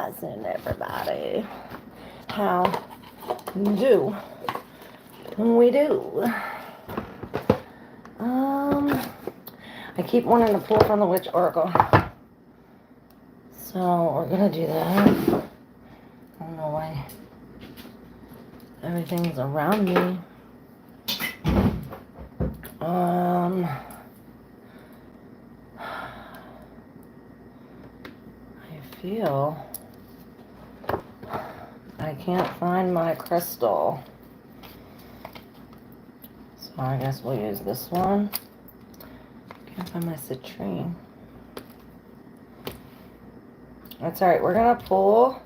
Rising, everybody. How do we do? I keep wanting to pull from the Witch Oracle. So we're gonna do that. I don't know why everything's around me. I feel I can't find my crystal. So I guess we'll use this one. Can't find my citrine. That's alright. We're going to pull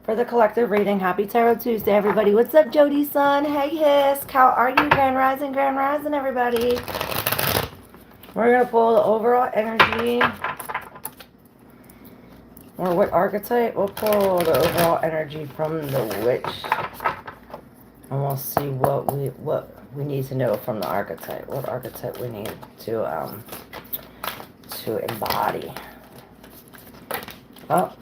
for the collective reading. Happy Tarot Tuesday, everybody. What's up, Jody son? Hey, Hisk. How are you? Grand Rising, everybody. We're going to pull the overall energy. Or what archetype? We'll pull the overall energy from the witch. And we'll see what we need to know from the archetype. What archetype we need to embody. Oh.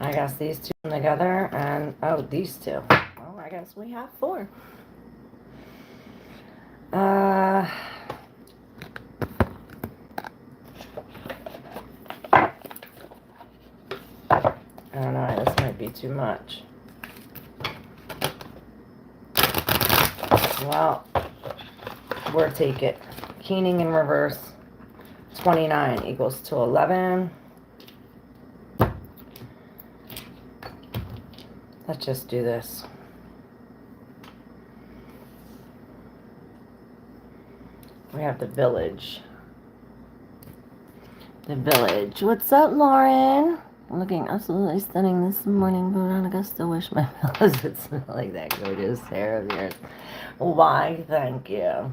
I guess these two together and these two. Well, I guess we have 4. I don't know, this might be too much. Well, we'll take it. Keening in reverse. 29 equals to 11. Let's just do this. We have the village. The village. What's up, Lauren? I'm looking absolutely stunning this morning, but I guess still wish my pillows would smell like that gorgeous hair of yours. Why? Thank you.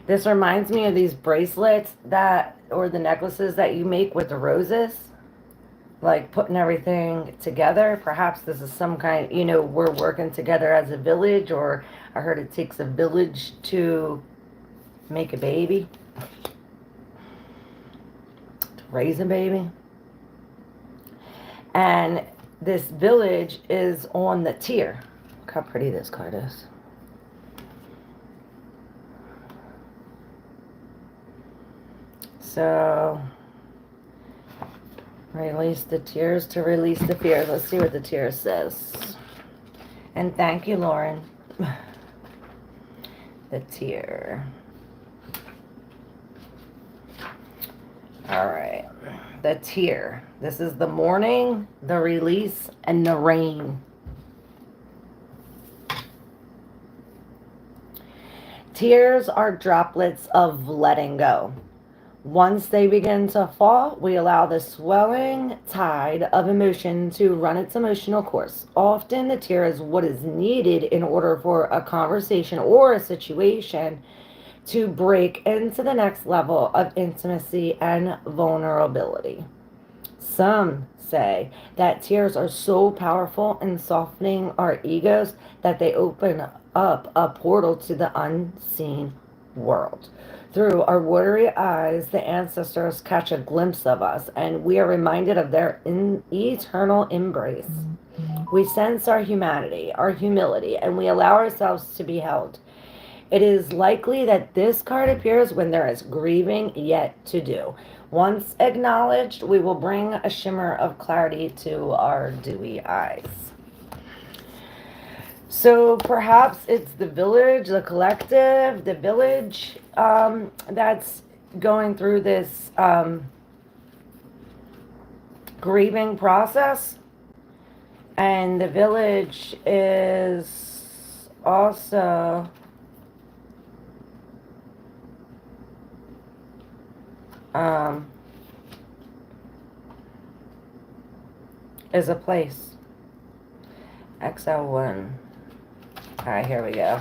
This reminds me of these bracelets or the necklaces that you make with the roses. Like putting everything together. Perhaps this is some kind, we're working together as a village, or I heard it takes a village to make a baby. To raise a baby. And this village is on the tier. Look how pretty this card is. So, release the tears to release the fears. Let's see what the tear says. And thank you, Lauren. The tear. All right. The tear. This is the morning, the release, and the rain. Tears are droplets of letting go. Once they begin to fall, we allow the swelling tide of emotion to run its emotional course. Often the tear is what is needed in order for a conversation or a situation to break into the next level of intimacy and vulnerability. Some say that tears are so powerful in softening our egos that they open up a portal to the unseen world. Through our watery eyes, the ancestors catch a glimpse of us, and we are reminded of their eternal embrace. We sense our humanity, our humility, and we allow ourselves to be held. It is likely that this card appears when there is grieving yet to do. Once acknowledged, we will bring a shimmer of clarity to our dewy eyes. So perhaps it's the village, the collective, the village that's going through this grieving process. And the village is also is a place. XL1. Alright, here we go.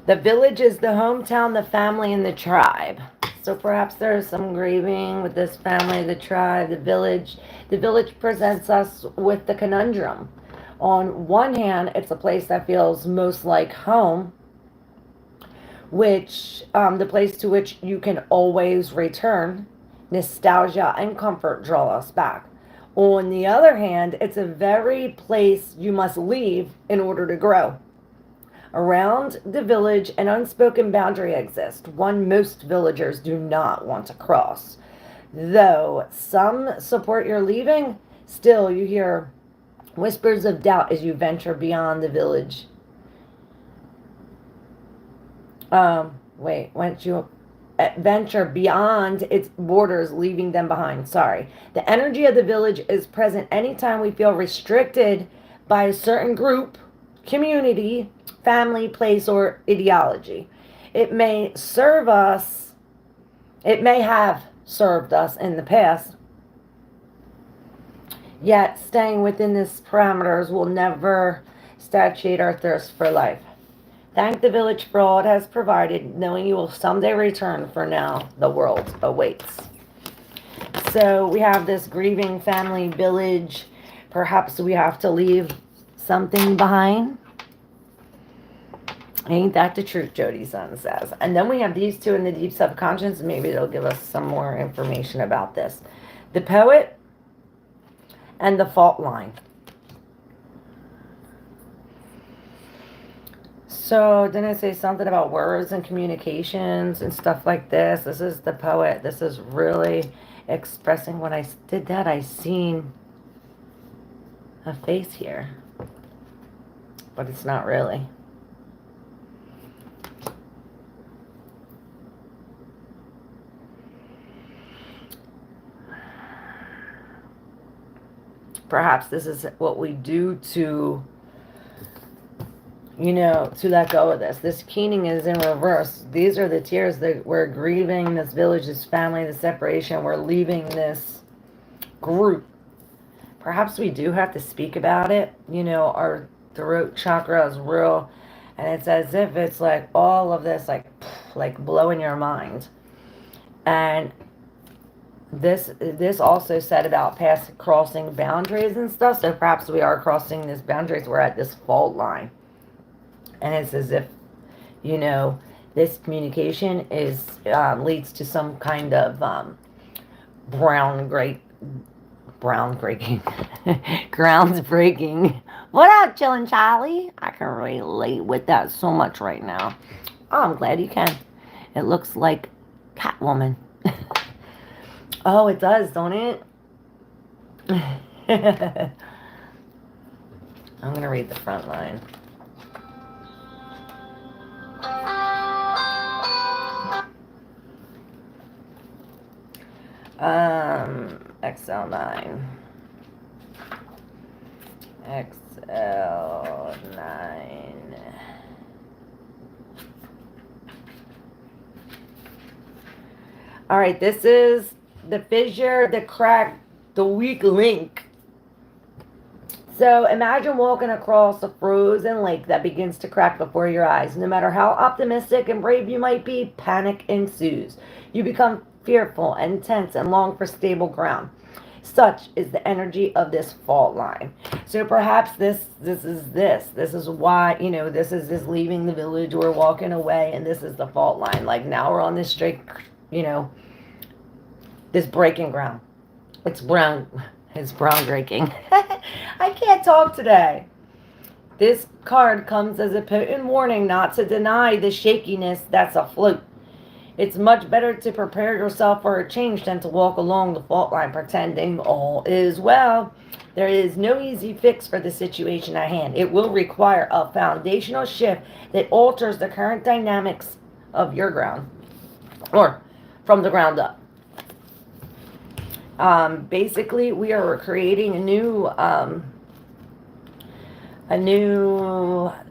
The village is the hometown, the family, and the tribe. So perhaps there's some grieving with this family, the tribe, the village. The village presents us with the conundrum. On one hand, it's a place that feels most like home, which the place to which you can always return. Nostalgia and comfort draw us back. On the other hand, it's a very place you must leave in order to grow. Around the village, an unspoken boundary exists, one most villagers do not want to cross. Though some support your leaving, still you hear whispers of doubt as you venture beyond the village. Once you venture beyond its borders, leaving them behind. Sorry. The energy of the village is present anytime we feel restricted by a certain group, community, family, place, or ideology. It may serve us, it may have served us in the past, yet staying within these parameters will never satiate our thirst for life. Thank the village for all it has provided, knowing you will someday return. For now, the world awaits. So we have this grieving family village. Perhaps we have to leave something behind. Ain't that the truth, Jody's son says. And then we have these two in the deep subconscious. Maybe they'll give us some more information about this. The poet and the fault line. So didn't I say something about words and communications and stuff like this? This is the poet. This is really expressing when I did that. I seen a face here, but it's not really. Perhaps this is what we do to, to let go of this. This keening is in reverse. These are the tears that we're grieving this village, this family, the separation. We're leaving this group. Perhaps we do have to speak about it. Our throat chakra is real, and it's as if it's like all of this, like blowing your mind. And this also said about past crossing boundaries and stuff. So perhaps we are crossing these boundaries. We're at this fault line, and it's as if this communication is leads to some kind of groundbreaking groundsbreaking. What up, chillin' Charlie? I can relate with that so much right now. Oh, I'm glad you can. It looks like Catwoman. Oh, it does, don't it? I'm going to read the front line. XL9. XL9. All right, this is the fissure, the crack, the weak link. So imagine walking across a frozen lake that begins to crack before your eyes. No matter how optimistic and brave you might be, panic ensues. You become fearful and tense and long for stable ground. Such is the energy of this fault line. So perhaps this is why, this is this leaving the village or walking away, and this is the fault line. Like now we're on this straight, this breaking ground. It's brown breaking. I can't talk today. This card comes as a potent warning not to deny the shakiness that's afloat. It's much better to prepare yourself for a change than to walk along the fault line pretending all is well. There is no easy fix for the situation at hand. It will require a foundational shift that alters the current dynamics of your ground, or from the ground up. Basically, we are creating a new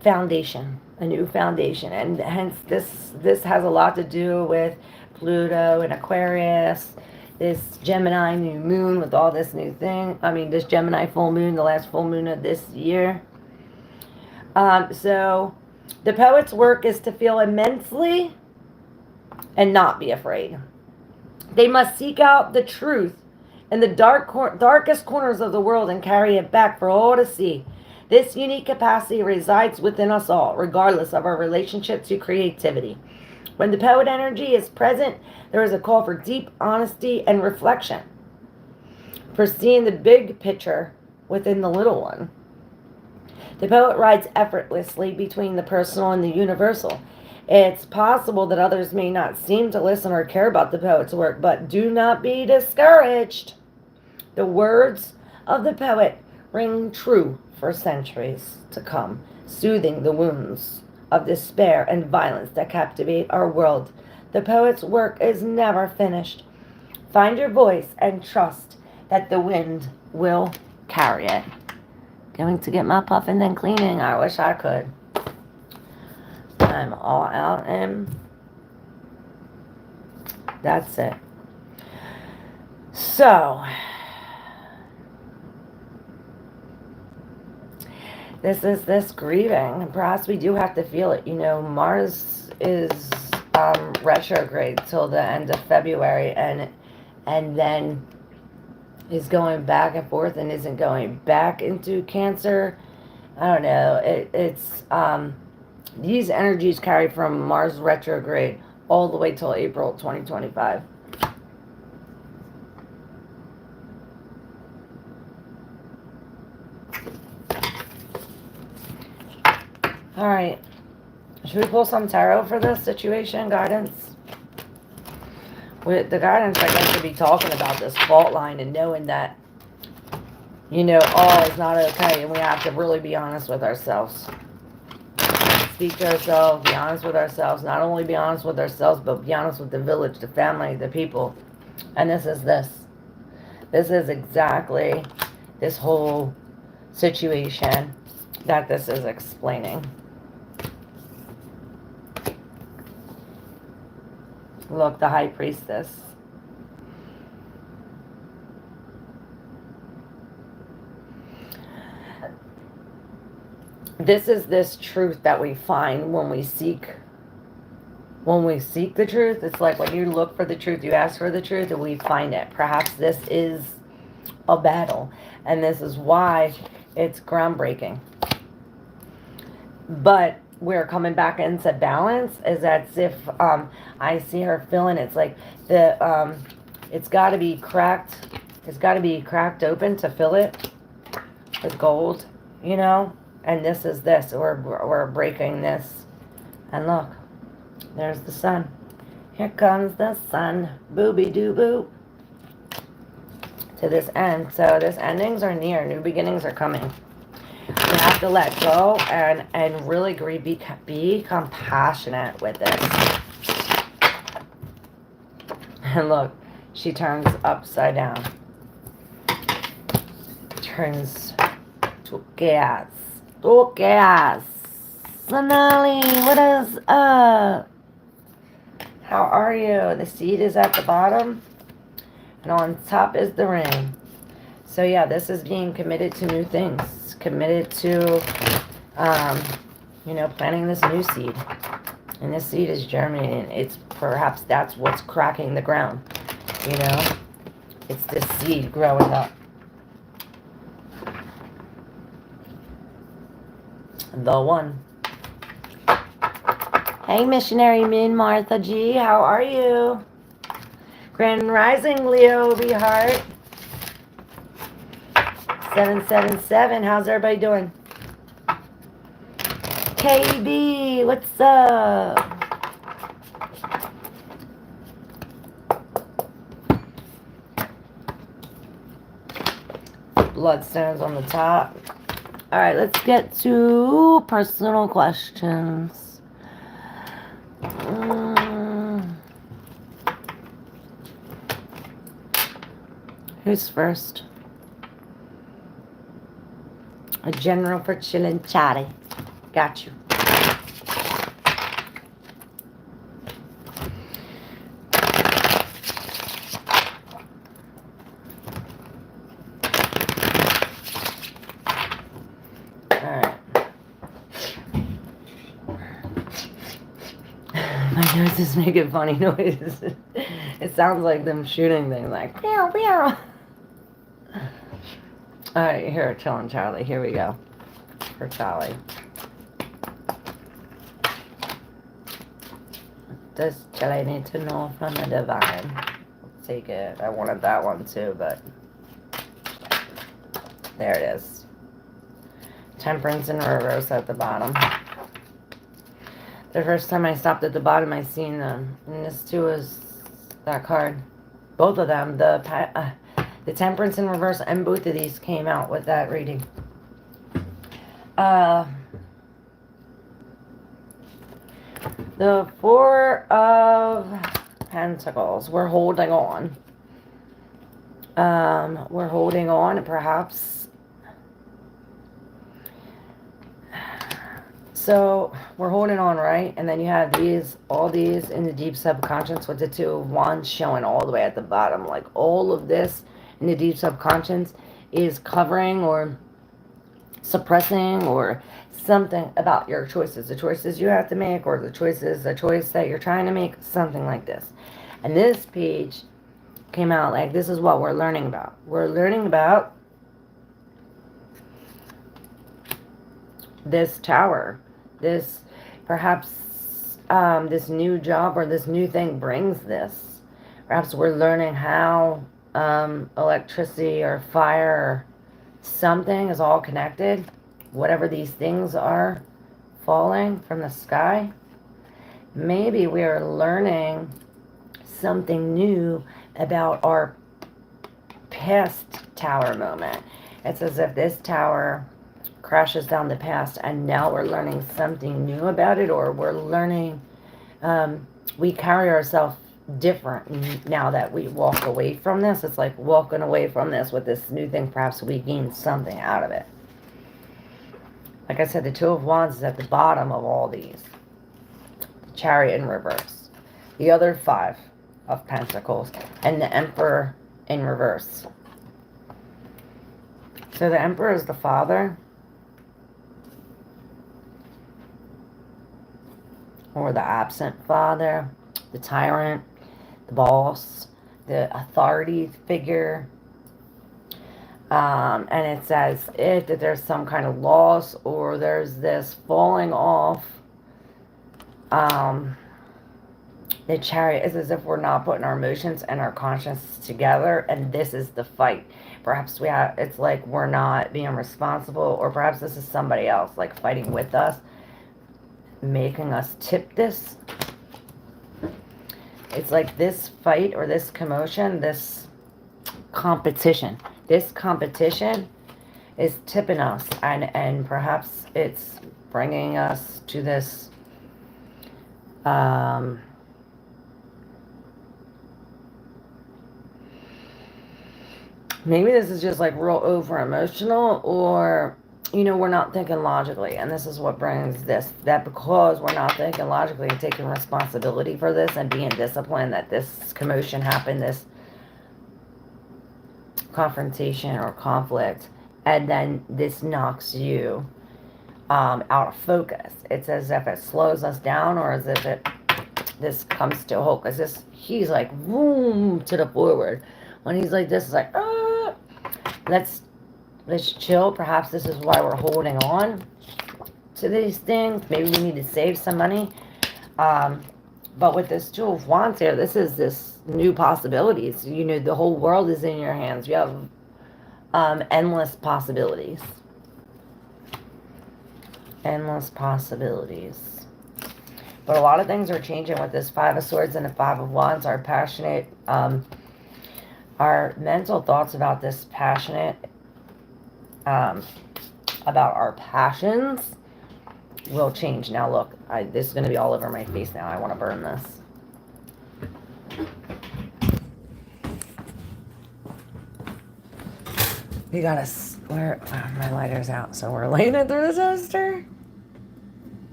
foundation, and hence this has a lot to do with Pluto and Aquarius, this Gemini new moon with all this new thing. This Gemini full moon, the last full moon of this year. So the poet's work is to feel immensely and not be afraid. They must seek out the truth in the darkest corners of the world and carry it back for all to see. This unique capacity resides within us all, regardless of our relationship to creativity. When the poet energy is present, there is a call for deep honesty and reflection, for seeing the big picture within the little one. The poet rides effortlessly between the personal and the universal. It's possible that others may not seem to listen or care about the poet's work, but do not be discouraged. The words of the poet ring true for centuries to come, soothing the wounds of despair and violence that captivate our world. The poet's work is never finished. Find your voice and trust that the wind will carry it. Going to get my puff and then cleaning. I wish I could. I'm all out and that's it. So, this is this grieving. Perhaps we do have to feel it. You know, Mars is retrograde till the end of February, and then is going back and forth and isn't going back into Cancer. I don't know. It's these energies carry from Mars retrograde all the way till April 2025. All right. Should we pull some tarot for this situation? Guidance? With the guidance, I guess, to be talking about this fault line and knowing that, you know, all is not okay, and we have to really be honest with ourselves. Speak to ourselves, be honest with ourselves. Not only be honest with ourselves, but be honest with the village, the family, the people. And this is this. This is exactly this whole situation that this is explaining. Look, the High Priestess. This is this truth that we find when we seek the truth. It's like when you look for the truth, you ask for the truth, and we find it. Perhaps this is a battle, and this is why it's groundbreaking. But we're coming back into balance, is as if I see her feeling it's like the it's got to be cracked. It's got to be cracked open to fill it with gold, you know. And this is this. We're breaking this. And look, there's the sun. Here comes the sun. Booby doo boo. To this end. So this endings are near. New beginnings are coming. You have to let go and really be compassionate with this. And look, she turns upside down. Turns to gas. To gas. Sonali, what is up? How are you? The seed is at the bottom. And on top is the ring. So yeah, this is being committed to new things. Committed to, planting this new seed. And this seed is germinating. It's perhaps that's what's cracking the ground. You know? It's this seed growing up. The one. Hey, Missionary Min Martha G. How are you? Grand Rising Leo V Heart. 777. How's everybody doing? KB, what's up? Bloodstones on the top. All right, let's get to personal questions. Who's first? A general for chillin' chatty. Got you. Alright. My nose is making funny noises. It sounds like them shooting things like meow meow. Alright, here, chillin' Charlie. Here we go. For Charlie. does Jelly need to know from the divine? Let's take it. I wanted that one too, but there it is. Temperance in reverse at the bottom. The first time I stopped at the bottom, I seen them. And this too is that card. Both of them. The Temperance in reverse and both of these came out with that reading. The Four of Pentacles. We're holding on. We're holding on, perhaps. So, we're holding on, right? And then you have these, all these in the deep subconscious with the Two of Wands showing all the way at the bottom. Like, all of this in the deep subconscious is covering or suppressing or something about your choices. The choices you have to make, or the choice that you're trying to make, something like this. And this page came out like, this is what we're learning about. We're learning about this tower. This, perhaps, this new job or this new thing brings this. Perhaps we're learning how electricity or fire or something is all connected. Whatever these things are falling from the sky. Maybe we are learning something new about our past tower moment. It's as if this tower crashes down the past and now we're learning something new about it, or we're learning, we carry ourselves different now that we walk away from this. It's like walking away from this with this new thing. Perhaps we gain something out of it. Like I said, the Two of Wands is at the bottom of all these. The Chariot in reverse. The other Five of Pentacles. And the Emperor in reverse. So the Emperor is the father. Or the absent father. The tyrant. The boss. The authority figure. And it says if that there's some kind of loss, or there's this falling off. The Chariot is as if we're not putting our emotions and our conscience together, and this is the fight. Perhaps it's like we're not being responsible, or perhaps this is somebody else like fighting with us, making us tip this. It's like this fight or this commotion, this competition. This competition is tipping us, and perhaps it's bringing us to this maybe this is just like real over emotional, or we're not thinking logically, and this is what brings this, that because we're not thinking logically and taking responsibility for this and being disciplined, that this commotion happened, this confrontation or conflict, and then this knocks you out of focus. It's as if it slows us down, or as if this comes to a halt, because he's like boom to the forward. When he's like this, it's like let's chill. Perhaps this is why we're holding on to these things. Maybe we need to save some money, but with this Two of Wands here, this new possibilities. The whole world is in your hands. You have endless possibilities. Endless possibilities. But a lot of things are changing with this Five of Swords and the Five of Wands. Our passionate, our mental thoughts about this passionate, about our passions will change. Now look, this is going to be all over my face now. I want to burn this. We gotta, my lighter's out, so we're laying it through the toaster.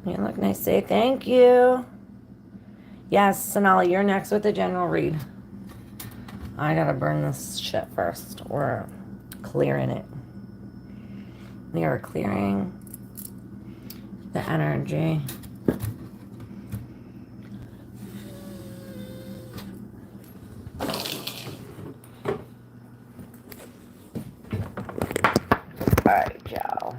You look nice. Say thank you. Yes, Sonali, you're next with the general read. I gotta burn this shit first. We're clearing it. We are clearing the energy. Alright, Joe.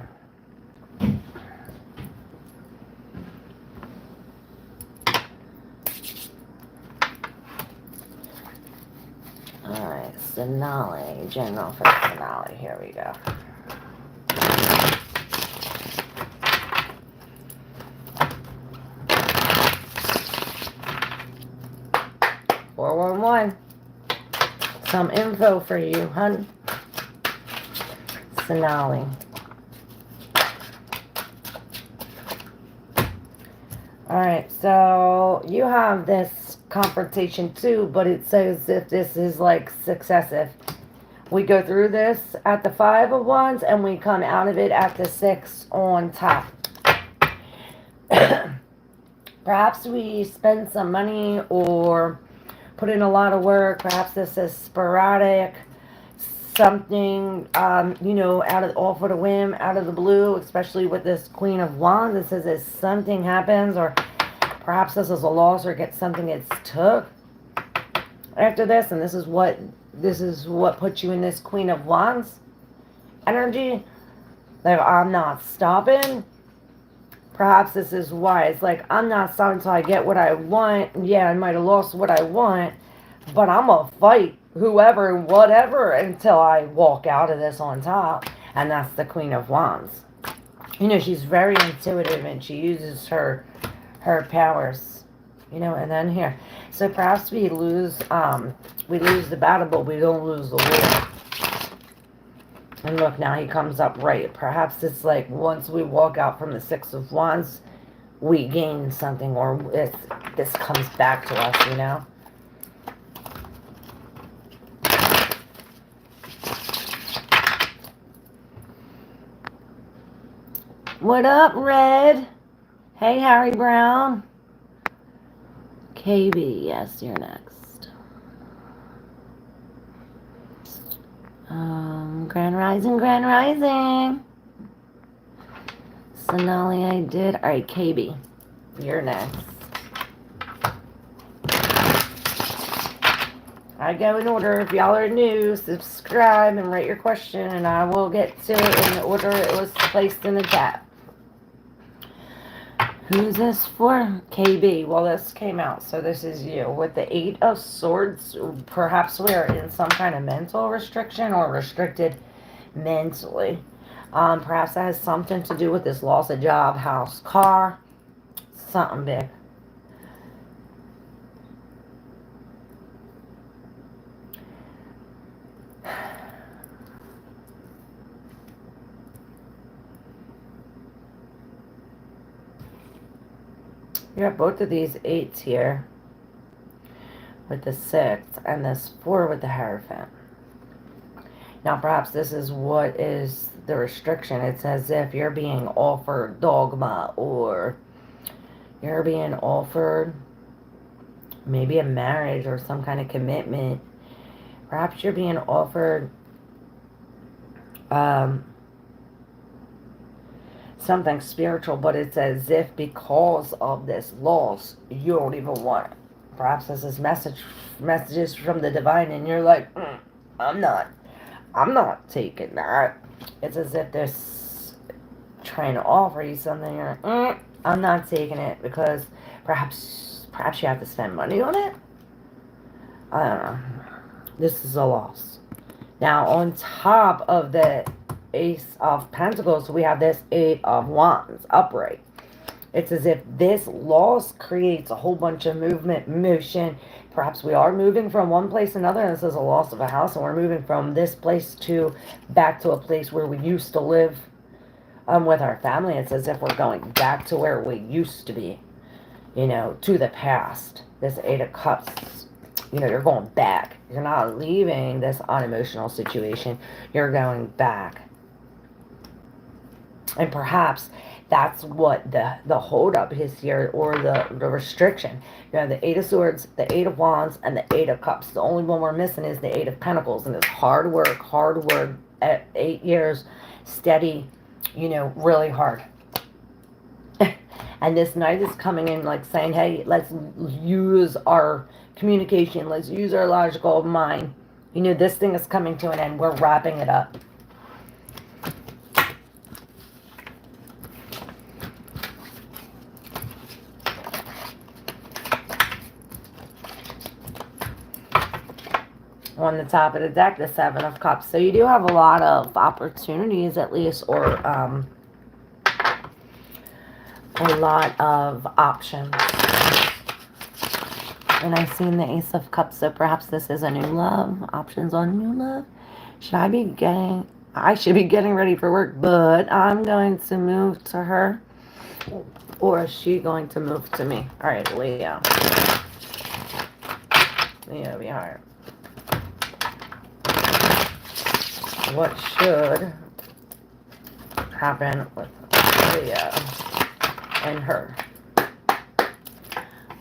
Sonali. General for Sonali. Here we go. (411). Some info for you, hun. Sonali. Alright, so you have this confrontation too, but it says if this is like successive. We go through this at the 5 of Wands and we come out of it at the 6 on top. Perhaps we spend some money or put in a lot of work. Perhaps this is sporadic. Something, you know, off of the whim, out of the blue, especially with this Queen of Wands. It says if something happens, or perhaps this is a loss, or get something it's took after this, and this is what puts you in this Queen of Wands energy. Like, I'm not stopping. Perhaps this is why it's like, I'm not stopping until I get what I want. Yeah, I might have lost what I want, but I'm gonna fight whoever and whatever until I walk out of this on top. And that's the Queen of Wands. You know, she's very intuitive and she uses her powers. You know, and then here. So perhaps we lose the battle, but we don't lose the war. And look, now he comes up right. Perhaps it's like once we walk out from the 6 of Wands, we gain something, or this comes back to us, you know. What up, Red? Hey, Harry Brown. KB, yes, you're next. Grand Rising, Grand Rising. Sonali, I did. Alright, KB, you're next. I go in order. If y'all are new, subscribe and write your question, and I will get to it in the order it was placed in the chat. Who's this for? KB. Well, this came out, so this is you. With the 8 of Swords, perhaps we're in some kind of mental restriction or restricted mentally. Perhaps that has something to do with this loss of job, house, car, something big. You have both of these 8s here with the 6 and this 4 with the Hierophant. Now perhaps this is what is the restriction. It's as if you're being offered dogma, or you're being offered maybe a marriage or some kind of commitment. Perhaps you're being offered something spiritual, but it's as if because of this loss, you don't even want it. Perhaps this is messages from the divine, and you're like, I'm not taking that. It's as if they're trying to offer you something, you're like, I'm not taking it, because perhaps you have to spend money on it. I don't know. This is a loss. Now, on top of the Ace of Pentacles, we have this 8 of Wands upright. It's as if this loss creates a whole bunch of movement, motion. Perhaps we are moving from one place to another. This is a loss of a house, and we're moving from this place back to a place where we used to live with our family. It's as if we're going back to where we used to be, you know, to the past. This 8 of Cups, you know, you're going back. You're not leaving this unemotional situation. You're going back. And perhaps that's what the holdup is here, or the restriction. You have the 8 of Swords, the 8 of Wands, and the 8 of Cups. The only one we're missing is the 8 of Pentacles. And it's hard work, at 8 years, steady, you know, really hard. And this Knight is coming in like saying, hey, let's use our communication. Let's use our logical mind. You know, this thing is coming to an end. We're wrapping it up. On the top of the deck, the Seven of Cups. So you do have a lot of opportunities, at least, or a lot of options. And I've seen the Ace of Cups, so perhaps this is a new love. Options on new love. I should be getting ready for work, but I'm going to move to her. Or is she going to move to me? All right, Leo. Leo, be hard. What should happen with Leo and her?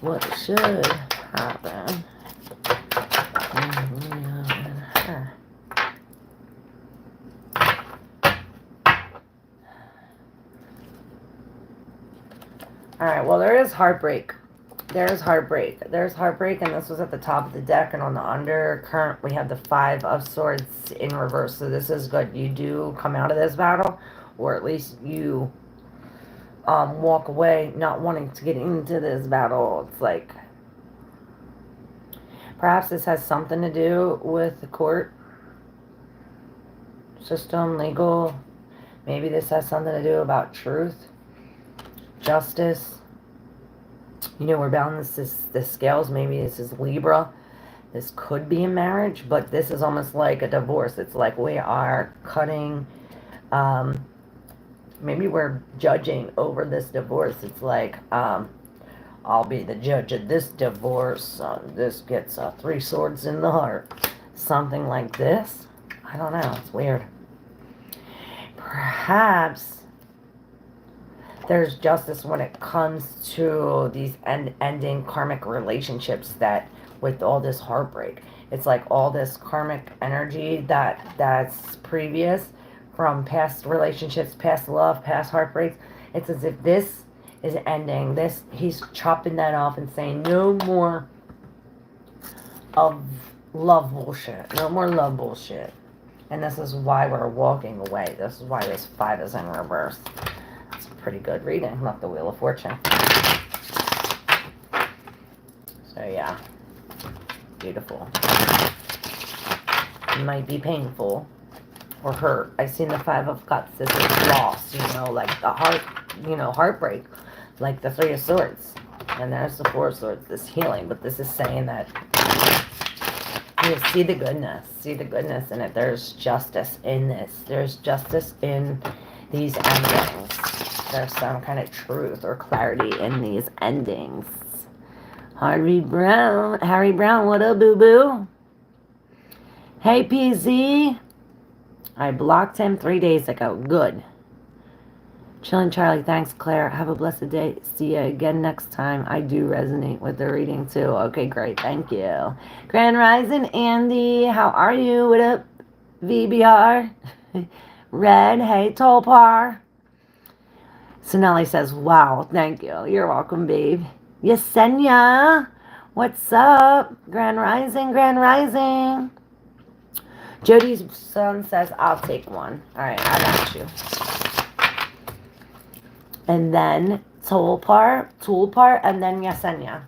What should happen with Leo and her? Alright, well, there is heartbreak. There's heartbreak. There's heartbreak, and this was at the top of the deck, and on the undercurrent, we have the Five of Swords in reverse. So this is good. You do come out of this battle, or at least you walk away not wanting to get into this battle. It's like, perhaps this has something to do with the court system, legal. Maybe this has something to do about truth, justice. You know, we're balancing the scales. Maybe this is Libra. This could be a marriage, but this is almost like a divorce. It's like we are cutting, maybe we're judging over this divorce. It's like, I'll be the judge of this divorce. This gets 3 swords in the heart. Something like this. I don't know. It's weird. Perhaps there's justice when it comes to these ending karmic relationships that with all this heartbreak. It's like all this karmic energy that's previous from past relationships, past love, past heartbreaks. It's as if this is ending. He's chopping that off and saying no more of love bullshit. No more love bullshit. And this is why we're walking away. This is why this 5 is in reverse. That's a pretty good reading. Not the Wheel of Fortune. So yeah. Beautiful. It might be painful or hurt. I've seen the 5 of Cups. This is loss, like the heartbreak. Like the 3 of Swords. And there's the 4 of Swords, this healing. But this is saying that you see the goodness. See the goodness in it. There's justice in this. There's justice in these endings. There's some kind of truth or clarity in these endings. Harry Brown, what up, boo-boo? Hey, PZ. I blocked him 3 days ago. Good. Chillin' Charlie, thanks, Claire. Have a blessed day. See you again next time. I do resonate with the reading, too. Okay, great. Thank you. Grand Rising, Andy. How are you? What up, VBR? Red, hey, Toar. Sonali says, wow, thank you. You're welcome, babe. Yesenia, what's up? Grand Rising, Grand Rising. Jody's son says, I'll take one. All right, I got you. And then Toolpar, and then Yesenia.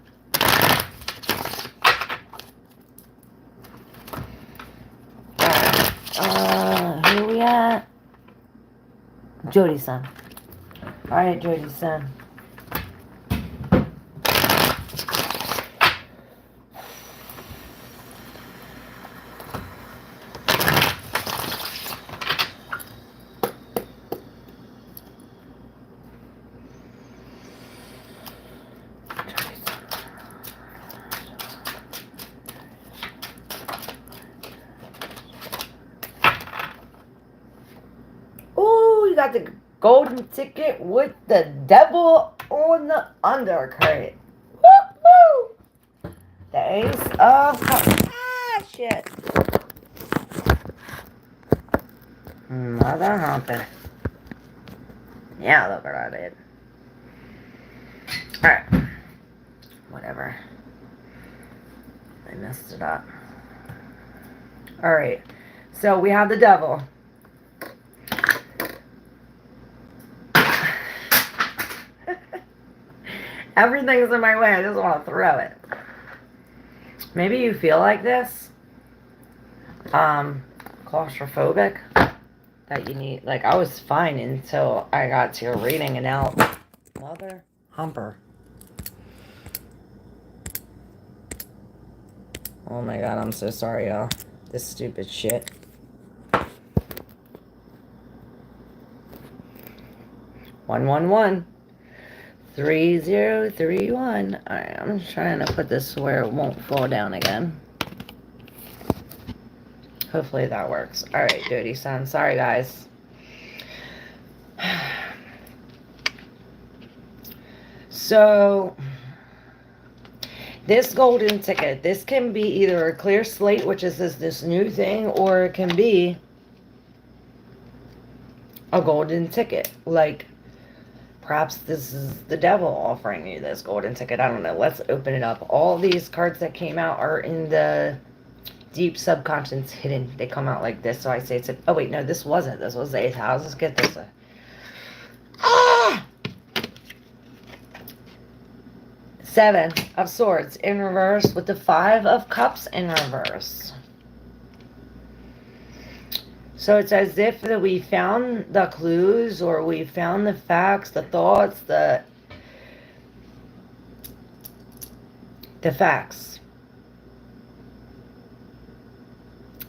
Alright, who are we at? Jody's son. Alright, Jody's son. Got the golden ticket with the devil on the undercurrent. Woo woo! The Ace of Cups. Ah, shit. Mother humping. Yeah, look what I did. Alright. Whatever. I messed it up. Alright. So we have the devil. Everything's in my way. I just want to throw it. Maybe you feel like this. Claustrophobic. That you need, like, I was fine until I got to your reading, and now, mother humper. Oh my god, I'm so sorry, y'all. This stupid shit. One, one, one. 3031. Alright, I'm trying to put this where it won't fall down again. Hopefully that works. Alright, dirty son. Sorry, guys. So, this golden ticket, this can be either a clear slate, which is this new thing, or it can be a golden ticket. Like, perhaps this is the devil offering you this golden ticket. I don't know. Let's open it up. All these cards that came out are in the deep subconscious hidden. They come out like this. So I say it's a... Oh, wait. No, this wasn't. This was the 8th house. Let's get this. Seven of Swords in reverse with the 5 of Cups in reverse. So it's as if that we found the clues, or we found the facts, the thoughts, the facts.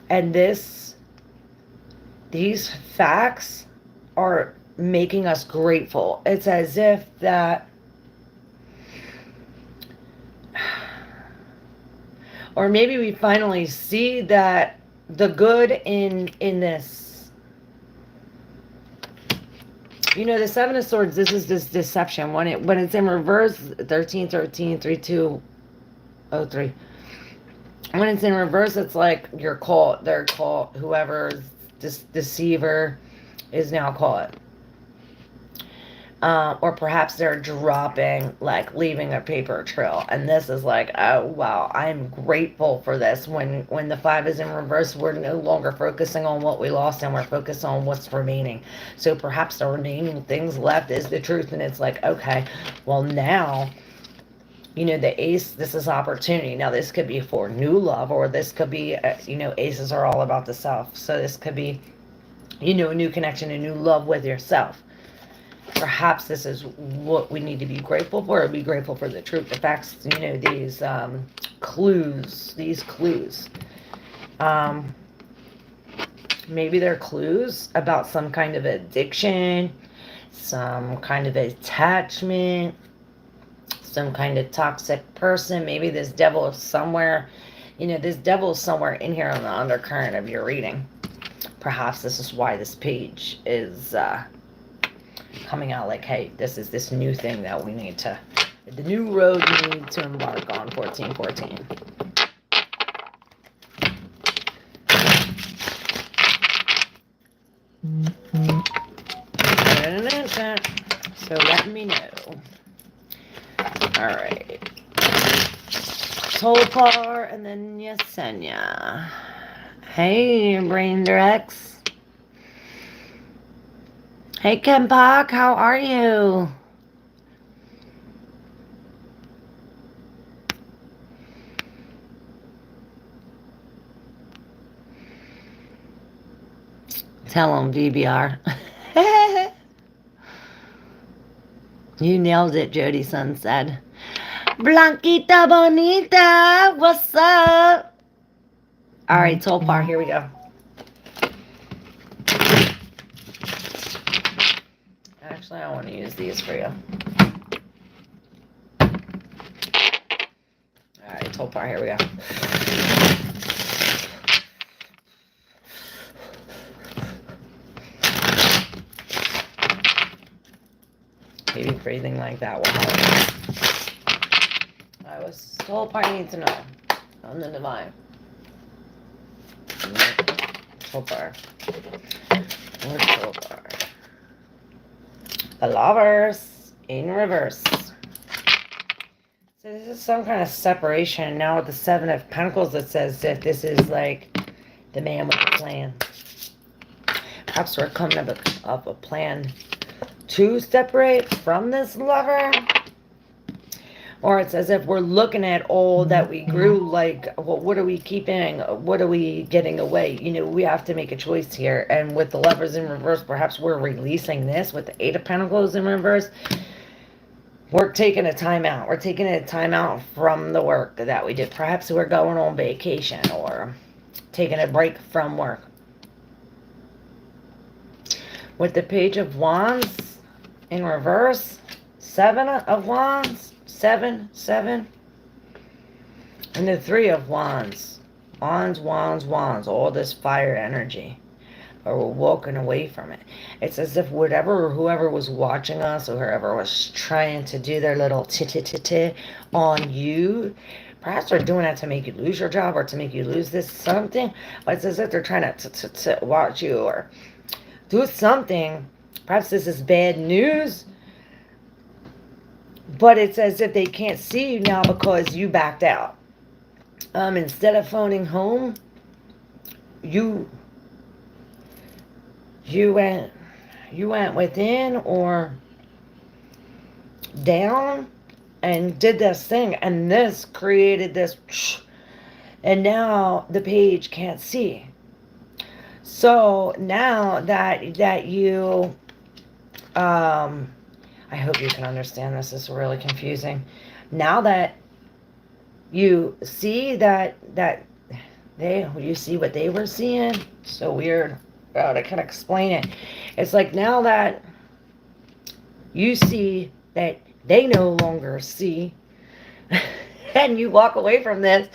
And these facts are making us grateful. It's as if that, or maybe we finally see that the good in this. You know, the 7 of Swords, this is this deception. When it's in reverse, 13, 13, 3, 2, 0, 3. When it's in reverse, it's like you're caught. They're caught. Whoever's this deceiver is now caught. Or perhaps they're dropping, like leaving a paper trail. And this is like, oh, wow, I'm grateful for this. When the 5 is in reverse, we're no longer focusing on what we lost, and we're focused on what's remaining. So perhaps the remaining things left is the truth. And it's like, okay, well, now, you know, the ace, this is opportunity. Now, this could be for new love, or this could be, you know, aces are all about the self. So this could be, you know, a new connection, a new love with yourself. Perhaps this is what we need to be grateful for, or be grateful for the truth, the facts, you know, these clues. Maybe they're clues about some kind of addiction, some kind of attachment, some kind of toxic person. Maybe this devil is somewhere, you know, this devil is somewhere in here on the undercurrent of your reading. Perhaps this is why this page is coming out like, hey, this is this new thing that we need to, the new road we need to embark on, 1414. So let me know. Alright. Toar, and then Yesenia. Hey, Brain Directs. Hey, Kempak, how are you? Tell him, VBR. You nailed it, Jody Sun said. Blankita Bonita, what's up? All right, Toar, here we go. Actually, I want to use these for you. All right, Toar, here we go. Maybe breathing like that will help. I was told I need to know. On the divine. Toar. Where's Toar? The Lovers in reverse. So this is some kind of separation. Now with the 7 of Pentacles, it says that this is like the man with a plan. Perhaps we're coming up a plan to separate from this lover. Or it's as if we're looking at all that we grew, like, well, what are we keeping? What are we getting away? We have to make a choice here. And with the Lovers in reverse, perhaps we're releasing this with the Eight of Pentacles in reverse. We're taking a time out. We're taking a time out from the work that we did. Perhaps we're going on vacation or taking a break from work. With the Page of Wands in reverse, Seven of Wands, 7, 7. And the Three of Wands. Wands, wands, wands. All this fire energy. Or we're walking away from it. It's as if whatever or whoever was watching us or whoever was trying to do their little t on you, perhaps they're doing that to make you lose your job or to make you lose this something. But it's as if they're trying to watch you or do something. Perhaps this is bad news. But it's as if they can't see you now because you backed out. Instead of phoning home, you went within or down and did this thing, and this created this, and now the page can't see. So now that you I hope you can understand this. It's really confusing. Now that you see you see what they were seeing. So weird. I can't explain it. It's like now that you see that they no longer see, and you walk away from this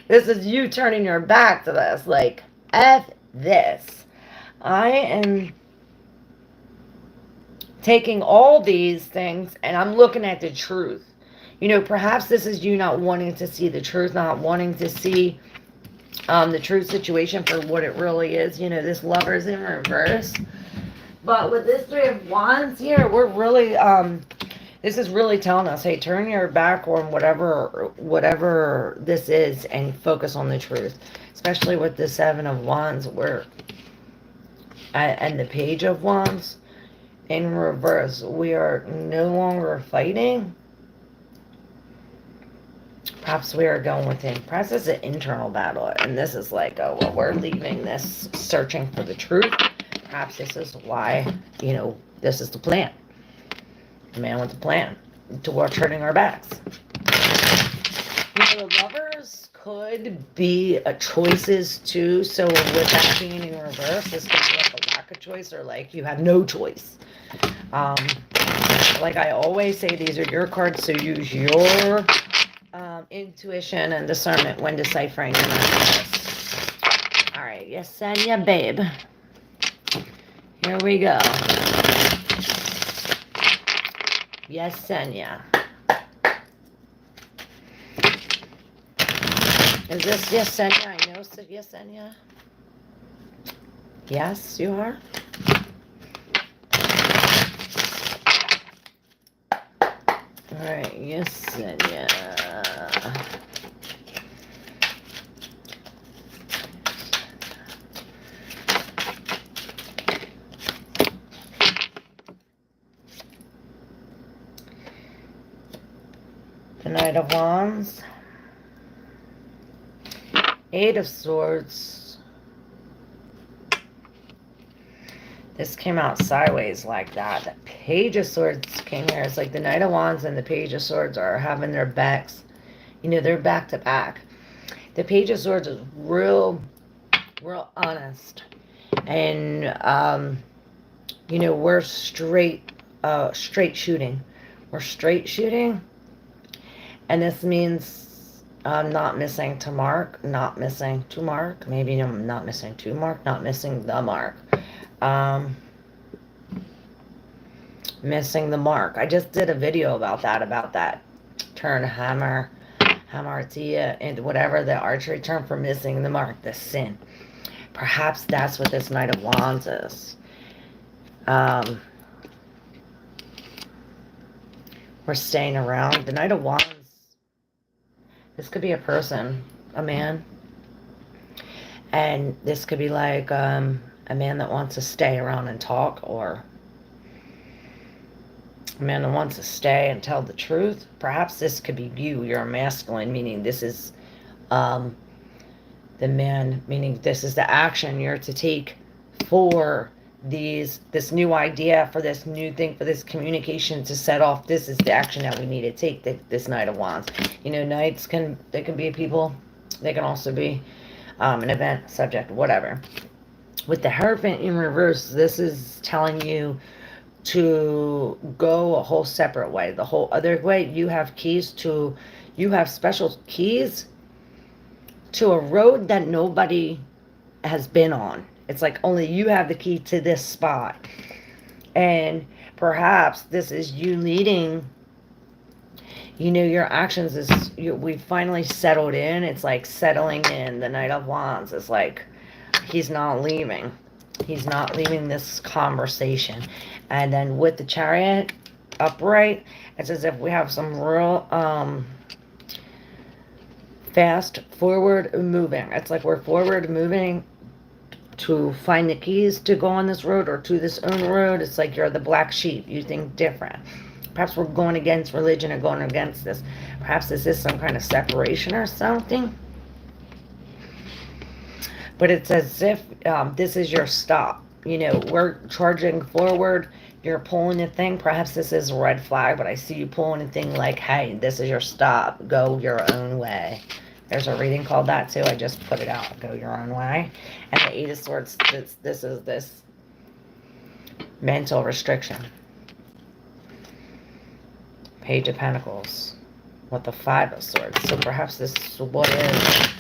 is you turning your back to this. Like, F this. I am taking all these things and I'm looking at the truth. Perhaps this is you not wanting to see the truth, not wanting to see the true situation for what it really is. This Lover's in reverse. But with this Three of Wands here, we're really, this is really telling us, hey, turn your back on whatever this is and focus on the truth. Especially with the Seven of Wands and the Page of Wands in reverse. We are no longer fighting. Perhaps we are going within. Perhaps it's an internal battle. And this is like, oh, well, we're leaving this searching for the truth. Perhaps this is why, this is the plan. The man with the plan. Towards turning our backs. The Lovers could be choices too. So with that being in reverse, this could be like a lack of choice or like you have no choice. Like I always say, these are your cards, so use your intuition and discernment when deciphering them. All right, Yesenia, babe. Here we go. Yesenia. Is this Yesenia? I know it's Yesenia. Yes, you are. Alright, Yesenia. The Knight of Wands. Eight of Swords. This came out sideways like that. The Page of Swords came here. It's like the Knight of Wands and the Page of Swords are having their backs. They're back to back. The Page of Swords is real honest. And, we're straight shooting. We're straight shooting. And this means not missing to mark, not missing to mark. Maybe I'm not missing to mark, not missing the mark. Missing the mark. I just did a video about that turn hammer, hamartia, and whatever the archery term for missing the mark, the sin. Perhaps that's what this Knight of Wands is. We're staying around. The Knight of Wands, this could be a person, a man. And this could be like a man that wants to stay around and talk, or A man that wants to stay and tell the truth. Perhaps this could be you. You're a masculine, meaning this is um, the man, meaning this is the action you're to take for this new idea, for this new thing, for this communication to set off. This is the action that we need to take. This Knight of Wands. Knights can be people. They can also be an event, subject, whatever. With the Hierophant in reverse, this is telling you to go a whole separate way. The whole other way, you have special keys to a road that nobody has been on. It's like only you have the key to this spot. And perhaps this is you leading, your actions we finally settled in. It's like settling in. The Knight of Wands is like, he's not leaving. He's not leaving this conversation. And then with the Chariot upright, it's as if we have some real fast forward moving. It's like we're forward moving to find the keys to go on this road or to this own road. It's like you're the black sheep. You think different. Perhaps we're going against religion or going against this. Perhaps this is some kind of separation or something. But it's as if this is your stop. We're charging forward. You're pulling a thing. Perhaps this is a red flag, but I see you pulling a thing like, hey, this is your stop. Go your own way. There's a reading called that too. I just put it out. Go your own way. And the Eight of Swords, this is this mental restriction. Page Pentacles with the Five of Swords. So perhaps this is what is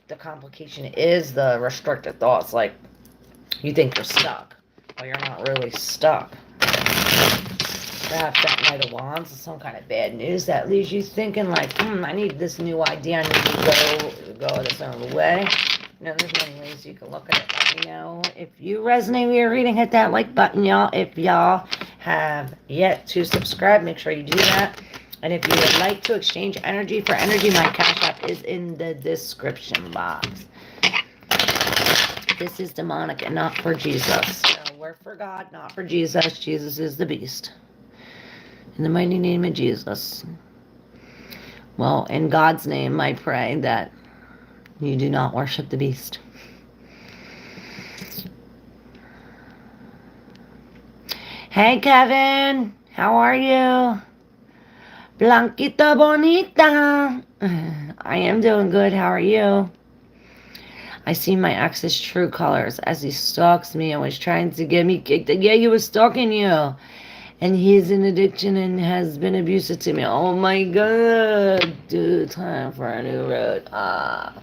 the complication is the restricted thoughts. Like you think you're stuck, but you're not really stuck. Perhaps that Knight of Wands is some kind of bad news that leaves you thinking like, I need this new idea. I need to go this own way. There's many ways you can look at it. Let me know if you resonate with your reading. Hit that like button, y'all. If y'all have yet to subscribe, make sure you do that. And if you would like to exchange energy for energy, my cash app is in the description box. This is demonic and not for Jesus. So we're for God, not for Jesus. Jesus is the beast. In the mighty name of Jesus. Well, in God's name, I pray that you do not worship the beast. Hey, Kevin. How are you? Blankita bonita. I am doing good. How are you? I see my ex's true colors as he stalks me and was trying to get me kicked. Yeah, he was stalking you. And he's in addiction and has been abusive to me. Oh my God. Dude, time for a new road. Wow,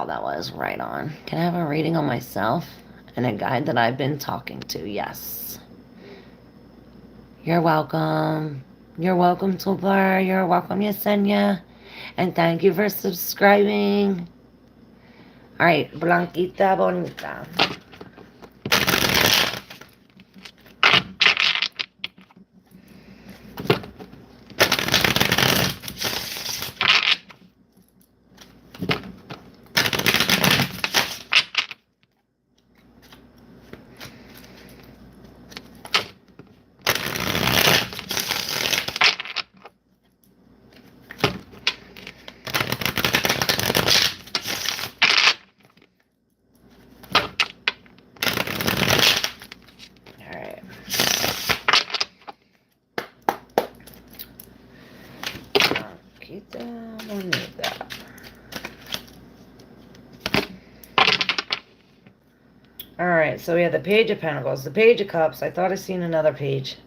that was right on. Can I have a reading on myself and a guy that I've been talking to? Yes. You're welcome. You're welcome, Toar. You're welcome, Yesenia. And thank you for subscribing. All right, Blankita Bonita. Alright, so we have the Page of Pentacles, the Page of Cups. I thought I seen another page.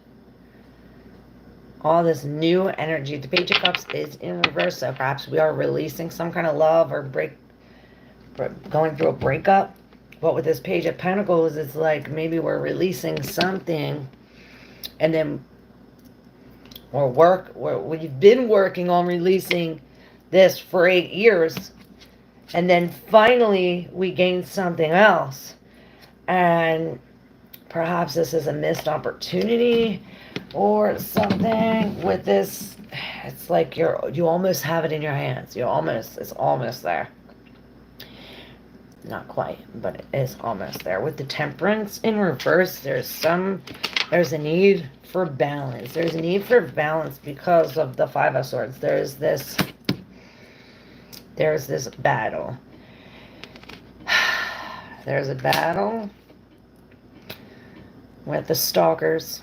All this new energy. The Page of Cups is in reverse, so perhaps we are releasing some kind of love or going through a breakup. But with this Page of Pentacles, it's like maybe we're releasing something and then we've been working on releasing this for 8 years, and then finally we gain something else. And perhaps this is a missed opportunity or something with this. It's like you almost have it in your hands. It's almost there. Not quite, but it is almost there. With the Temperance in reverse, there's a need for balance. There's a need for balance because of the Five of Swords. There's this battle. There's a battle with the stalkers.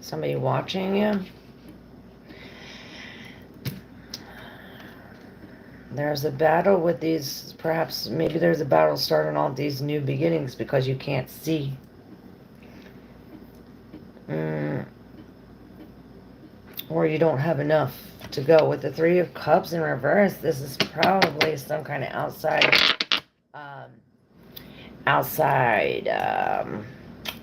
Somebody watching you. There's a battle with these, perhaps, maybe there's a battle starting all these new beginnings because you can't see. Or you don't have enough to go. With the Three of Cups in reverse, this is probably some kind of outside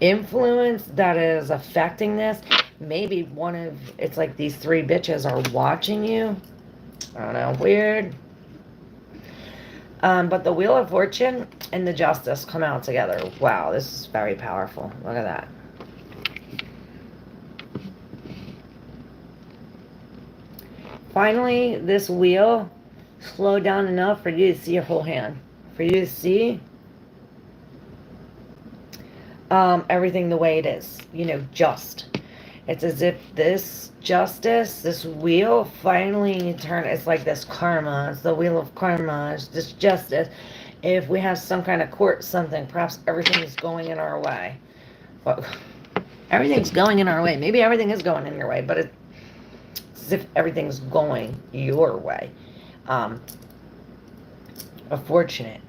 influence that is affecting this. Maybe it's like these three bitches are watching you. I don't know, weird. But the Wheel of Fortune and the Justice come out together. Wow, this is very powerful. Look at that. Finally, this wheel slowed down enough for you to see your whole hand. For you to see everything the way it is. Just. It's as if this justice, this wheel, finally it's like this karma. It's the wheel of karma. It's this justice. If we have some kind of court, something, perhaps everything is going in our way. Well, everything's going in our way. Maybe everything is going in your way, but it's as if everything's going your way. We're fortunate.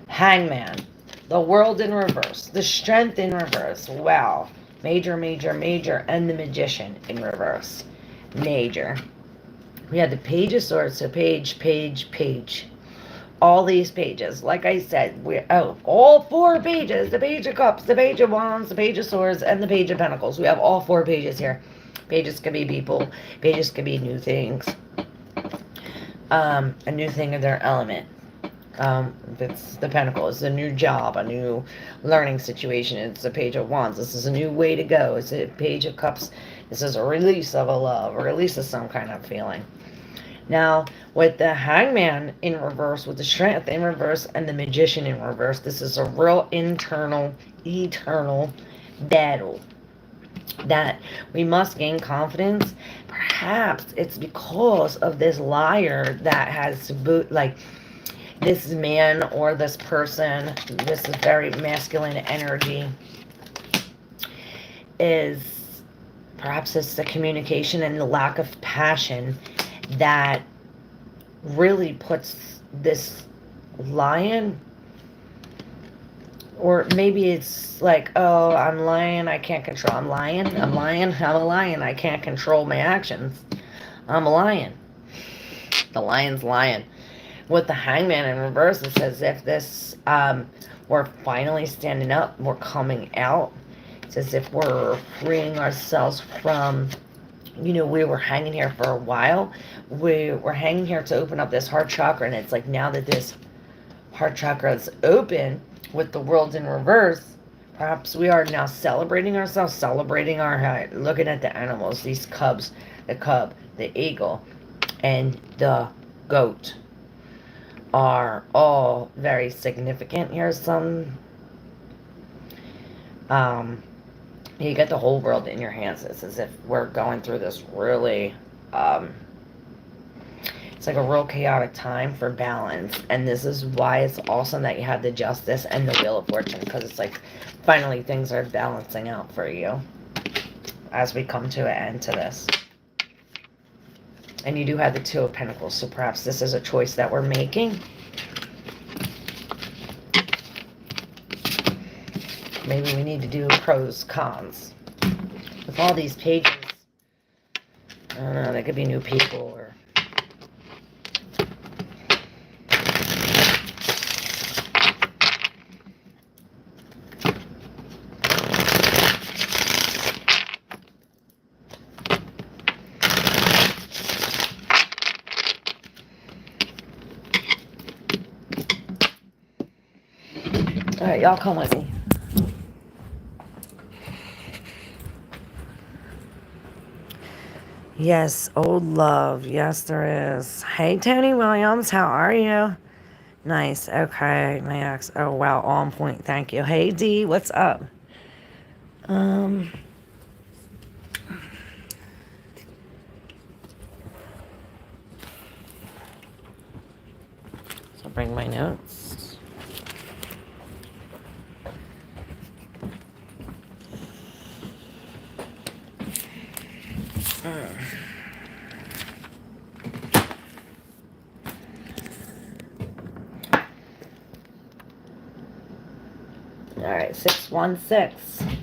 Hangman. The World in reverse. The Strength in reverse. Wow. Major. And the Magician in reverse. Major. We had the Page of Swords. So page. All these pages. Like I said, all 4 pages. The Page of Cups, the Page of Wands, the Page of Swords, and the Page of Pentacles. We have all 4 pages here. Pages could be people. Pages could be new things. A new thing in their element. If it's the Pentacle, it's a new job, a new learning situation. It's a Page of Wands. This is a new way to go. It's a Page of Cups. This is a release of a love, a release of some kind of feeling. Now, with the Hangman in reverse, with the Strength in reverse, and the Magician in reverse, this is a real internal, eternal battle that we must gain confidence. Perhaps it's because of this liar that has this man or this person, this is very masculine energy, is perhaps it's the communication and the lack of passion that really puts this lion, or maybe it's like, oh, I'm lying, I can't control, I'm a lion, I can't control my actions, I'm a lion, the lion's lying. With the Hangman in reverse, it's as if this, we're finally standing up, we're coming out. It's as if we're freeing ourselves from, we were hanging here for a while. We were hanging here to open up this heart chakra, and it's like now that this heart chakra is open with the World in reverse, perhaps we are now celebrating ourselves, celebrating our heart, looking at the animals, these cubs, the cub, the eagle, and the goat are all very significant. Here's some, you get the whole world in your hands. It's as if we're going through this really, it's like a real chaotic time for balance. And this is why it's awesome that you have the Justice and the Wheel of Fortune, because it's like finally things are balancing out for you as we come to an end to this. And you do have the Two of Pentacles, so perhaps this is a choice that we're making. Maybe we need to do pros, cons. With all these pages, I don't know, there could be new people or... Alright, y'all come with me. Yes, old love. Yes, there is. Hey, Tony Williams, how are you? Nice. Okay, my ex. Oh, wow, on point. Thank you. Hey, D, what's up? Um, so bring my notes. All right, 616.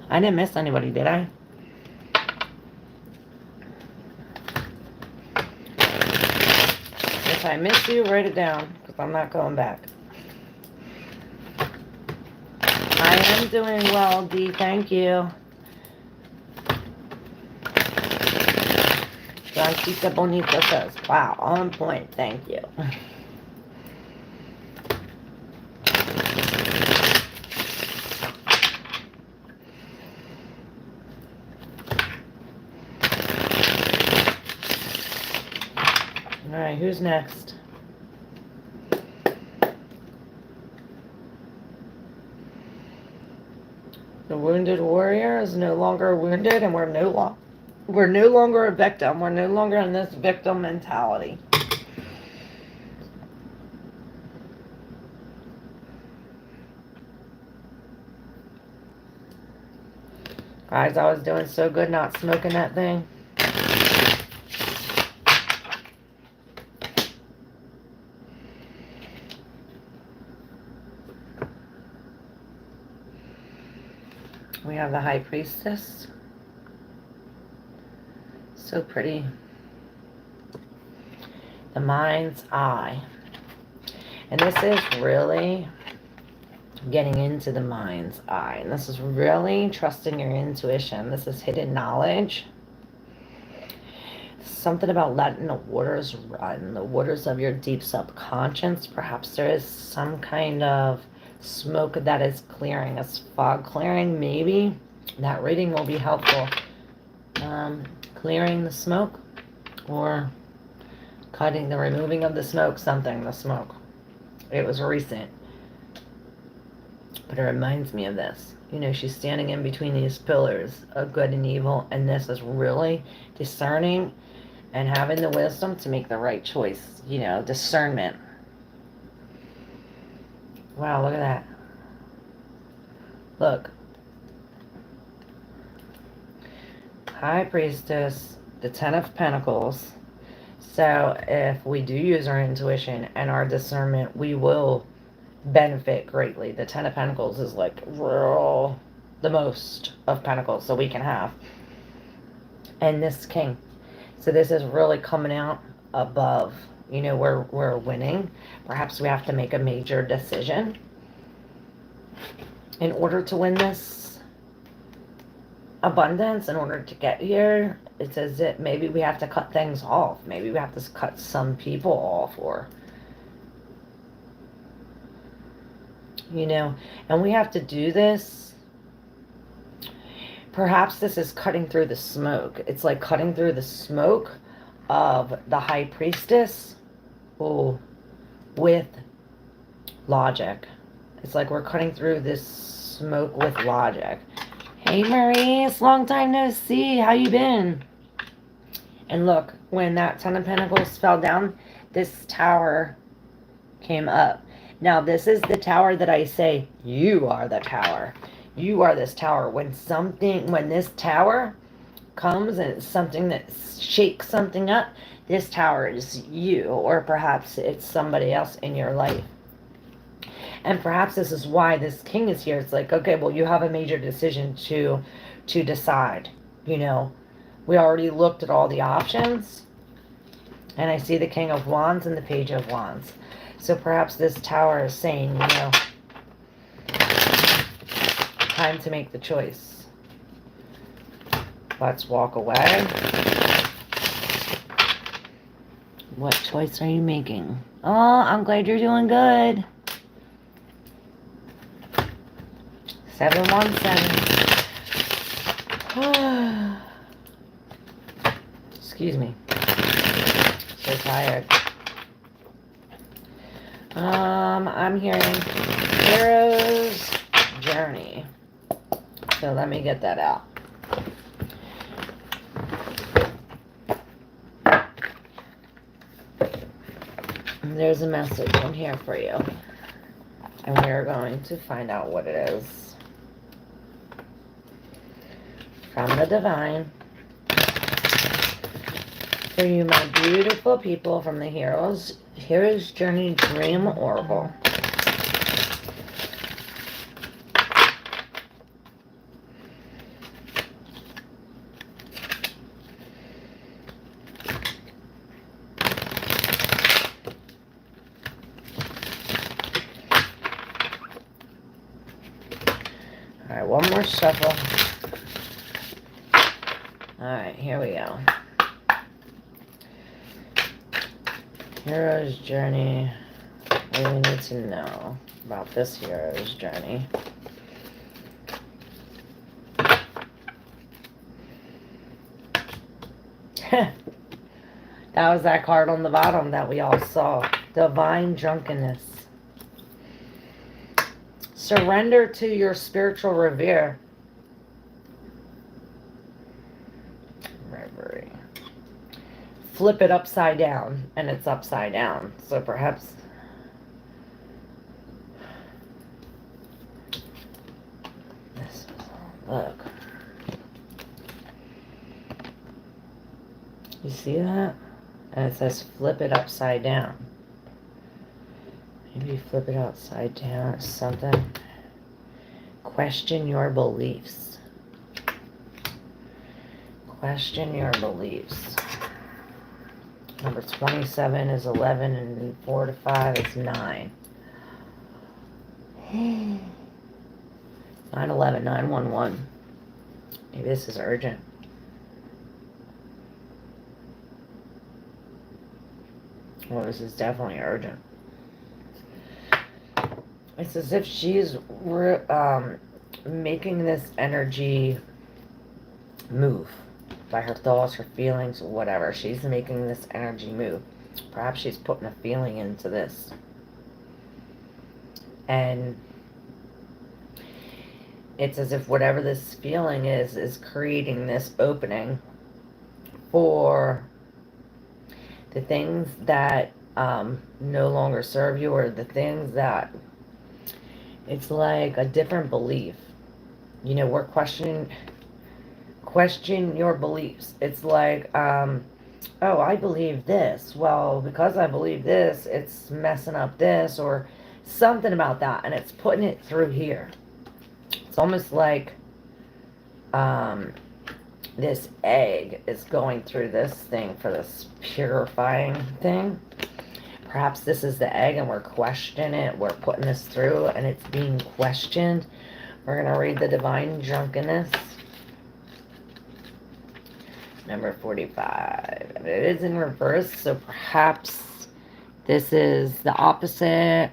I didn't miss anybody, did I? If I miss you, write it down, because I'm not going back. I am doing well, D. Thank you. Blankita Bonita says, wow, on point. Thank you. All right, who's next? The wounded warrior is no longer wounded, and we're no longer a victim. We're no longer in this victim mentality. Guys, I was doing so good not smoking that thing. We have the High Priestess. So pretty. The Mind's Eye. And this is really getting into the Mind's Eye. And this is really trusting your intuition. This is hidden knowledge. Something about letting the waters run. The waters of your deep subconscious. Perhaps there is some kind of smoke that is clearing. A fog clearing, maybe. That reading will be helpful. Clearing the smoke, or cutting the removing of the smoke, the smoke. It was recent, but it reminds me of this. You know, she's standing in between these pillars of good and evil, and this is really discerning and having the wisdom to make the right choice. You know, discernment. Wow, look at that. Look. High Priestess, the Ten of Pentacles. So if we do use our intuition and our discernment, we will benefit greatly. The Ten of Pentacles is like real, the most of Pentacles that we can have. And this King. So this is really coming out above. You know, we're winning. Perhaps we have to make a major decision in order to win this abundance. In order to get here, it's as if maybe we have to cut things off. Maybe we have to cut some people off, or you know, and we have to do this. Perhaps this is cutting through the smoke. It's like cutting through the smoke of the High Priestess, with logic. It's like we're cutting through this smoke with logic. Hey Maurice, long time no see. How you been? And look, when that Ten of Pentacles fell down, this tower came up. Now this is the tower that I say, you are the tower. You are this tower. When this tower comes and it's something that shakes something up, this tower is you, or perhaps it's somebody else in your life. And perhaps this is why this King is here. It's like, okay, well, you have a major decision to decide. You know, we already looked at all the options. And I see the King of Wands and the Page of Wands. So perhaps this tower is saying, you know, time to make the choice. Let's walk away. What choice are you making? Oh, I'm glad you're doing good. 717. Excuse me. So tired. I'm hearing Hero's Journey. So let me get that out. There's a message in here for you. And we're going to find out what it is. From the Divine. For you, my beautiful people, from the Hero's Journey Dream Oracle. Alright, one more shuffle. Alright, here we go. Hero's Journey. What do we need to know about this Hero's Journey? That was that card on the bottom that we all saw. Divine Drunkenness. Surrender to your spiritual reverie. Flip it upside down, and it's upside down. So perhaps this. Look, you see that? And it says flip it upside down. Maybe flip it upside down or something. Question your beliefs. Question your beliefs. Number 27 is 11, and 4 to 5 is 9. 911, 911. Maybe this is urgent. Well, this is definitely urgent. It's as if she's making this energy move. By her thoughts, her feelings, whatever. She's making this energy move. Perhaps she's putting a feeling into this. And it's as if whatever this feeling is creating this opening for the things that no longer serve you, or the things that it's like a different belief. You know, we're questioning... Question your beliefs. It's like, oh, I believe this. Well, because I believe this, it's messing up this, or something about that, and it's putting it through here. It's almost like this egg is going through this thing for this purifying thing. Perhaps this is the egg, and we're questioning it. We're putting this through, and it's being questioned. We're going to read the Divine Drunkenness. Number 45. And it is in reverse, so perhaps this is the opposite.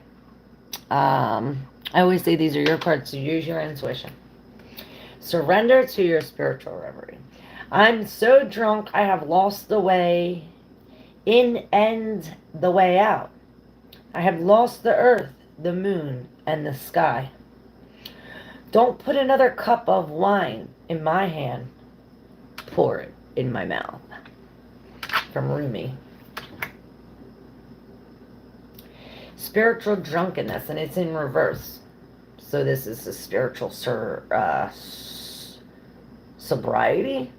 I always say these are your cards, so use your intuition. Surrender to your spiritual reverie. I'm so drunk I have lost the way in and the way out. I have lost the earth, the moon, and the sky. Don't put another cup of wine in my hand. Pour it in my mouth. From Rumi. Spiritual drunkenness, and it's in reverse. So this is the spiritual sobriety.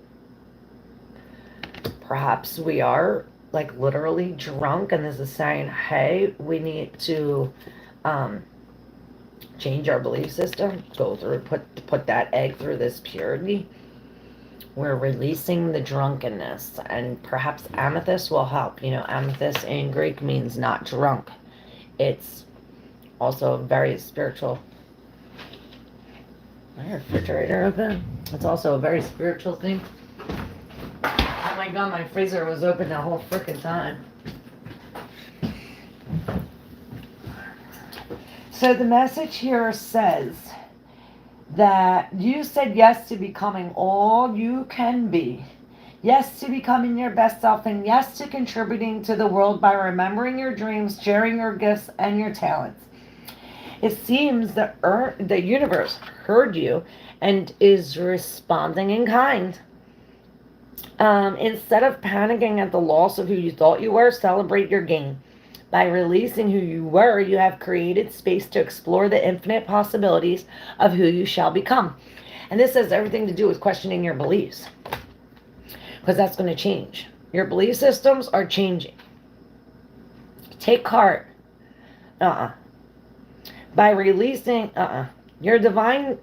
Perhaps we are like literally drunk, and this is saying, hey, we need to change our belief system, go through, put that egg through this purity. We're releasing the drunkenness, and perhaps amethyst will help. You know, amethyst in Greek means not drunk. It's also very spiritual. My refrigerator open? It's also a very spiritual thing. Oh my god, my freezer was open the whole freaking time. So the message here says, that you said yes to becoming all you can be. Yes to becoming your best self, and yes to contributing to the world by remembering your dreams, sharing your gifts and your talents. It seems the universe heard you and is responding in kind. Instead of panicking at the loss of who you thought you were, celebrate your gain. By releasing who you were, you have created space to explore the infinite possibilities of who you shall become. And this has everything to do with questioning your beliefs, because that's going to change. Your belief systems are changing. Take heart. Uh-uh. By releasing, your divine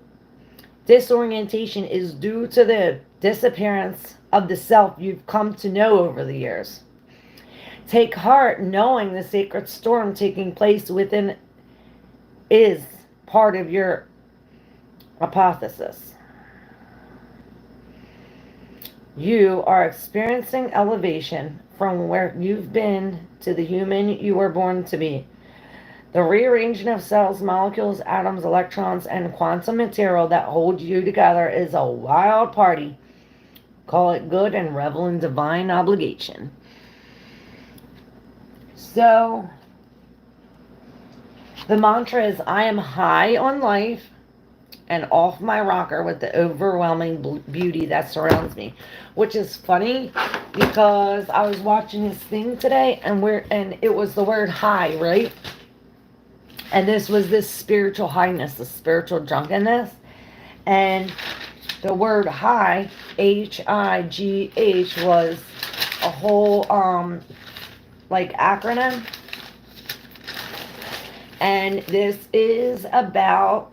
disorientation is due to the disappearance of the self you've come to know over the years. Take heart knowing the sacred storm taking place within is part of your hypothesis. You are experiencing elevation from where you've been to the human you were born to be. The rearranging of cells, molecules, atoms, electrons, and quantum material that hold you together is a wild party. Call it good and revel in divine obligation. So, the mantra is I am high on life and off my rocker with the overwhelming beauty that surrounds me. Which is funny because I was watching this thing today and it was the word high, right? And this was this spiritual highness, the spiritual drunkenness. And the word high, H-I-G-H, was a whole like acronym. And this is about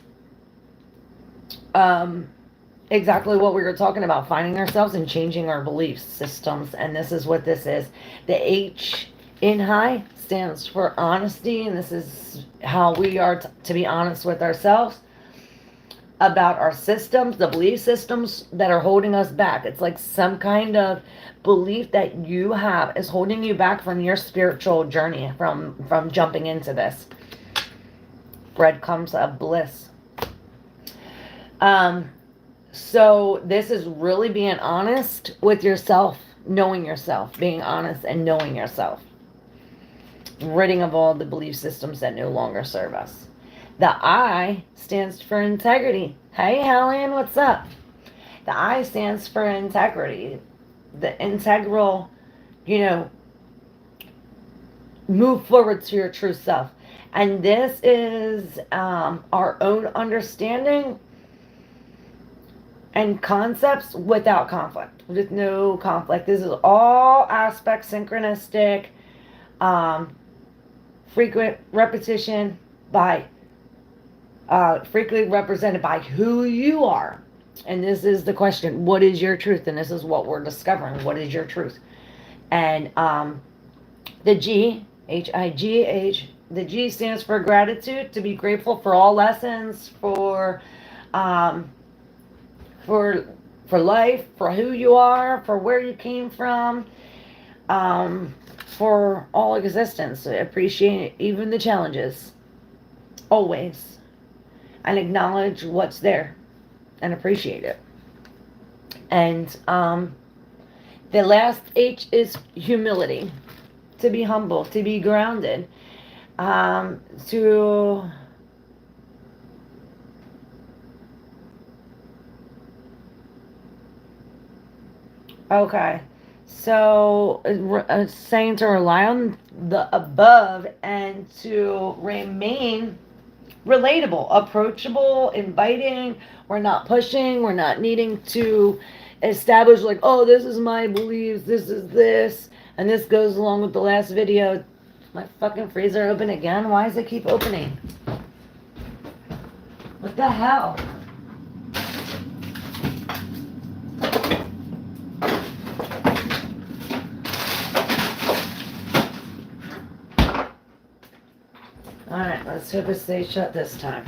exactly what we were talking about, finding ourselves and changing our belief systems. And this is what this is. The H in high stands for honesty, and this is how we are to be honest with ourselves about our systems, the belief systems that are holding us back. It's like some kind of belief that you have is holding you back from your spiritual journey, from jumping into this. Breadcrumbs of bliss. So this is really being honest with yourself, knowing yourself, being honest and knowing yourself. Ridding of all the belief systems that no longer serve us. The I stands for integrity. Hey, Helen, what's up? The I stands for integrity. The integral, move forward to your true self. And this is our own understanding and concepts without conflict. With no conflict. This is all aspects synchronistic, frequent repetition by frequently represented by who you are. And this is the question, what is your truth? And this is what we're discovering. What is your truth? And the G, H-I-G-H, the G stands for gratitude, to be grateful for all lessons, for life, for who you are, for where you came from, for all existence. Appreciate even the challenges, always, and acknowledge what's there and appreciate it. And the last H is humility, to be humble, to be grounded, to okay. So, saying to rely on the above and to remain relatable, approachable, inviting. We're not pushing. We're not needing to establish like, oh, this is my beliefs. This is this. And this goes along with the last video. My fucking freezer open again? Why does it keep opening? What the hell? Alright, let's hope it stays shut this time.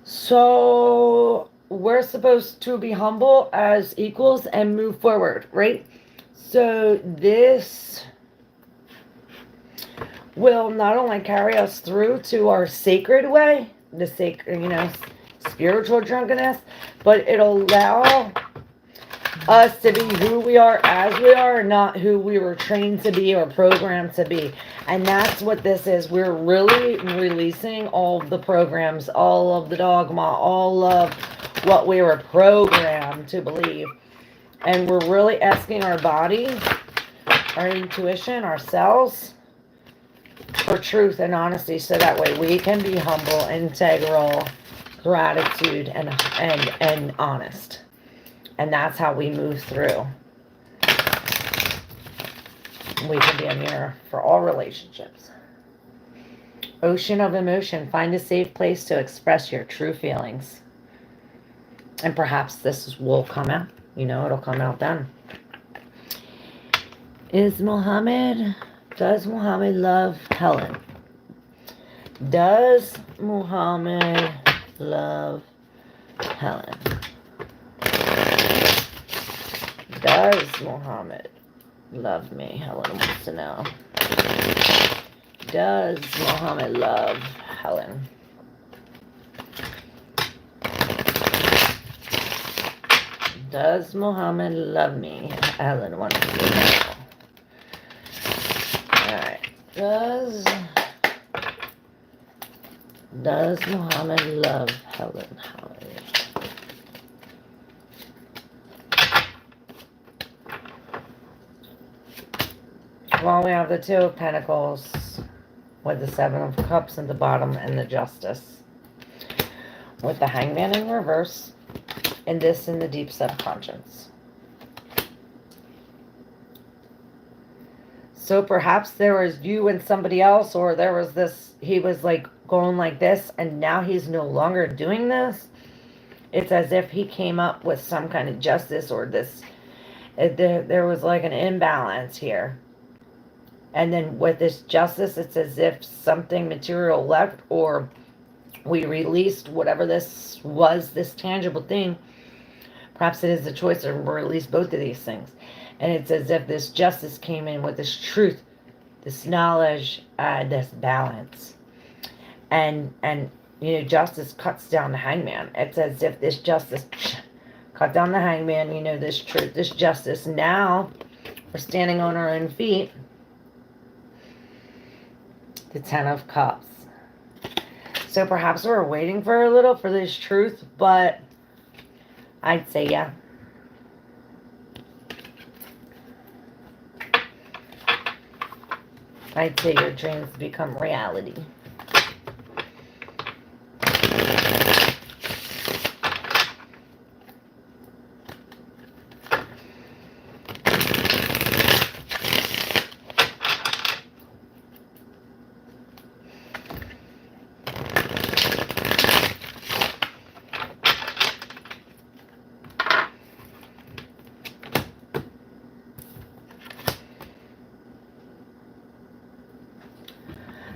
So, we're supposed to be humble as equals and move forward, right? So, this will not only carry us through to our sacred way, the sacred, spiritual drunkenness, but it'll allow us to be who we are as we are, not who we were trained to be or programmed to be. And that's what this is. We're really releasing all of the programs, all of the dogma, all of what we were programmed to believe. And we're really asking our body, our intuition, ourselves, for truth and honesty, so that way we can be humble, integral, gratitude, and honest. And that's how we move through. We can be a mirror for all relationships. Ocean of emotion. Find a safe place to express your true feelings. And perhaps this will come out. It'll come out then. Does Muhammad love Helen? Does Muhammad love Helen? Does Muhammad love me? Helen wants to know. Does Muhammad love Helen? Does Muhammad love me? Helen wants to know. Alright. Does Muhammad love Helen? Well, we have the Two of Pentacles with the Seven of Cups at the bottom and the Justice. With the Hangman in reverse and this in the deep subconscious. So perhaps there was you and somebody else, or there was this, he was like going like this, and now he's no longer doing this. It's as if he came up with some kind of justice, or this, there was like an imbalance here. And then with this justice, it's as if something material left, or we released whatever this was, this tangible thing. Perhaps it is the choice to release both of these things. And it's as if this justice came in with this truth, this knowledge, this balance. And justice cuts down the hangman. It's as if this justice cut down the hangman, this truth, this justice. Now we're standing on our own feet. The Ten of Cups. So perhaps we're waiting for a little for this truth, but I'd say yeah. I'd say your dreams become reality.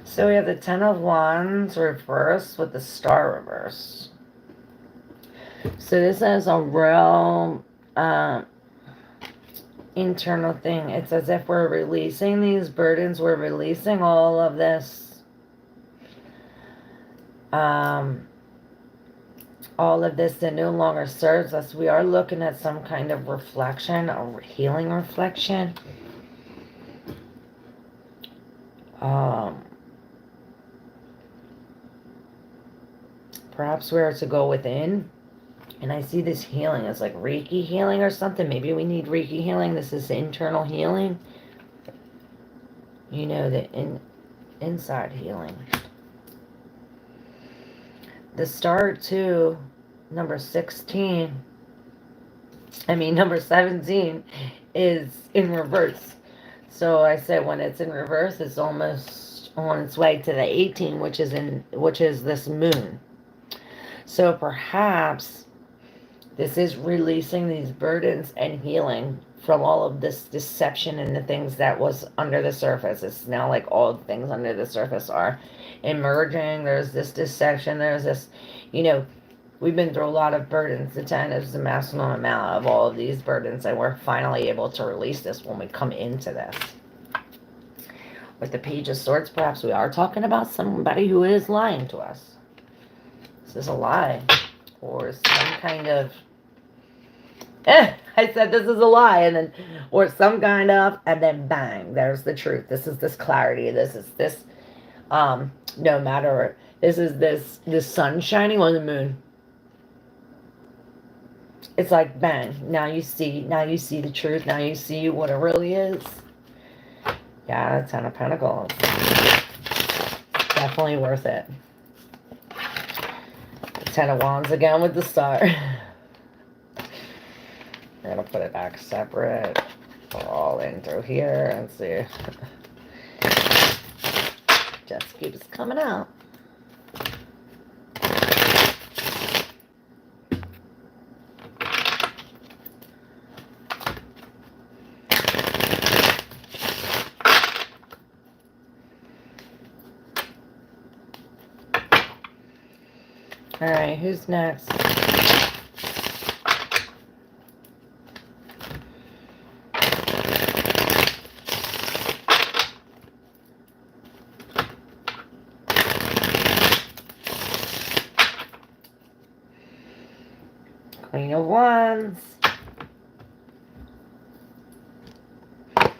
So we have the Ten of Wands reverse with the Star reverse. So this is a real internal thing. It's as if we're releasing these burdens. We're releasing all of this. All of this that no longer serves us. We are looking at some kind of reflection, a healing reflection. Perhaps we are to go within. And I see this healing as like Reiki healing or something. Maybe we need Reiki healing. This is internal healing. The inside healing. The Star 2, number 17 is in reverse. So I said when it's in reverse, it's almost on its way to the 18, which is this moon. So perhaps this is releasing these burdens and healing from all of this deception and the things that was under the surface. It's now like all the things under the surface are emerging. There's this deception. There's this, we've been through a lot of burdens. The 10 is the maximum amount of all of these burdens, and we're finally able to release this when we come into this. With the Page of Swords, perhaps we are talking about somebody who is lying to us. This is a lie. Or some kind of... I said this is a lie, and then... Or some kind of... And then bang, there's the truth. This is this clarity. This is this... No matter... This is this sun shining on the moon. It's like bang. Now you see the truth. Now you see what it really is. Yeah, Ten of Pentacles. Definitely worth it. Ten of Wands again with the star. We're gonna put it back separate. We're all in through here and see. Just keeps coming out. Alright, who's next? Queen of Wands. I'm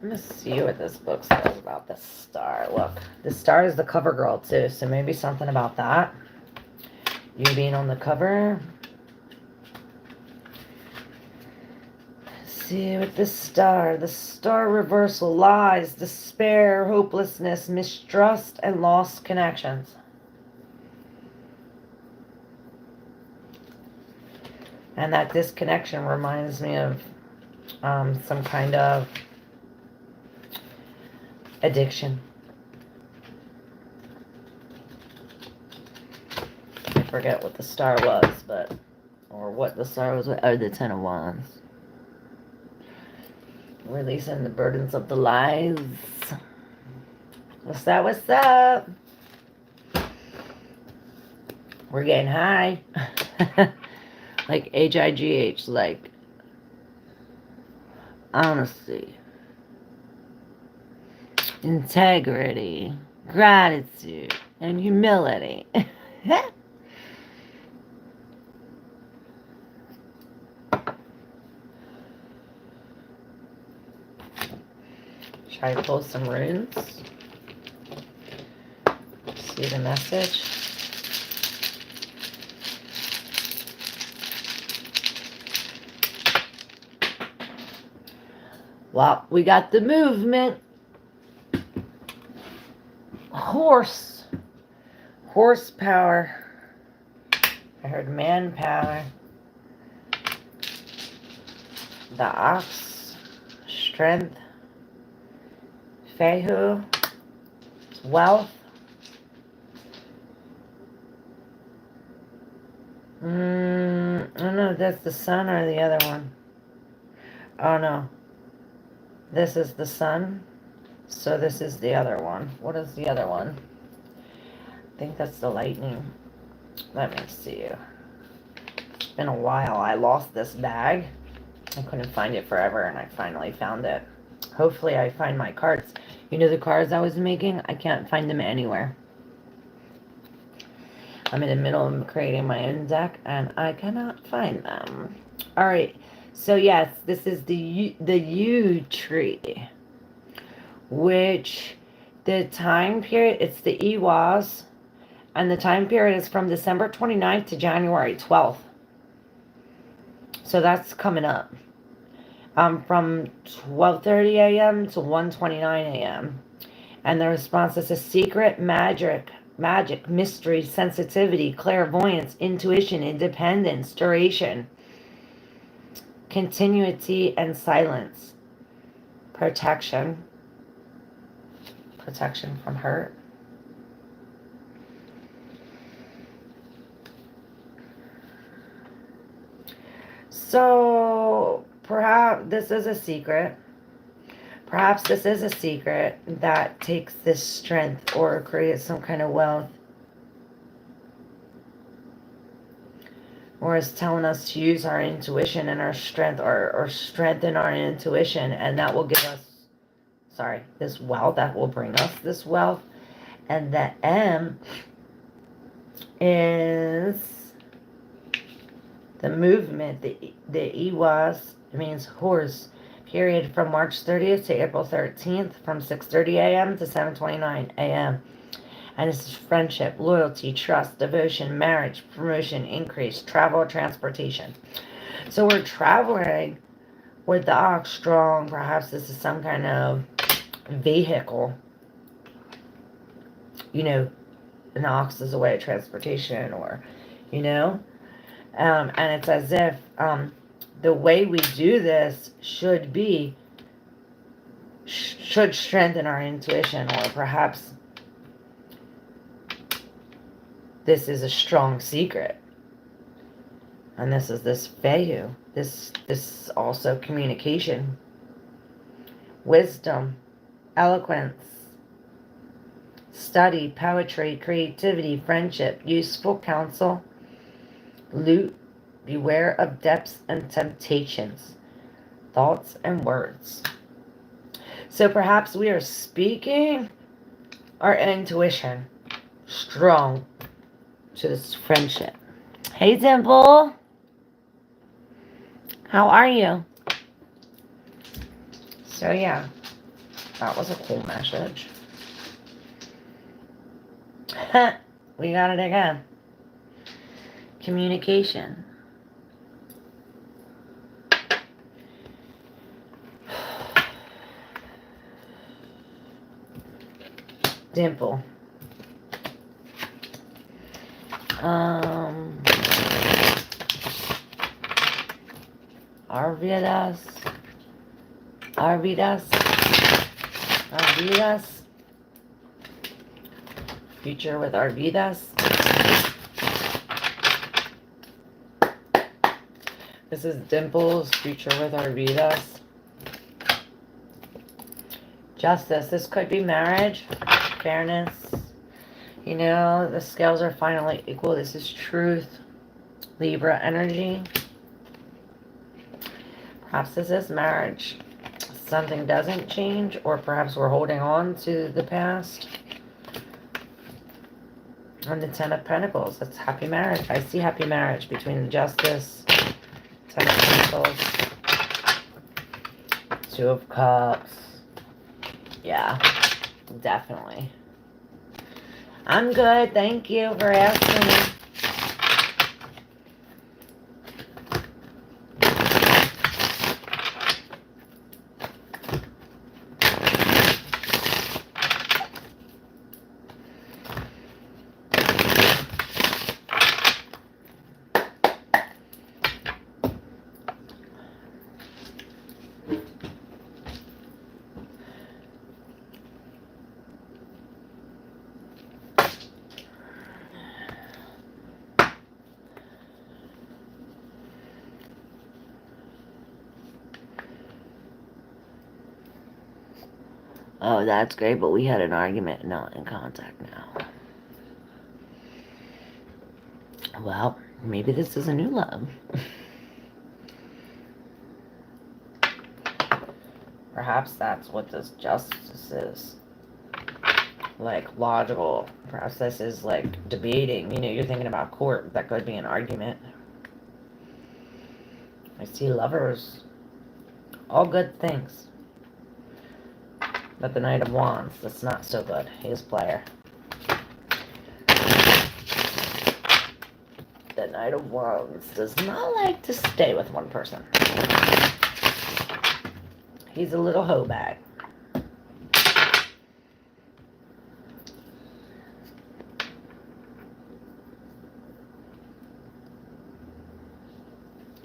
going to see what this book says about the star. Look, the star is the cover girl too, so maybe something about that. You being on the cover. Let's see what the star reversal, lies, despair, hopelessness, mistrust, and lost connections. And that disconnection reminds me of some kind of addiction. I forget what the star was, but, or what the star was, or the Ten of Wands. Releasing the burdens of the lies. What's that? What's up? We're getting high. Like H.I.G.H, like honesty, integrity, gratitude, and humility. Try to pull some runes. See the message. Well, we got the movement. Horsepower. I heard manpower. The ox. Strength. Fehu. Wealth. I don't know if that's the sun or the other one. Oh no. This is the sun. So this is the other one. What is the other one? I think that's the lightning. Let me see. It's been a while. I lost this bag. I couldn't find it forever, and I finally found it. Hopefully I find my cards. You know the cards I was making? I can't find them anywhere. I'm in the middle of creating my own deck, and I cannot find them. Alright, so yes, this is the yew tree, which the time period, it's the Iwas, and the time period is from December 29th to January 12th. So that's coming up. From 12:30 a.m. to 1:29 a.m. And the response is a secret, magic, mystery, sensitivity, clairvoyance, intuition, independence, duration, continuity, and silence, protection from hurt. So perhaps this is a secret. Perhaps this is a secret that takes this strength or creates some kind of wealth. Or is telling us to use our intuition and our strength, or strengthen our intuition, and that will give us this wealth that will bring us this wealth. And the M is the movement. The E was, it means horse. Period from March 30th to April 13th from 6:30 a.m. to 7:29 a.m. And this is friendship, loyalty, trust, devotion, marriage, promotion, increase, travel, transportation. So we're traveling with the ox strong. Perhaps this is some kind of vehicle. An ox is a way of transportation, or, you know. And it's as if the way we do this should strengthen our intuition, or perhaps this is a strong secret. And this is this Feyu. This also communication, wisdom, eloquence, study, poetry, creativity, friendship, useful counsel, loot, beware of depths and temptations, thoughts and words. So perhaps we are speaking our intuition strong to this friendship. Hey, Dimple. How are you? So yeah, that was a cool message. We got it again. Communication. Dimple. Arvidas. Future with Arvidas. This is Dimple's future with Arvidas. Justice. This could be marriage, fairness. The scales are finally equal. This is truth. Libra energy. Perhaps this is marriage. Something doesn't change, or perhaps we're holding on to the past. And the Ten of Pentacles. That's happy marriage. I see happy marriage between the Justice, Ten of Pentacles, Two of Cups. Yeah, definitely. I'm good. Thank you for asking me. Oh, that's great, but we had an argument. Not in contact now. Well, maybe this is a new love. Perhaps that's what this justice is. Like, logical. Perhaps this is like debating. You're thinking about court. That could be an argument. I see lovers. All good things. But the Knight of Wands, that's not so good. He's a player. The Knight of Wands does not like to stay with one person. He's a little hoe bag.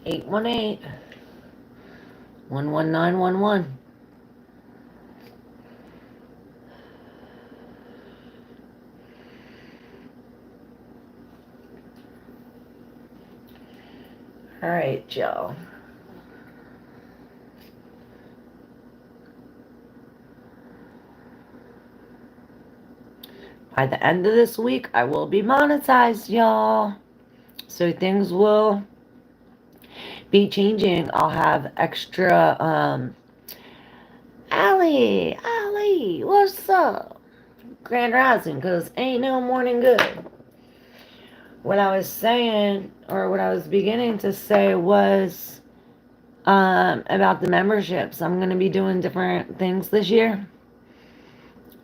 Eight 11911. All right, Joe. By the end of this week, I will be monetized, y'all. So things will be changing. I'll have extra Ali, what's up? Grand Rising, because ain't no morning good. What I was saying, or what I was beginning to say was about the memberships. I'm going to be doing different things this year.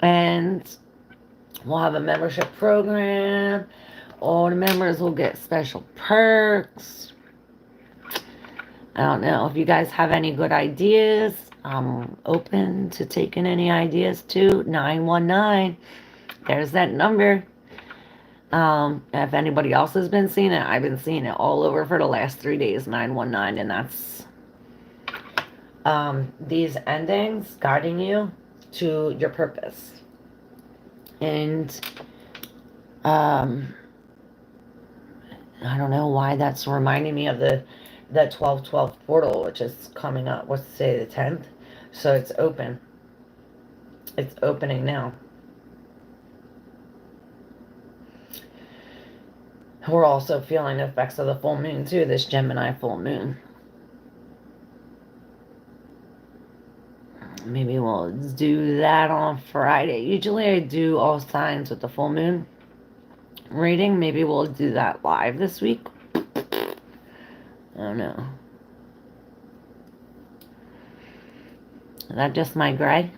And we'll have a membership program. All the members will get special perks. I don't know if you guys have any good ideas. I'm open to taking any ideas too. 919. There's that number. If anybody else has been seeing it, I've been seeing it all over for the last 3 days. 919, and that's these endings guiding you to your purpose. And I don't know why that's reminding me of the 1212 portal, which is coming up. What's today, the 10th? So it's open. It's opening now. We're also feeling the effects of the full moon too, this Gemini full moon. Maybe we'll do that on Friday. Usually I do all signs with the full moon reading. Maybe we'll do that live this week. I don't know. Is that just my gray?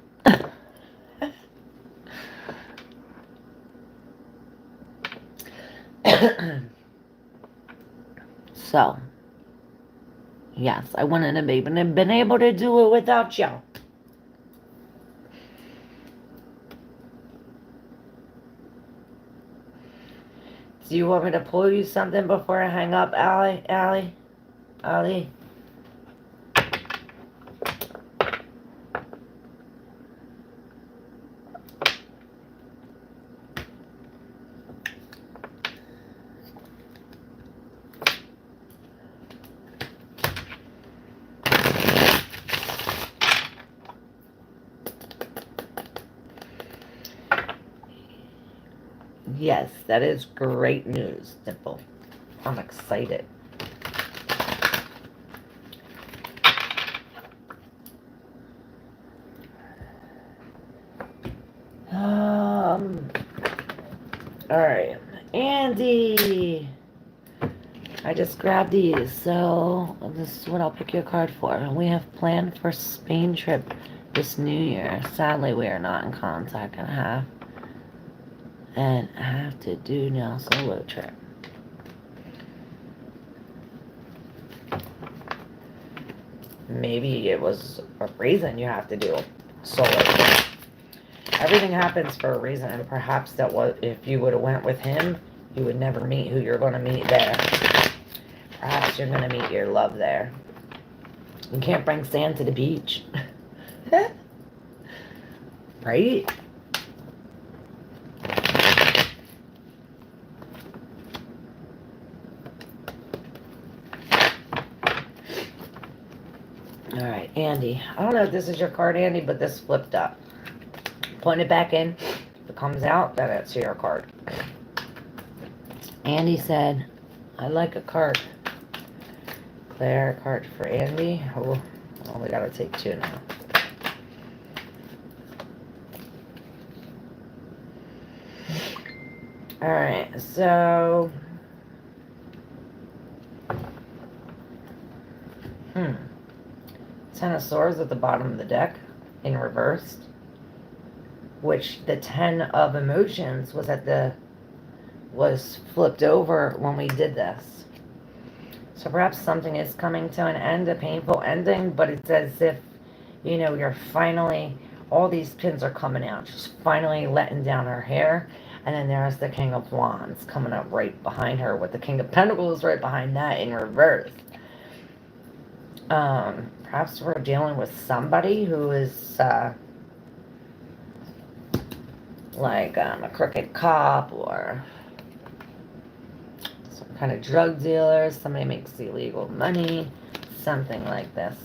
So, yes, I wouldn't have even been able to do it without you. Do you want me to pull you something before I hang up, Ali? Yes, that is great news, Dimple. I'm excited. Alright. Andy! I just grabbed these, so this is what I'll pick your card for. We have planned for Spain trip this New Year. Sadly, we are not in contact and have to do now solo trip. Maybe it was a reason you have to do solo trip. Everything happens for a reason, and perhaps that was, if you would have went with him, you would never meet who you're going to meet there. Perhaps you're going to meet your love there. You can't bring sand to the beach. Right? Alright, Andy. I don't know if this is your card, Andy, but this flipped up. Point it back in. If it comes out, then it's your card. Andy said, I like a card. Claire, card for Andy. Oh, we gotta take two now. Alright, so... Ten of Swords at the bottom of the deck in reversed, which the Ten of Emotions was flipped over when we did this. So perhaps something is coming to an end, a painful ending, but it's as if, you know, you're finally, all these pins are coming out. She's finally letting down her hair. And then there's the King of Wands coming up right behind her with the King of Pentacles right behind that in reverse. Perhaps we're dealing with somebody who is like a crooked cop or some kind of drug dealer. Somebody makes illegal money, something like this.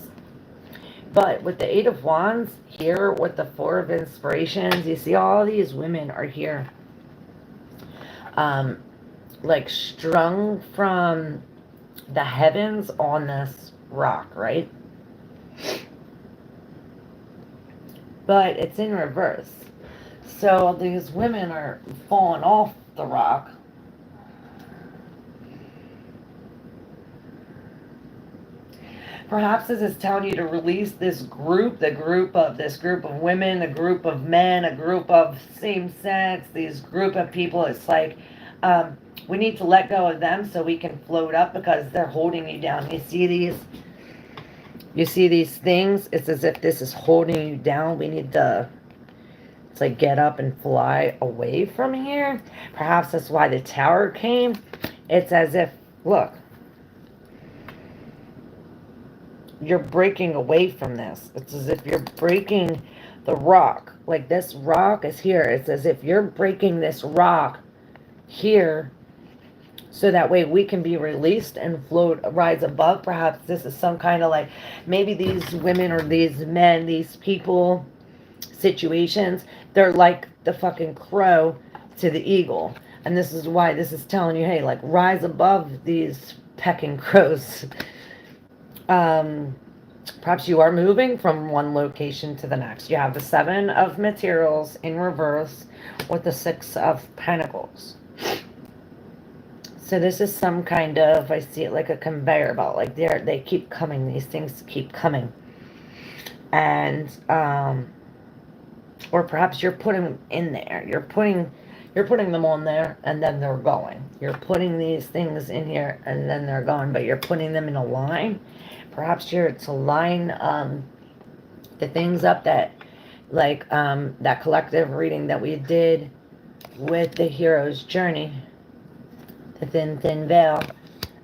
But with the Eight of Wands here with the Four of Inspirations, you see all these women are here like strung from the heavens on this rock, right? but it's in reverse. So these women are falling off the rock. Perhaps this is telling you to release this group, this group of women, a group of men, a group of same sex, these group of people. It's like we need to let go of them so we can float up because they're holding you down. You see these things? It's as if this is holding you down. We need to, it's like, get up and fly away from here. Perhaps that's why the tower came. It's as if, look, you're breaking away from this. It's as if you're breaking the rock. Like this rock is here. It's as if you're breaking this rock here so that way we can be released and float, rise above. Perhaps this is some kind of like, maybe these women or these men, these people, situations, they're like the fucking crow to the eagle. And this is why this is telling you, hey, like, rise above these pecking crows. Perhaps you are moving from one location to the next. You have the Seven of Materials in reverse with the Six of Pentacles. So this is some kind of, I see it like a conveyor belt. Like they keep coming. These things keep coming. And, or perhaps you're putting them in there. You're putting them on there and then they're going. You're putting these things in here and then they're going, but you're putting them in a line. Perhaps you're to line the things up that, like that collective reading that we did with the hero's journey, the thin veil,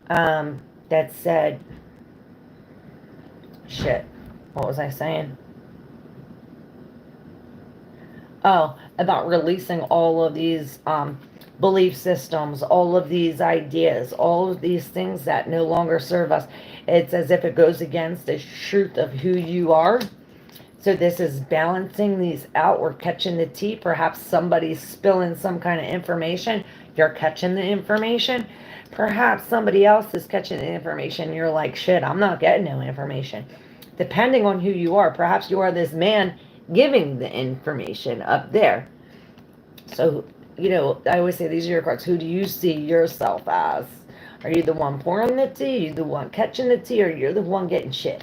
that said, shit, what was I saying? Oh, about releasing all of these belief systems, all of these ideas, all of these things that no longer serve us. It's as if it goes against the truth of who you are. So this is balancing these out. We're catching the tea. Perhaps somebody's spilling some kind of information. You're catching the information. Perhaps somebody else is catching the information. You're like, shit, I'm not getting no information. Depending on who you are. Perhaps you are this man giving the information up there. So, you know, I always say these are your cards. Who do you see yourself as? Are you the one pouring the tea? Are you the one catching the tea? Or you're the one getting shit?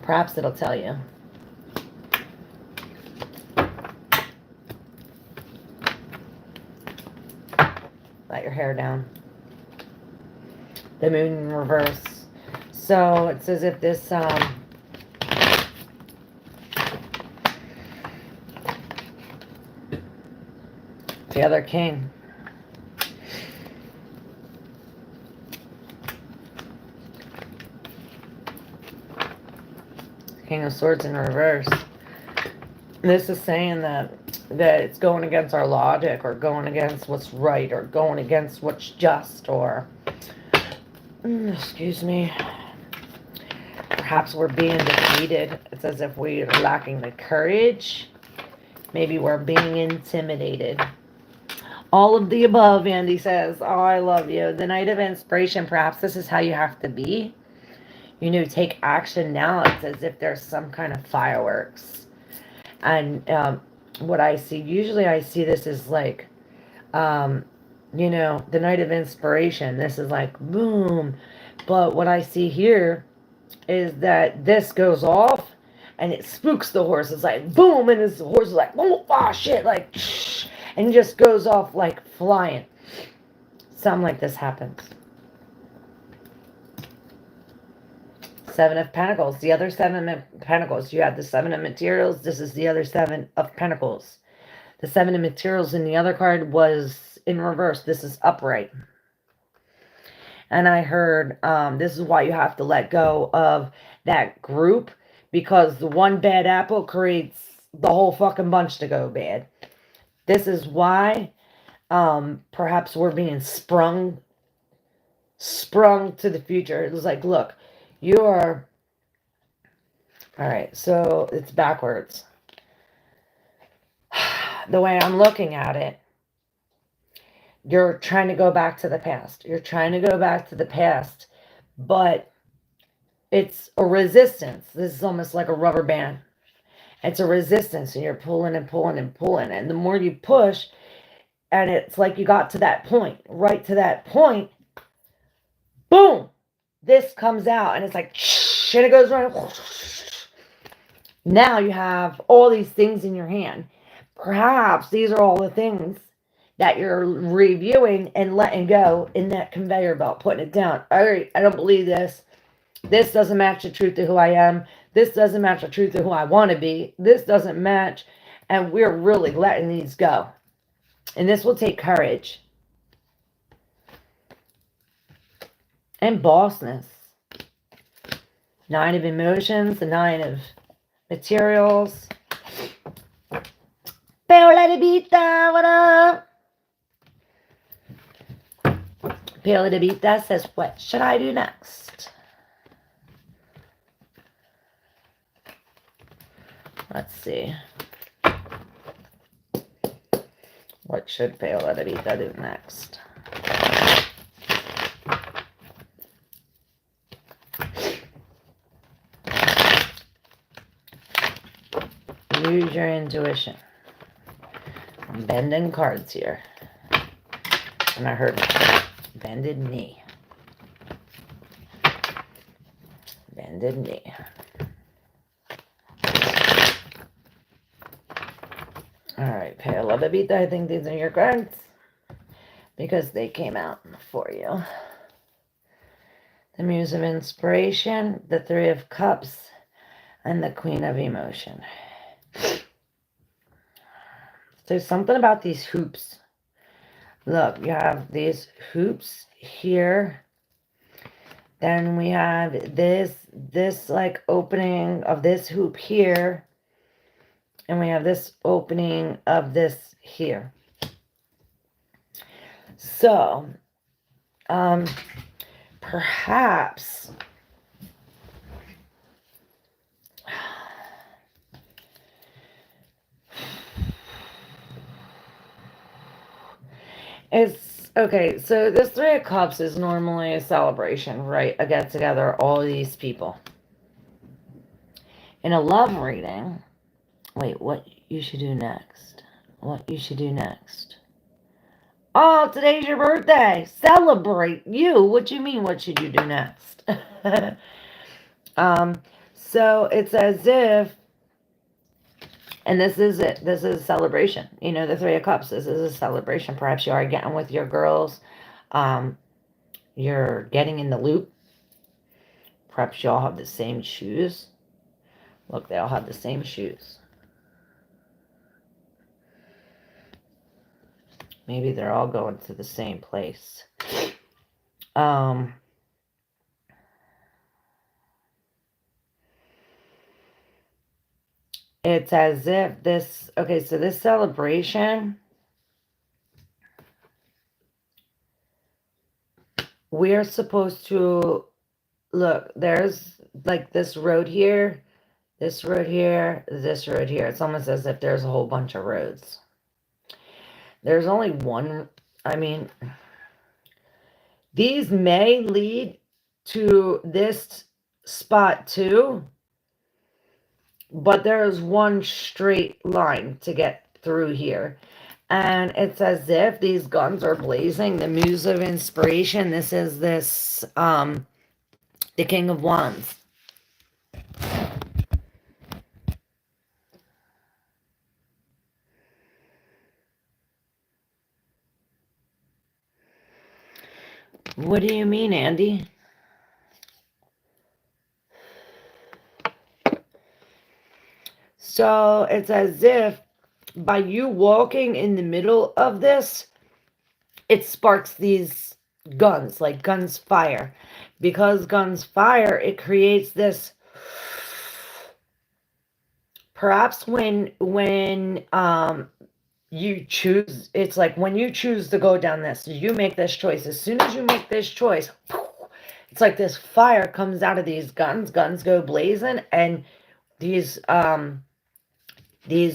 Perhaps it'll tell you. Let your hair down. The moon in reverse. So it's as if this the other king. King of Swords in reverse. This is saying that it's going against our logic, or going against what's right, or going against what's just, or excuse me, perhaps we're being defeated. It's as if we're lacking the courage. Maybe we're being intimidated. All of the above, Andy says. Oh, I love you. The Night of Inspiration. Perhaps this is how you have to be. You know, take action now. It's as if there's some kind of fireworks. And what I see, usually I see this as like, you know, the Night of Inspiration. This is like, boom. But what I see here is that this goes off and it spooks the horse. It's like, boom. And his horse is like, oh, shit. Like, shh, and just goes off like flying. Something like this happens. Seven of Pentacles. The other Seven of Pentacles. You have the Seven of Materials. This is the other Seven of Pentacles. The Seven of Materials in the other card was in reverse. This is upright. And I heard this is why you have to let go of that group, because the one bad apple creates the whole fucking bunch to go bad. This is why perhaps we're being sprung to the future. It was like, look, you are, all right, so it's backwards. The way I'm looking at it, you're trying to go back to the past. You're trying to go back to the past, but It's a resistance. This is almost like a rubber band. It's a resistance, and you're pulling and pulling and pulling. And the more you push, and it's like you got to that point, right to that point, boom, this comes out, and it's like, and it goes around. Now you have all these things in your hand. Perhaps these are all the things that you're reviewing and letting go in that conveyor belt, putting it down. All right, I don't believe this. This doesn't match the truth of who I am. This doesn't match the truth of who I want to be. This doesn't match. And we're really letting these go. And this will take courage and bossness. 9 of emotions, the 9 of materials. Paola de Vita, what up? Paola de Vita says, what should I do next? Let's see. What should Paola de Vita do next? Use your intuition. I'm bending cards here. And I heard bended knee. Bended knee. Alright, Paola de Vita, I think these are your cards. Because they came out for you. The Muse of Inspiration, the 3 of Cups, and the Queen of Emotion. There's something about these hoops. Look, you have these hoops here. Then we have this like opening of this hoop here. And we have this opening of this here. So, perhaps it's okay. So this 3 of Cups is normally a celebration, right? A get together, all these people. In a love reading, wait, what you should do next? What you should do next? Oh, today's your birthday. Celebrate you. What you mean? What should you do next? So it's as if, and this is it. This is a celebration. You know, the 3 of Cups. This is a celebration. Perhaps you are getting with your girls. You're getting in the loop. Perhaps you all have the same shoes. Look, they all have the same shoes. Maybe they're all going to the same place. It's as if this, okay, so this celebration, we're supposed to, look, there's like this road here, this road here, this road here. It's almost as if there's a whole bunch of roads. There's only one, I mean, these may lead to this spot too, but there's one straight line to get through here. And it's as if these guns are blazing. The Muse of Inspiration. This is this, the King of Wands. What do you mean, Andy? So it's as if by you walking in the middle of this, it sparks these guns, like guns fire. Because guns fire, it creates this, perhaps when you choose, it's like when you choose to go down this, you make this choice. As soon as you make this choice, it's like this fire comes out of these guns go blazing, and these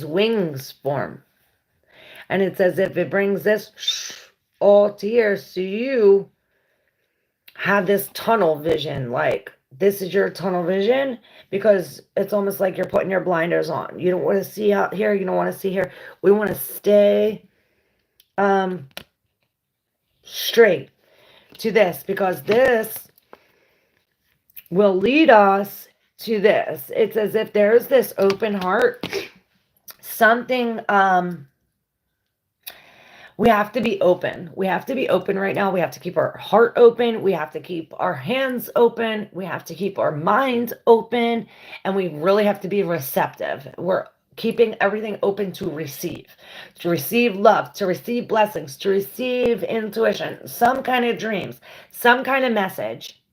wings form. And it's as if it brings this all to here, so you have this tunnel vision, like This is your tunnel vision because it's almost like you're putting your blinders on. You don't want to see out here. You don't want to see here. We want to stay um, straight to this because this will lead us to this. It's as if there's this open heart. Something we have to be open. We have to be open right now. We have to keep our heart open. We have to keep our hands open. We have to keep our minds open. And we really have to be receptive. We're keeping everything open to receive love, to receive blessings, to receive intuition, some kind of dreams, some kind of message.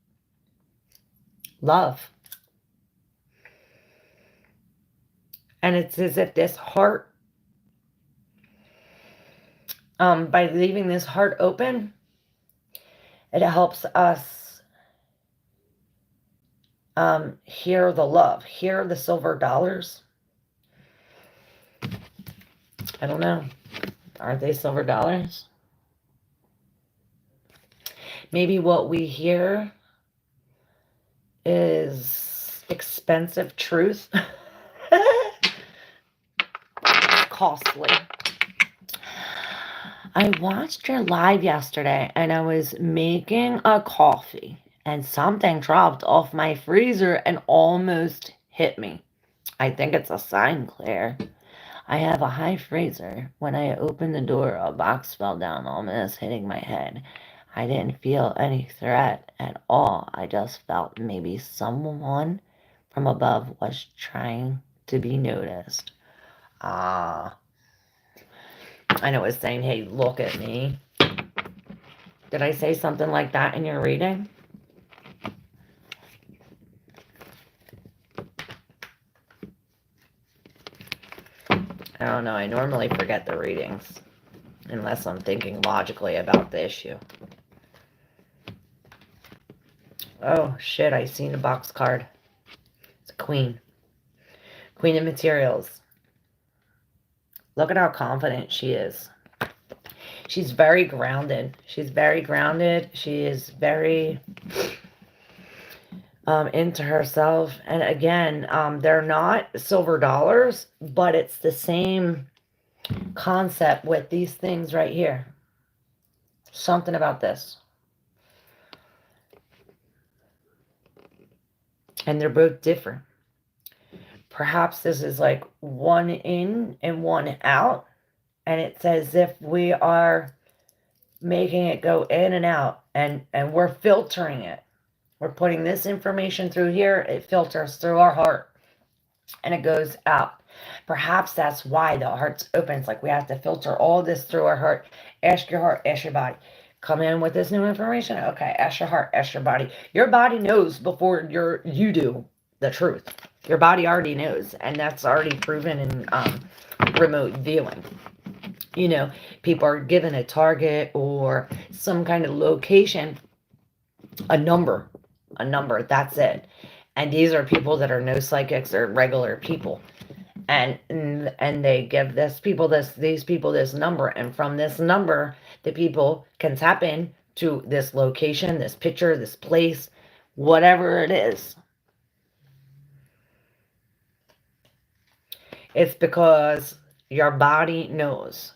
Love. And it's as if this heart, by leaving this heart open, it helps us hear the love, hear the silver dollars. I don't know. Aren't they silver dollars? Maybe what we hear is expensive truth. Costly. I watched your live yesterday and I was making a coffee and something dropped off my freezer and almost hit me. I think it's a sign, Claire. I have a high freezer. When I opened the door, a box fell down, almost hitting my head. I didn't feel any threat at all. I just felt maybe someone from above was trying to be noticed. Ah. I know it's saying, hey, look at me. Did I say something like that in your reading? I don't know. I normally forget the readings unless I'm thinking logically about the issue. Oh, shit. I seen a box card. It's a queen. Queen of materials. Look at how confident she is. She's very grounded. She's very grounded. She is very into herself. And again, they're not silver dollars, but it's the same concept with these things right here. Something about this. And they're both different. Perhaps this is like one in and one out. And it's as if we are making it go in and out. And we're filtering it. We're putting this information through here. It filters through our heart. And it goes out. Perhaps that's why the heart's open. It's like we have to filter all this through our heart. Ask your heart, ask your body. Come in with this new information. Okay, ask your heart, ask your body. Your body knows before you do the truth. Your body already knows, and that's already proven in remote viewing. You know, people are given a target or some kind of location, a number, that's it. And these are people that are no psychics or regular people. And they give these people this number, and from this number the people can tap in to this location, this picture, this place, whatever it is. It's because your body knows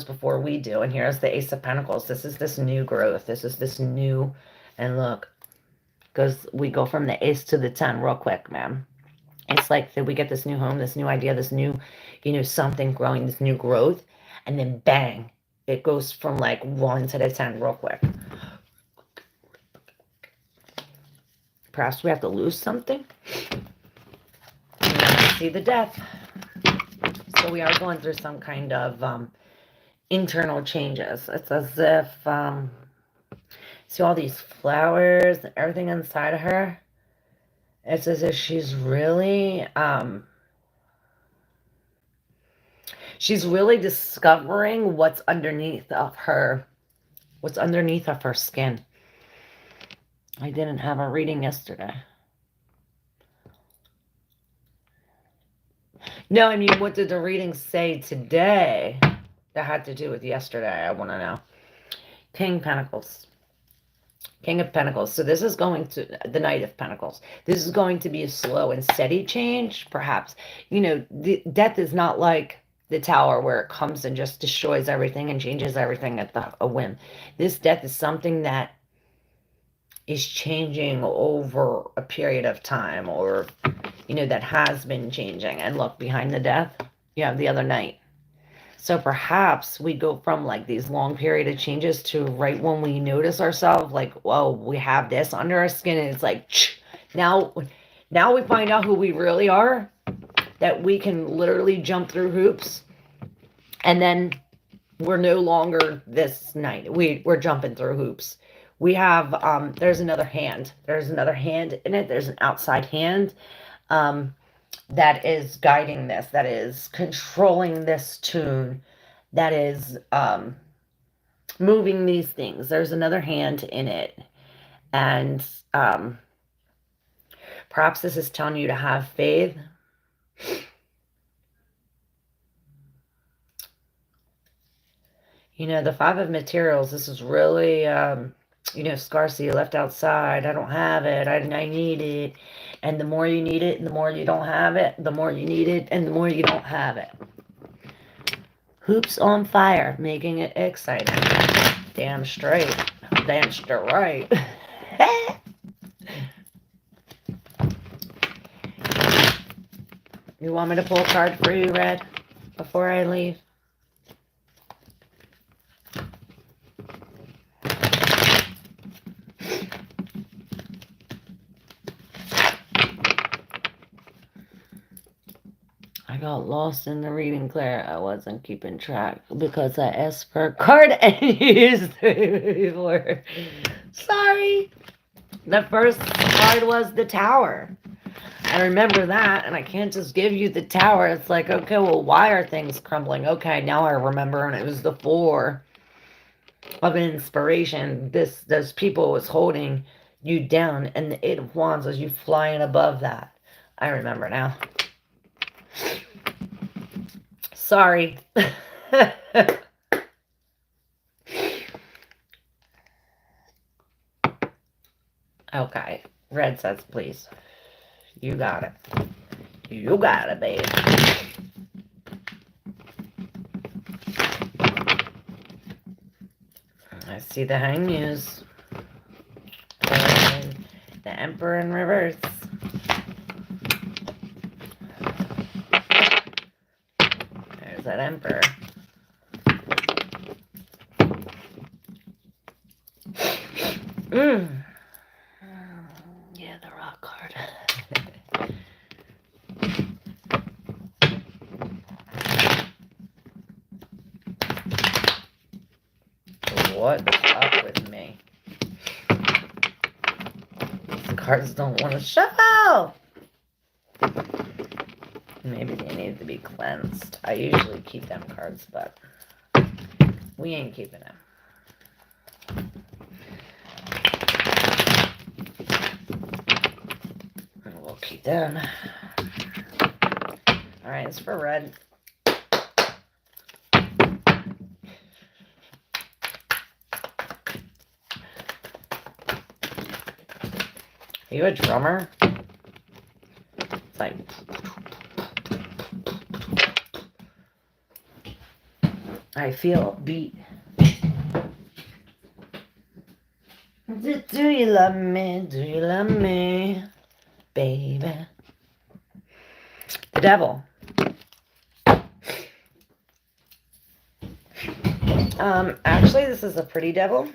before we do. And here's the Ace of Pentacles. This is this new growth. This is this new, and look, because we go from the Ace to the 10 real quick, man. It's like that we get this new home, this new idea, this new, something growing, this new growth. And then bang, it goes from like 1 to the 10 real quick. Perhaps we have to lose something. See the death. So we are going through some kind of internal changes. It's as if, see all these flowers and everything inside of her? It's as if she's really discovering what's underneath of her skin. I didn't have a reading yesterday. No, I mean, what did the reading say today that had to do with yesterday? I want to know. King Pentacles. King of Pentacles. So this is going to the Knight of Pentacles. This is going to be a slow and steady change, perhaps. Death is not like the Tower where it comes and just destroys everything and changes everything at a whim. This death is something that is changing over a period of time, or that has been changing. And look, behind the death, you have the other Knight. So perhaps we go from like these long period of changes to right when we notice ourselves, like, whoa, we have this under our skin, and it's like, now, now we find out who we really are, that we can literally jump through hoops, and then we're no longer this Knight. We're jumping through hoops. We have there's another hand. There's another hand in it. There's an outside hand. That is guiding this, that is controlling this tune, that is moving these things. There's another hand in it. And perhaps this is telling you to have faith. The Five of Materials, this is really, scarcity, left outside. I don't have it. I need it. And the more you need it, and the more you don't have it, the more you need it, and the more you don't have it. Hoops on fire, making it exciting. Damn straight. Damn straight. You want me to pull a card for you, Red, before I leave? I got lost in the reading, Claire. I wasn't keeping track because I asked for a card and used it before. Sorry. The first card was the Tower. I remember that, and I can't just give you the Tower. It's like, okay, well, why are things crumbling? Okay, now I remember, and it was the Four of Inspiration. Those people was holding you down, and the Eight of Wands was you flying above that. I remember now. Sorry. Okay. Red says, please. You got it. You got it, babe. I see the Hanged Muse. And the Emperor in reverse. There's that Emperor. Yeah, the rock card. What's up with me? These cards don't want to shuffle. Maybe they need to be cleansed. I usually keep them cards, but we ain't keeping them. We'll keep them. Alright, it's for Red. Are you a drummer? It's like... I feel a beat. Do you love me? Do you love me? Baby. The Devil. Actually, this is a pretty devil.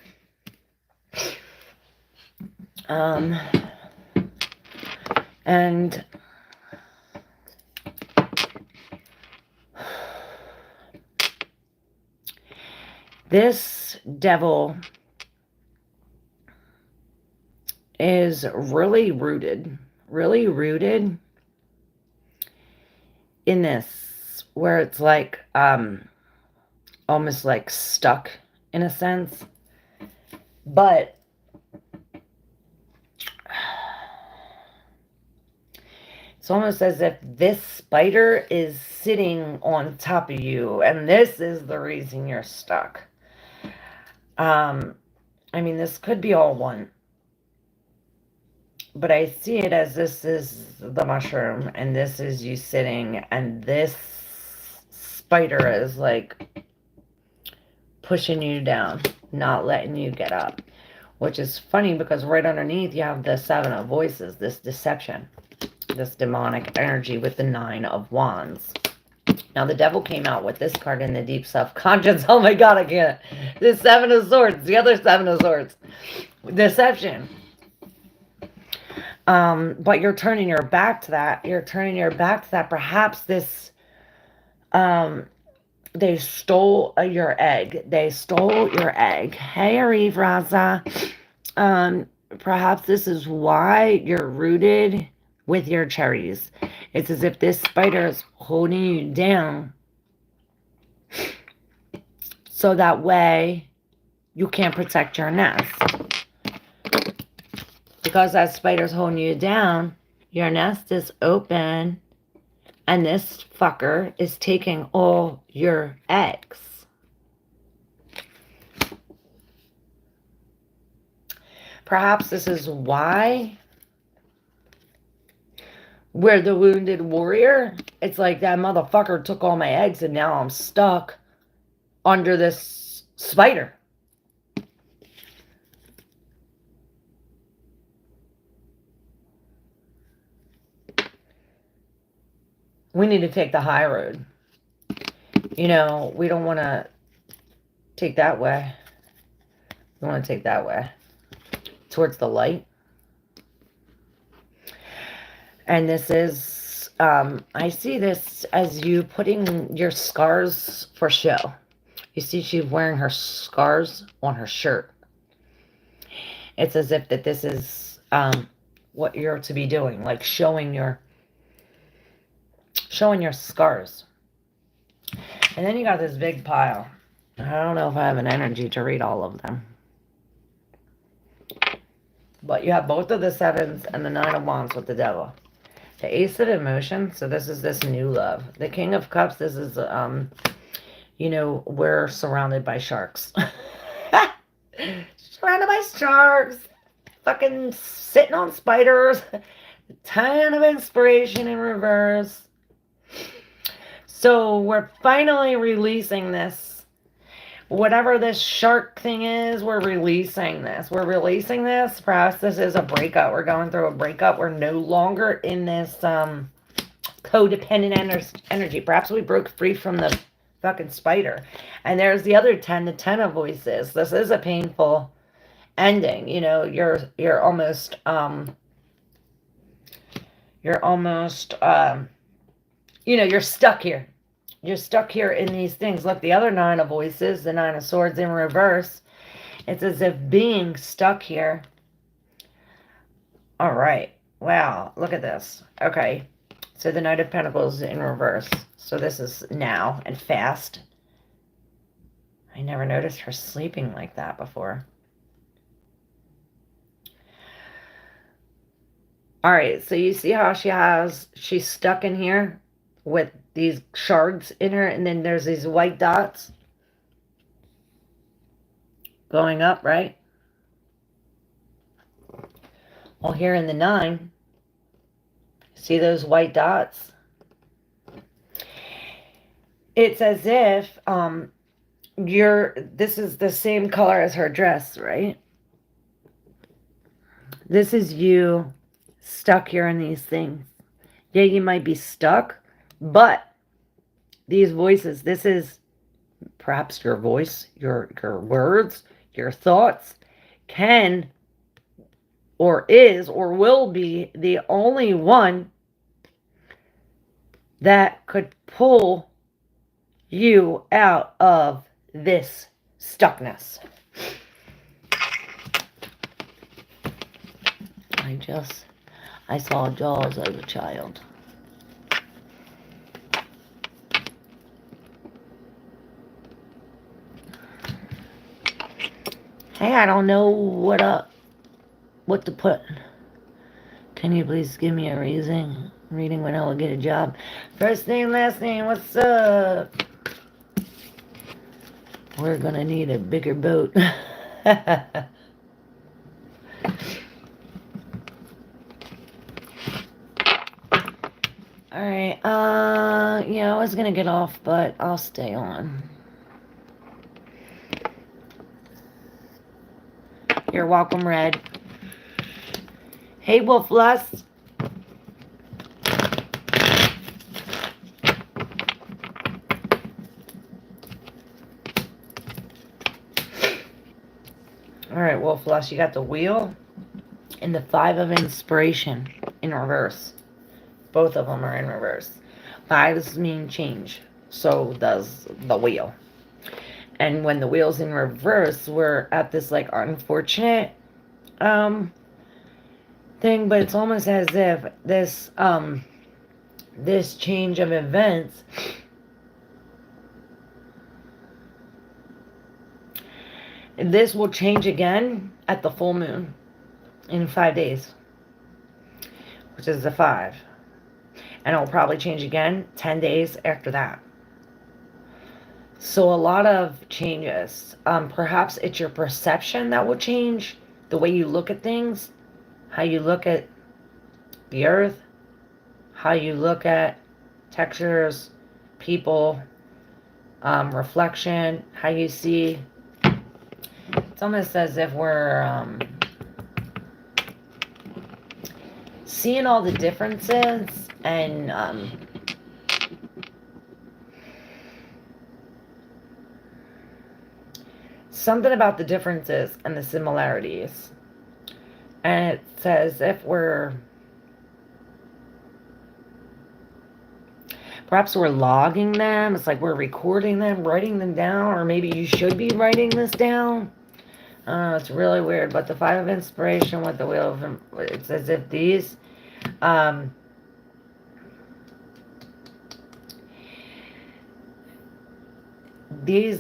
And this devil is really rooted in this, where it's like, almost like stuck in a sense, but it's almost as if this spider is sitting on top of you, and this is the reason you're stuck. I mean, this could be all one. But I see it as this is the mushroom, and this is you sitting, and this spider is like pushing you down, not letting you get up. Which is funny because right underneath you have the Seven of Voices, this deception, this demonic energy with the Nine of Wands. Now the devil came out with this card in the deep subconscious. Oh my god, I can't. The Seven of Swords, the other Seven of Swords. Deception. But you're turning your back to that. You're turning your back to that. Perhaps this, they stole your egg. They stole your egg. Hey, Arif Raza. Perhaps this is why you're rooted with your cherries. It's as if this spider is holding you down so that way you can't protect your nest. Because that spider's holding you down, your nest is open, and this fucker is taking all your eggs. Perhaps this is why we're the wounded warrior. It's like that motherfucker took all my eggs and now I'm stuck under this spider. We need to take the high road. You know, we don't want to take that way. We want to take that way. Towards the light. And this is, I see this as you putting your scars for show. You see she's wearing her scars on her shirt. It's as if that this is what you're to be doing. Like showing your scars. And then you got this big pile. I don't know if I have an energy to read all of them. But you have both of the sevens and the Nine of Wands with the devil. The Ace of Emotion, so this is this new love. The King of Cups, this is, you know, we're surrounded by sharks. Surrounded by sharks. Fucking sitting on spiders. A ton of inspiration in reverse. So we're finally releasing this. Whatever this shark thing is, we're releasing this. We're releasing this. Perhaps this is a breakup. We're going through a breakup. We're no longer in this codependent energy. Perhaps we broke free from the fucking spider. And there's the other 10, the 10 of Voices. This is a painful ending. You know, you're almost you know, you're stuck here. You're stuck here in these things. Look, the other 9 of Voices, the 9 of Swords in reverse. It's as if being stuck here. All right. Wow. Look at this. Okay. So the Knight of Pentacles in reverse. So this is now and fast. I never noticed her sleeping like that before. All right. So you see how she's stuck in here with these shards in her, and then there's these white dots going up, right? Well, here in the 9, see those white dots? It's as if this is the same color as her dress, right? This is you stuck here in these things. Yeah, you might be stuck, but these voices, this is perhaps your voice, your words, your thoughts can or is or will be the only one that could pull you out of this stuckness. I saw Jaws as a child. Hey, I don't know what to put. Can you please give me a reading when I will get a job? First name, last name, what's up? We're gonna need a bigger boat. Alright, yeah, I was gonna get off, but I'll stay on. You're welcome, Red. Hey, Wolfloss. Alright, Wolfloss, you got the wheel and the 5 of inspiration in reverse. Both of them are in reverse. 5s mean change. So does the wheel. And when the wheel's in reverse, we're at this like unfortunate thing, but it's almost as if this change of events this will change again at the full moon in 5 days, which is the 5. And it will probably change again 10 days after that. So a lot of changes. Perhaps it's your perception that will change, the way you look at things, how you look at the earth, how you look at textures, people, reflection, how you see. It's almost as if we're seeing all the differences and something about the differences and the similarities. And it says if we're perhaps we're logging them. It's like we're recording them, writing them down, or maybe you should be writing this down. It's really weird. But the 5 of inspiration with the wheel of, it's as if these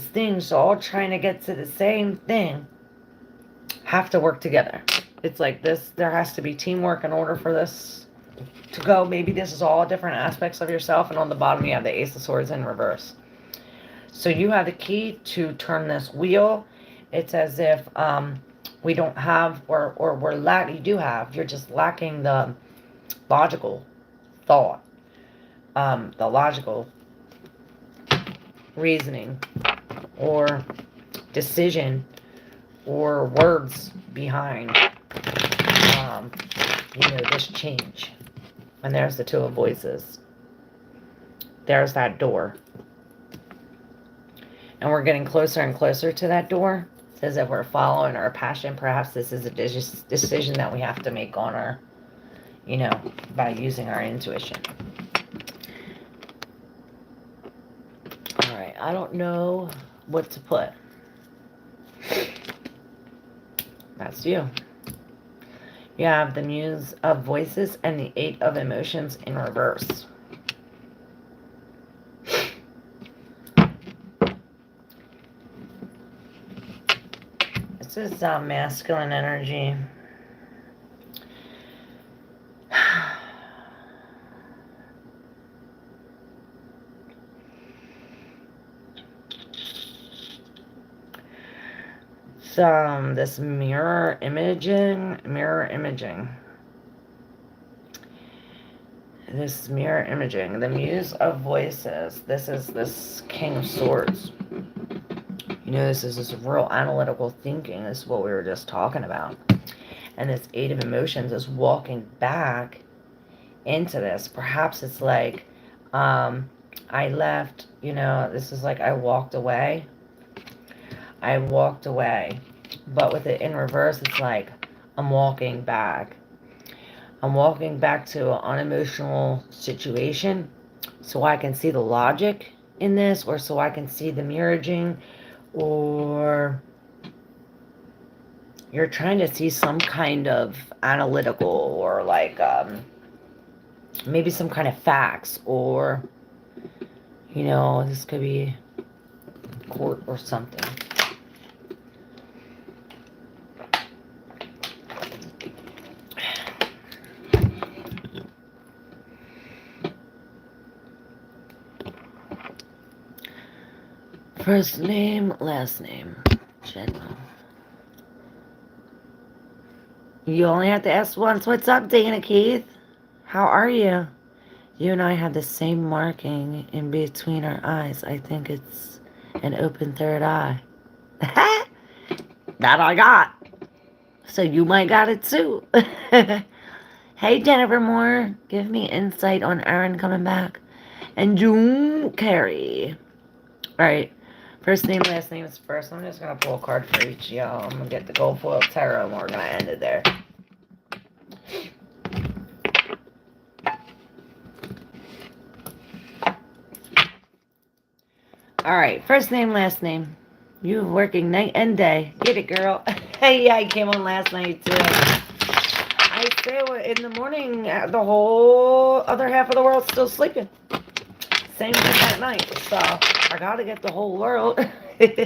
things all trying to get to the same thing have to work together. It's like this, there has to be teamwork in order for this to go. Maybe this is all different aspects of yourself, and on the bottom you have the Ace of Swords in reverse. So you have the key to turn this wheel. It's as if we don't have, or we're lacking. You do have, you're just lacking the logical thought, the logical reasoning or decision or words behind this change. And there's the 2 of voices. There's that door. And we're getting closer and closer to that door. It says that we're following our passion. Perhaps this is a decision that we have to make on our, by using our intuition. Alright, I don't know what to put. That's you. You have the Muse of Voices and the 8 of Emotions in reverse. This is masculine energy. This mirror imaging. This mirror imaging. The Muse of Voices. This is this King of Swords. This is this real analytical thinking. This is what we were just talking about. And this 8 of Emotions is walking back into this. Perhaps it's like, I left, this is like I walked away. But with it in reverse, it's like I'm walking back. I'm walking back to an unemotional situation so I can see the logic in this, or so I can see the mirroring, or you're trying to see some kind of analytical, or like maybe some kind of facts, or this could be court or something. First name, last name, Janelle. You only have to ask once. What's up, Dana Keith? How are you? You and I have the same marking in between our eyes. I think it's an open third eye. That I got. So you might got it too. Hey Jennifer Moore, give me insight on Aaron coming back. And June Carey. Alright. First name, last name is first. I'm just gonna pull a card for each y'all. I'm gonna get the gold foil tarot and we're gonna end it there. Alright, first name, last name. You working night and day. Get it, girl. Hey, yeah, I came on last night too. I stay in the morning, the whole other half of the world's still sleeping. Same thing at night. So, I gotta get the whole world. We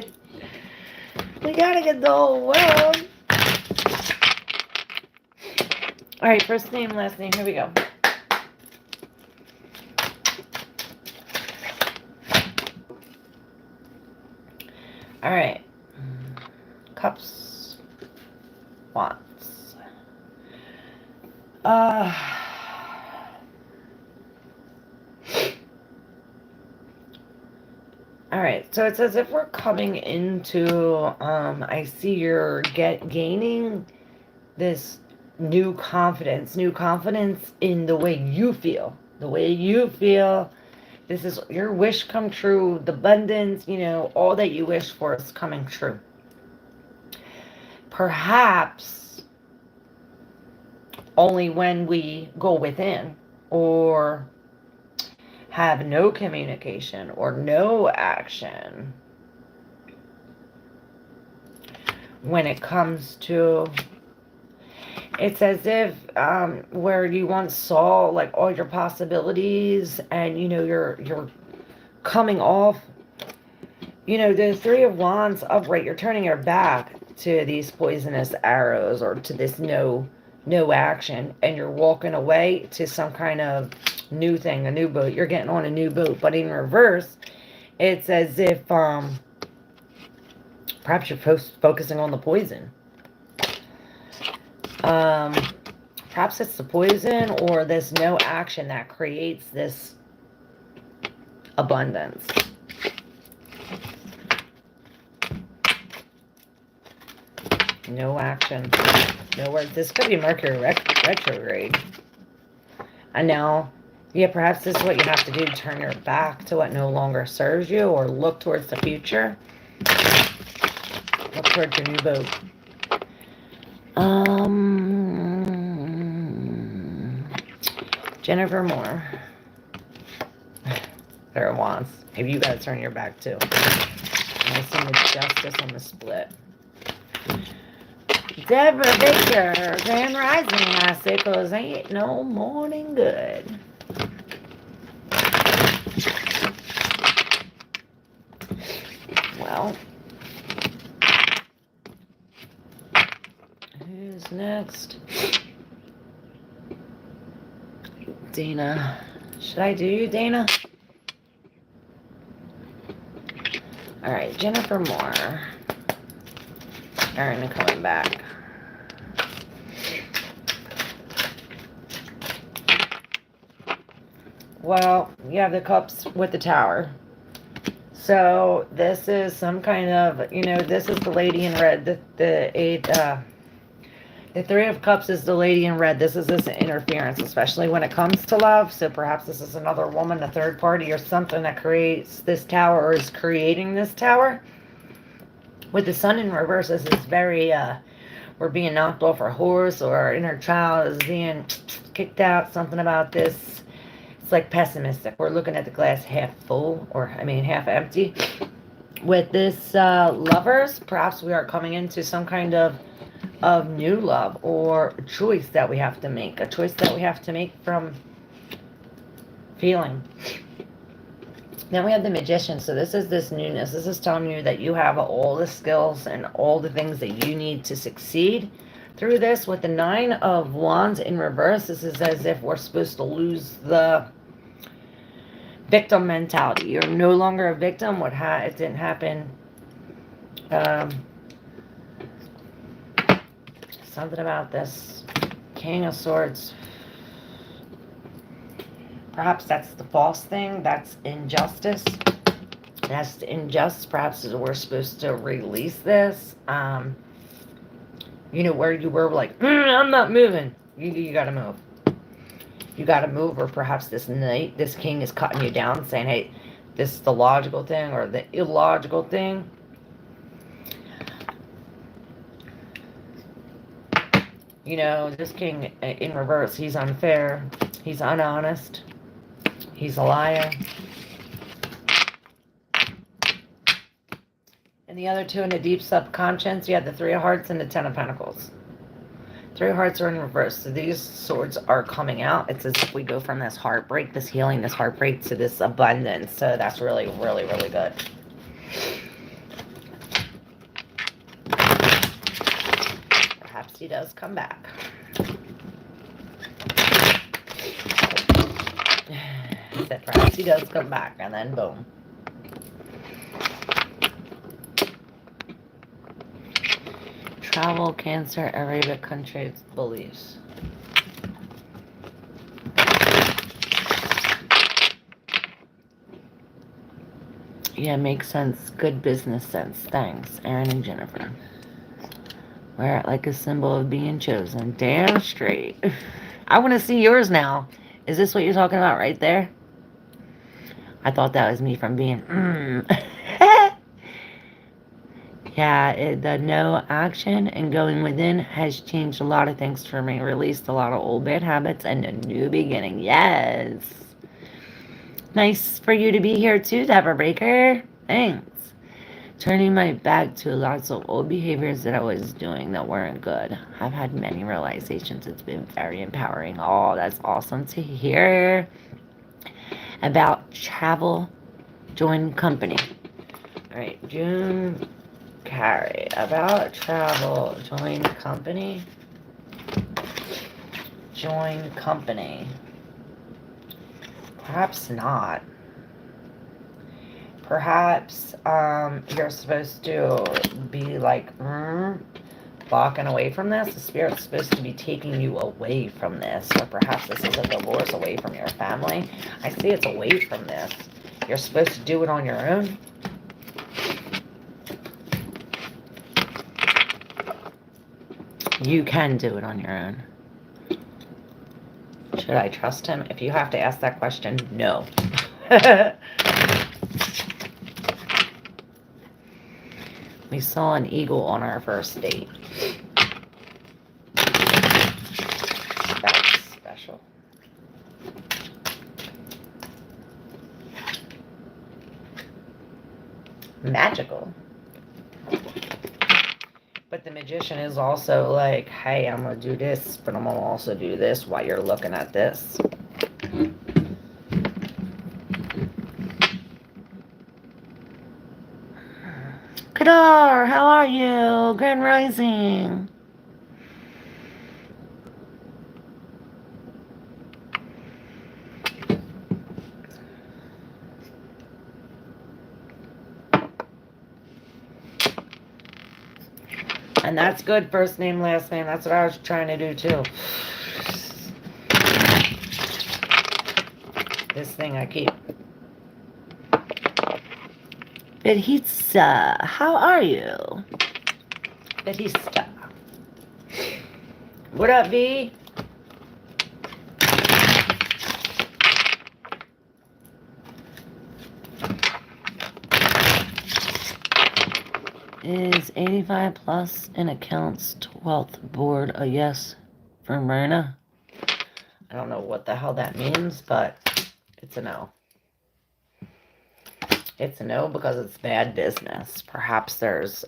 gotta get the whole world. Alright, first name, last name. Here we go. Alright. Cups. Wands. Alright, so it's as if we're coming into, I see you're gaining this new confidence in the way you feel. The way you feel, this is your wish come true, the abundance, all that you wish for is coming true. Perhaps only when we go within or have no communication or no action when it comes to, it's as if where you once saw like all your possibilities and you're coming off, the Three of Wands upright, you're turning your back to these poisonous arrows or to this no action, and you're walking away to some kind of new thing, a new boat. You're getting on a new boat, but in reverse, it's as if perhaps you're focusing on the poison. Perhaps it's the poison or this no action that creates this abundance. No action. No words. This could be Mercury retrograde. And now, yeah, perhaps this is what you have to do. Turn your back to what no longer serves you or look towards the future. Look towards your new boat. Jennifer Moore. There it wants. Maybe you gotta turn your back too. I see the justice on the split. Deborah Baker, Grand Rising, I say, 'cause ain't no morning good. Well, who's next? Dana. Should I do you, Dana? Alright, Jennifer Moore. Aaron coming back. Well, you have the cups with the tower. So this is some kind of, this is the lady in red. The Three of Cups is the lady in red. This is this interference, especially when it comes to love. So perhaps this is another woman, a third party, or something that creates this tower or is creating this tower. With the sun in reverse, this is very, we're being knocked off our horse, or our inner child is being kicked out. Something about this. It's like pessimistic. We're looking at the glass half full, or half empty. With this lovers, perhaps we are coming into some kind of new love or a choice that we have to make. A choice that we have to make from feeling. Then we have the Magician. So this is this newness. This is telling you that you have all the skills and all the things that you need to succeed through this. With the Nine of Wands in reverse, this is as if we're supposed to lose the victim mentality. You're no longer a victim. It didn't happen. Something about this King of Swords. Perhaps that's the false thing. That's injustice. That's injustice. Perhaps we're supposed to release this. Where you were like, I'm not moving. You gotta move. You gotta move, or perhaps this knight, this king is cutting you down, saying, hey, this is the logical thing or the illogical thing. This king in reverse, he's unfair, he's unhonest, he's a liar. And the other two in the deep subconscious, you have the Three of Hearts and the Ten of Pentacles. Three of Hearts are in reverse, so these swords are coming out. It's as if we go from this heartbreak, this healing, this heartbreak, to this abundance. So that's really, really, really good. Perhaps he does come back. I said perhaps he does come back, and then boom. Travel, Cancer, Arabic countries, beliefs. Yeah, makes sense. Good business sense. Thanks, Aaron and Jennifer. Wear it like a symbol of being chosen. Damn straight. I want to see yours now. Is this what you're talking about right there? I thought that was me from being, Yeah, the no action and going within has changed a lot of things for me. Released a lot of old bad habits and a new beginning. Yes. Nice for you to be here too, Deborah Breaker. Thanks. Turning my back to lots of old behaviors that I was doing that weren't good. I've had many realizations. It's been very empowering. Oh, that's awesome to hear. About travel, join company. All right, June Carrie. About travel, join company. Join company. Perhaps not. Perhaps you're supposed to be like walking away from this. The spirit's supposed to be taking you away from this, or perhaps this is a divorce away from your family. I see it's away from this. You're supposed to do it on your own. You can do it on your own. Should I trust him? If you have to ask that question, no. We saw an eagle on our first date. That's special. Magical. But the magician is also like, hey, I'm going to do this, but I'm going to also do this while you're looking at this. Kadar, how are you? Grand Rising. And that's good, first name, last name. That's what I was trying to do, too. This thing I keep. Bedhitsa, how are you? Bedhitsa. What up, V? Is 85 plus in accounts 12th board a yes for Myrna? I don't know what the hell that means, but it's a no. It's a no because it's bad business. Perhaps there's,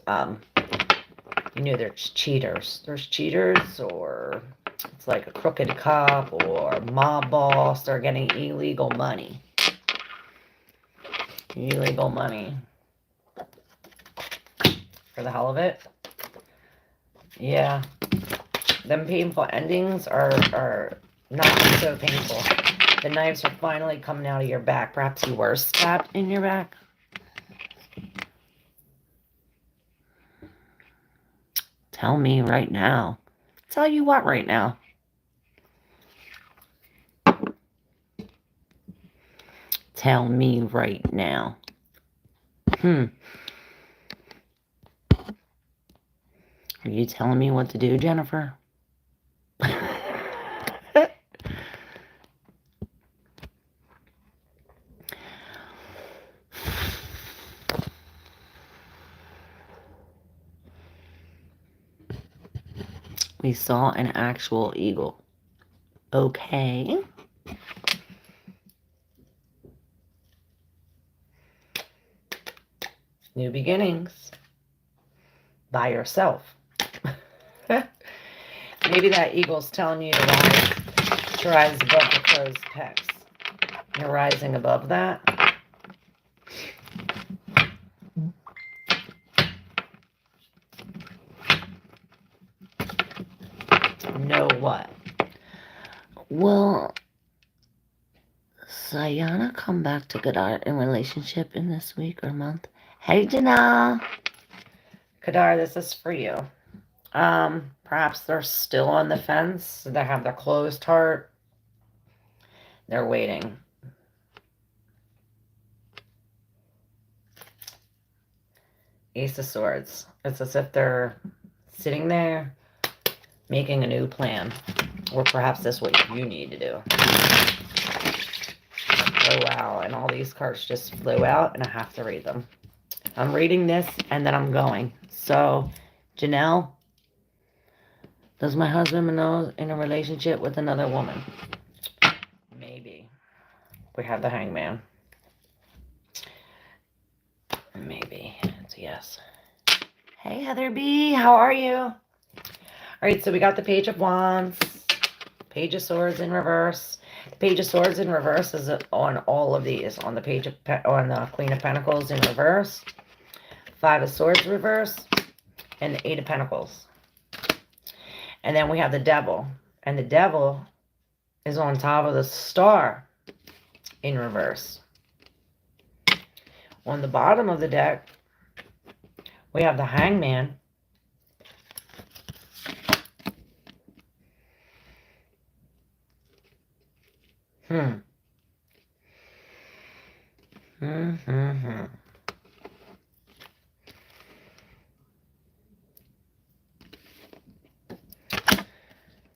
there's cheaters. There's cheaters, or it's like a crooked cop or mob boss. They're getting illegal money. Illegal money. For the hell of it. Yeah. Them painful endings are not so painful. The knives are finally coming out of your back. Perhaps you were stabbed in your back. Tell me right now. Tell you what right now. Tell me right now. Are you telling me what to do, Jennifer? We saw an actual eagle. Okay. New beginnings. By yourself. Maybe that eagle's telling you to rise above the crow's pecks. You're rising above that. Know what? Will Sayana come back to Kadar in relationship in this week or month? Hey, Janelle. Kadar, this is for you. Perhaps they're still on the fence. They have their closed heart. They're waiting. Ace of Swords. It's as if they're sitting there making a new plan. Or perhaps that's what you need to do. Oh, wow. And all these cards just flew out, and I have to read them. I'm reading this, and then I'm going. So, Janelle, does my husband know in a relationship with another woman? Maybe. We have the Hangman. Maybe. It's a yes. Hey, Heather B. How are you? All right, so we got the Page of Wands. Page of Swords in reverse. The Page of Swords in reverse is on all of these. On the Queen of Pentacles in reverse. Five of Swords reverse. And the Eight of Pentacles. And then we have the Devil. And the Devil is on top of the Star in reverse. On the bottom of the deck, we have the Hangman.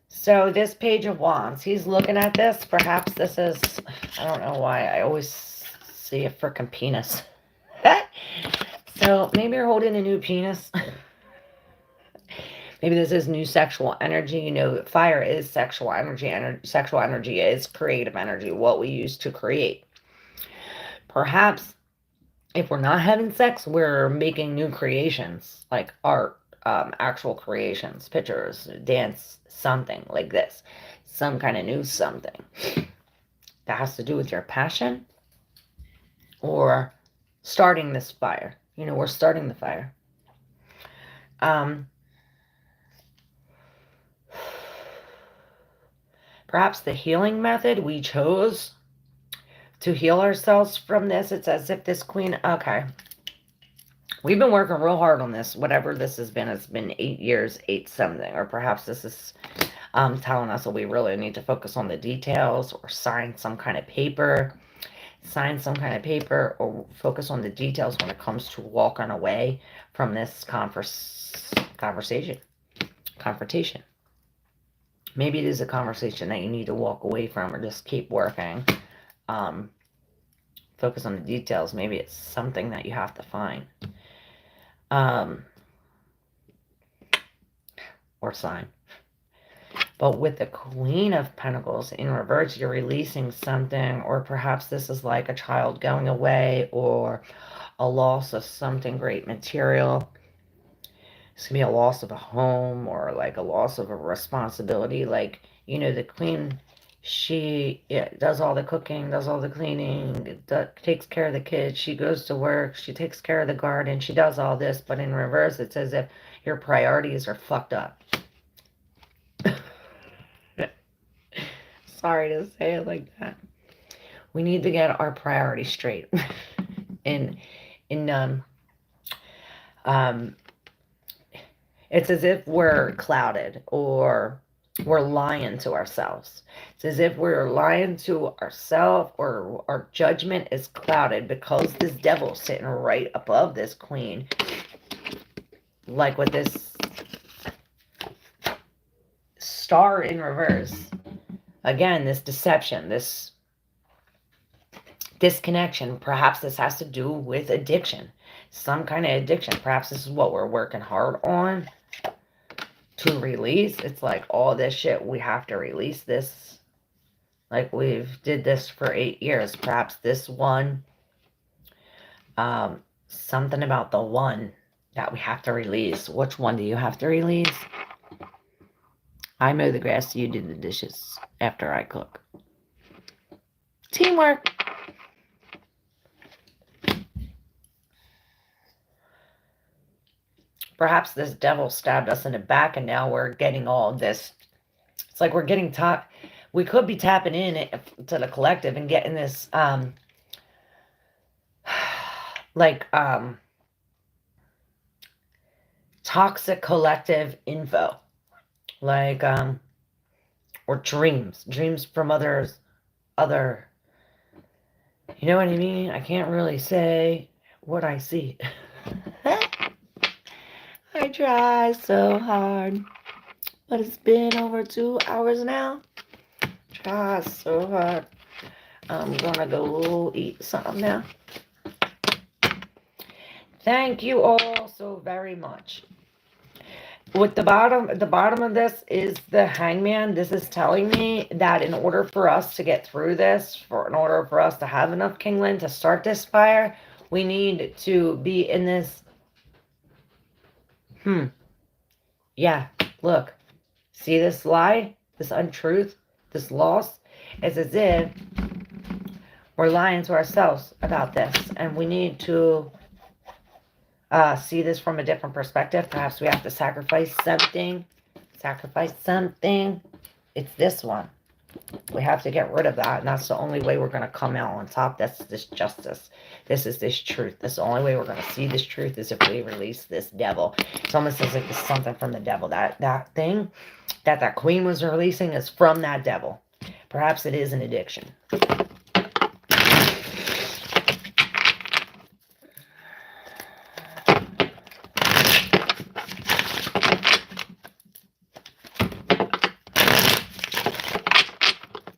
So this Page of Wands, he's looking at this. Perhaps this is, I don't know why, I always see a frickin' penis. So maybe you're holding a new penis. Maybe this is new sexual energy. You know, fire is sexual energy. Sexual energy is creative energy, what we use to create. Perhaps if we're not having sex, we're making new creations, like art, actual creations, pictures, dance, something like this. Some kind of new something. That has to do with your passion or starting this fire. You know, we're starting the fire. Perhaps the healing method we chose to heal ourselves from this. It's as if this queen, okay. We've been working real hard on this. Whatever this has been, it's been 8 years, 8 something. Or perhaps this is telling us that we really need to focus on the details or sign some kind of paper. Sign some kind of paper or focus on the details when it comes to walking away from this confrontation. Maybe it is a conversation that you need to walk away from or just keep working. Focus on the details. Maybe it's something that you have to find. Or sign. But with the Queen of Pentacles in reverse, you're releasing something, or perhaps this is like a child going away or a loss of something great material. It's going to be a loss of a home or like a loss of a responsibility. Like, you know, the Queen, she does all the cooking, does all the cleaning, takes care of the kids. She goes to work. She takes care of the garden. She does all this. But in reverse, it's as if your priorities are fucked up. Sorry to say it like that. We need to get our priorities straight. It's as if we're clouded or we're lying to ourselves. It's as if we're lying to ourselves, or our judgment is clouded because this devil's sitting right above this queen. Like with this star in reverse. Again, this deception, this disconnection. Perhaps this has to do with addiction. Some kind of addiction. Perhaps this is what we're working hard on to release. It's like all this shit, we have to release this. Like we've did this for 8 years. Perhaps this one, something about the one that we have to release. Which one do you have to release? I mow the grass, you do the dishes after I cook. Teamwork. Perhaps this devil stabbed us in the back and now we're getting all this. It's like we're getting we could be tapping in to the collective and getting this like toxic collective info, like or dreams from other, you know what I mean? I can't really say what I see. I try so hard, but it's been over 2 hours now. Try so hard. I'm gonna go eat something now. Thank you all so very much. With the bottom of this is the hangman. This is telling me that in order for us to get through this, in order for us to have enough Kingland to start this fire, we need to be in this. Yeah, look. See this lie? This untruth? This loss? It's as if we're lying to ourselves about this, and we need to see this from a different perspective. Perhaps we have to sacrifice something. Sacrifice something. It's this one. We have to get rid of that, and that's the only way we're going to come out on top. That's this justice. This is this truth. That's the only way we're going to see this truth is if we release this devil. It's almost as like it's something from the devil. That thing that queen was releasing is from that devil. Perhaps it is an addiction.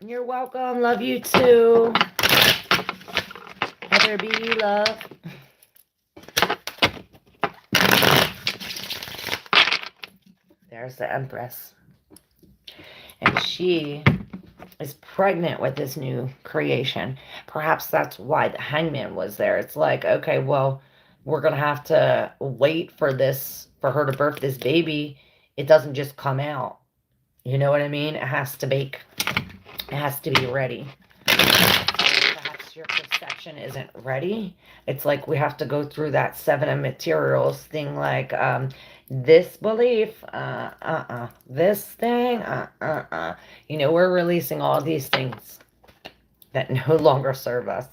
You're welcome. Love you too. Let there be love. There's the Empress. And she is pregnant with this new creation. Perhaps that's why the hangman was there. It's like, okay, well, we're going to have to wait for her to birth this baby. It doesn't just come out. You know what I mean? It has to bake. It has to be ready. Perhaps your perception isn't ready. It's like we have to go through that 7 of materials thing, like this belief, this thing, You know, we're releasing all these things that no longer serve us.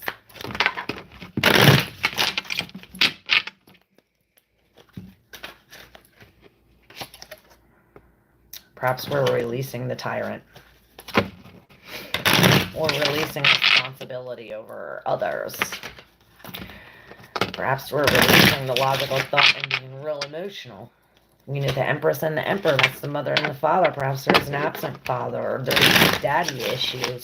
Perhaps we're releasing the tyrant. Or releasing responsibility over others. Perhaps we're releasing the logical thought and being real emotional. You know, the Empress and the Emperor, that's the mother and the father. Perhaps there's an absent father, or there's daddy issues.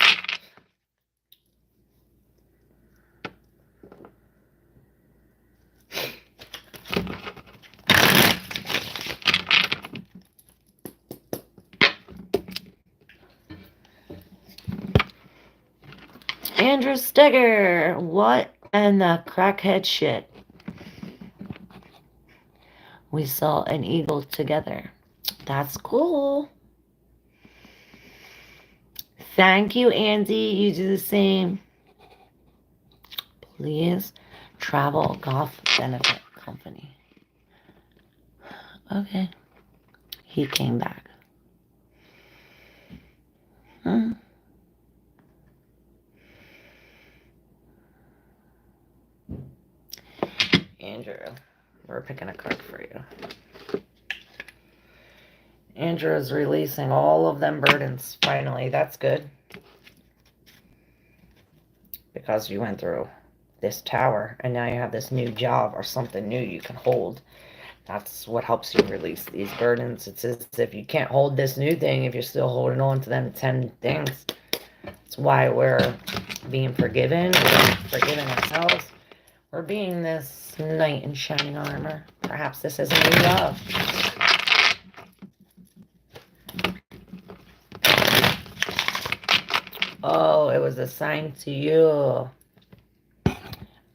Andrew Stegger, what in the crackhead shit? We saw an eagle together. That's cool. Thank you, Andy. You do the same. Please travel golf benefit company. Okay. He came back. Andrew, we're picking a card for you. Andrew is releasing all of them burdens. Finally, that's good. Because you went through this tower, and now you have this new job or something new you can hold. That's what helps you release these burdens. It's as if you can't hold this new thing if you're still holding on to them 10 things. That's why we're being forgiven. We're forgiving ourselves. We're being this knight in shining armor. Perhaps this is a new love. Oh, it was assigned to you.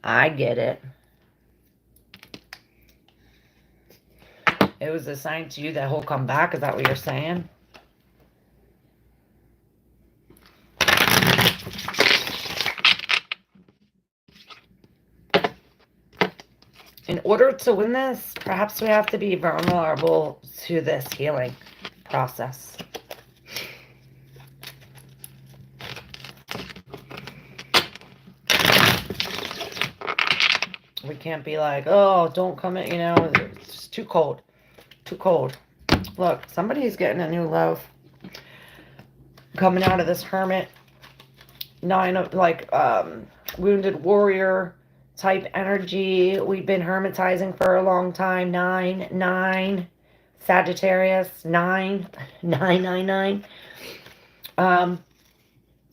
I get it. It was assigned to you that he'll come back. Is that what you're saying? In order to win this, perhaps we have to be vulnerable to this healing process. We can't be like, oh, don't come in, it's just too cold. Too cold. Look, somebody's getting a new love. Coming out of this hermit. 9 of, wounded warrior type energy. We've been hermitizing for a long time. 9. Sagittarius. 9. 9.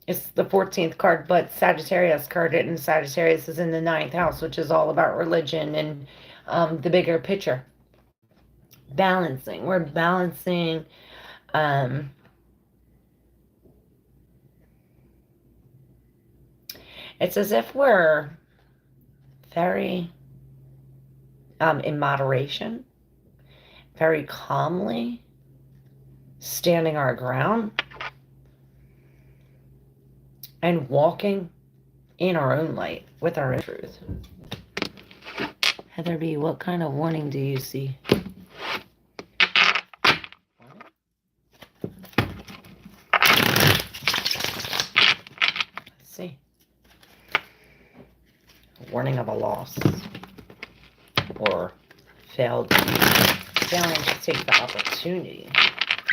It's the 14th card, but Sagittarius card, and Sagittarius is in the 9th house, which is all about religion and the bigger picture. Balancing. We're balancing. It's as if we're very in moderation, very calmly standing our ground and walking in our own light with our own truth. Heather B., what kind of warning do you see? Let's see. Warning of a loss or failing to take the opportunity.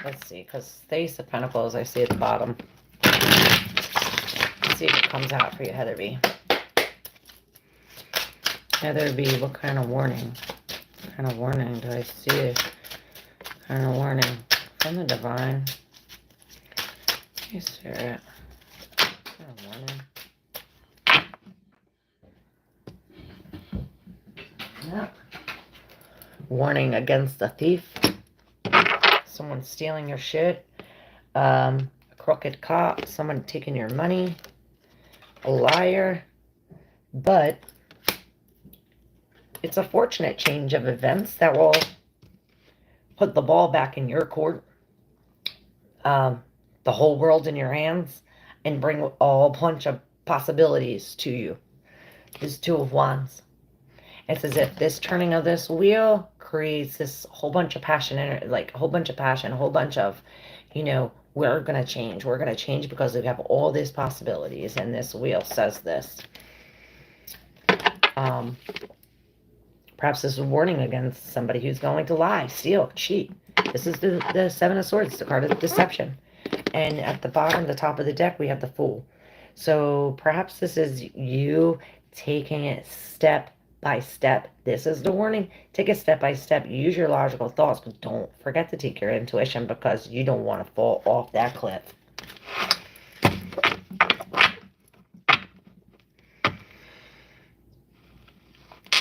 Let's see, because the Ace of Pentacles I see at the bottom. Let's see if it comes out for you, Heather B. Heather B, what kind of warning? What kind of warning do I see? What kind of warning from the divine? Hey, Spirit. What kind of warning? Yep. Warning against a thief. Someone stealing your shit. A crooked cop. Someone taking your money. A liar. But it's a fortunate change of events that will put the ball back in your court. The whole world in your hands. And bring a bunch of possibilities to you. This 2 of Wands. It's as if this turning of this wheel creates this whole bunch of passion, like a whole bunch of passion, a whole bunch of, we're going to change. We're going to change because we have all these possibilities. And this wheel says this. Perhaps this is a warning against somebody who's going to lie, steal, cheat. This is the 7 of Swords, the card of deception. And at the bottom, the top of the deck, we have the Fool. So perhaps this is you taking it step by step. This is the warning. Take it step by step. Use your logical thoughts, but don't forget to take your intuition because you don't want to fall off that cliff.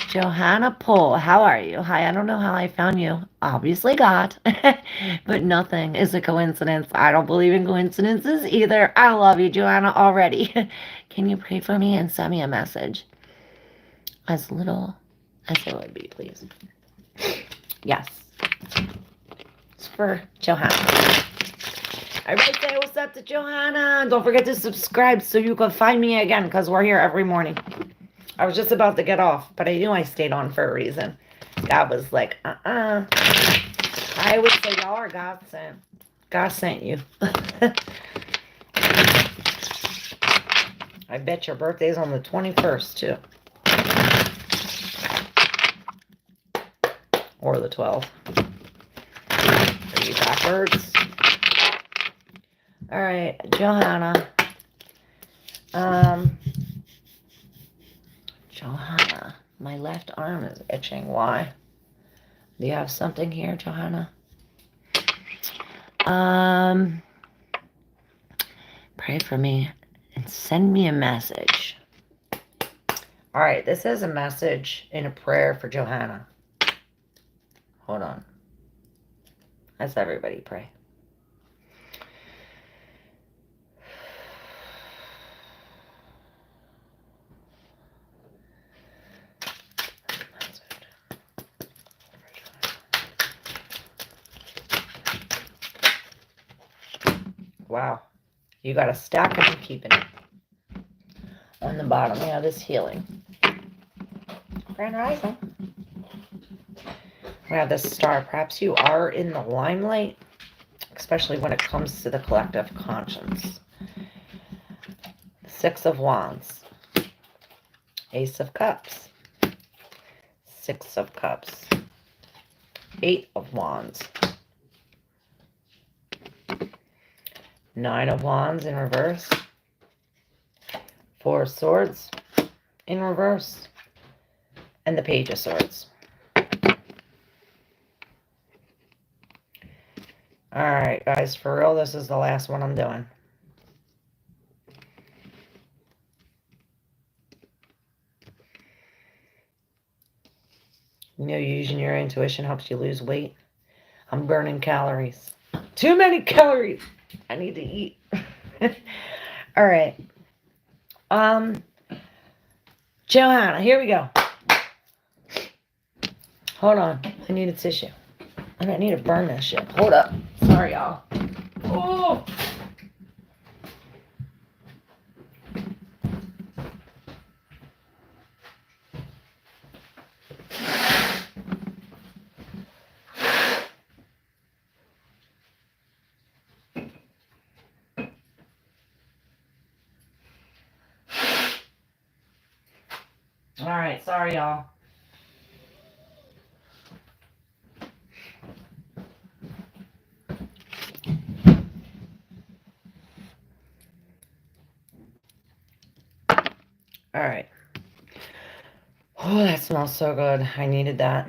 Johanna Pohl, how are you? Hi, I don't know how I found you. Obviously God, but nothing is a coincidence. I don't believe in coincidences either. I love you, Johanna, already. Can you pray for me and send me a message? As little as it would be, please. Yes. It's for Johanna. Everybody say what's up to Johanna. Don't forget to subscribe so you can find me again because we're here every morning. I was just about to get off, but I knew I stayed on for a reason. God was like, I always say y'all are God sent. God sent you. I bet your birthday's on the 21st, too. Or the 12th. For you backwards. All right, Johanna. Johanna, my left arm is itching. Why? Do you have something here, Johanna? Pray for me and send me a message. All right, this is a message in a prayer for Johanna. Hold on. Let's everybody pray. Wow. You got a stack and I'm keeping it. On the bottom, yeah, this healing. Grand Rising. We have this star. Perhaps you are in the limelight, especially when it comes to the collective conscience. Six of Wands. Ace of Cups. Six of Cups. Eight of Wands. Nine of Wands in reverse. Four of Swords in reverse. And the Page of Swords. Alright, guys, for real, this is the last one I'm doing. You know, using your intuition helps you lose weight. I'm burning calories. Too many calories. I need to eat. Alright. Johanna, here we go. Hold on. I need a tissue. And I need to burn this shit. Hold up. Sorry, y'all. Oh! Alright, sorry, y'all. Alright. Oh, that smells so good. I needed that.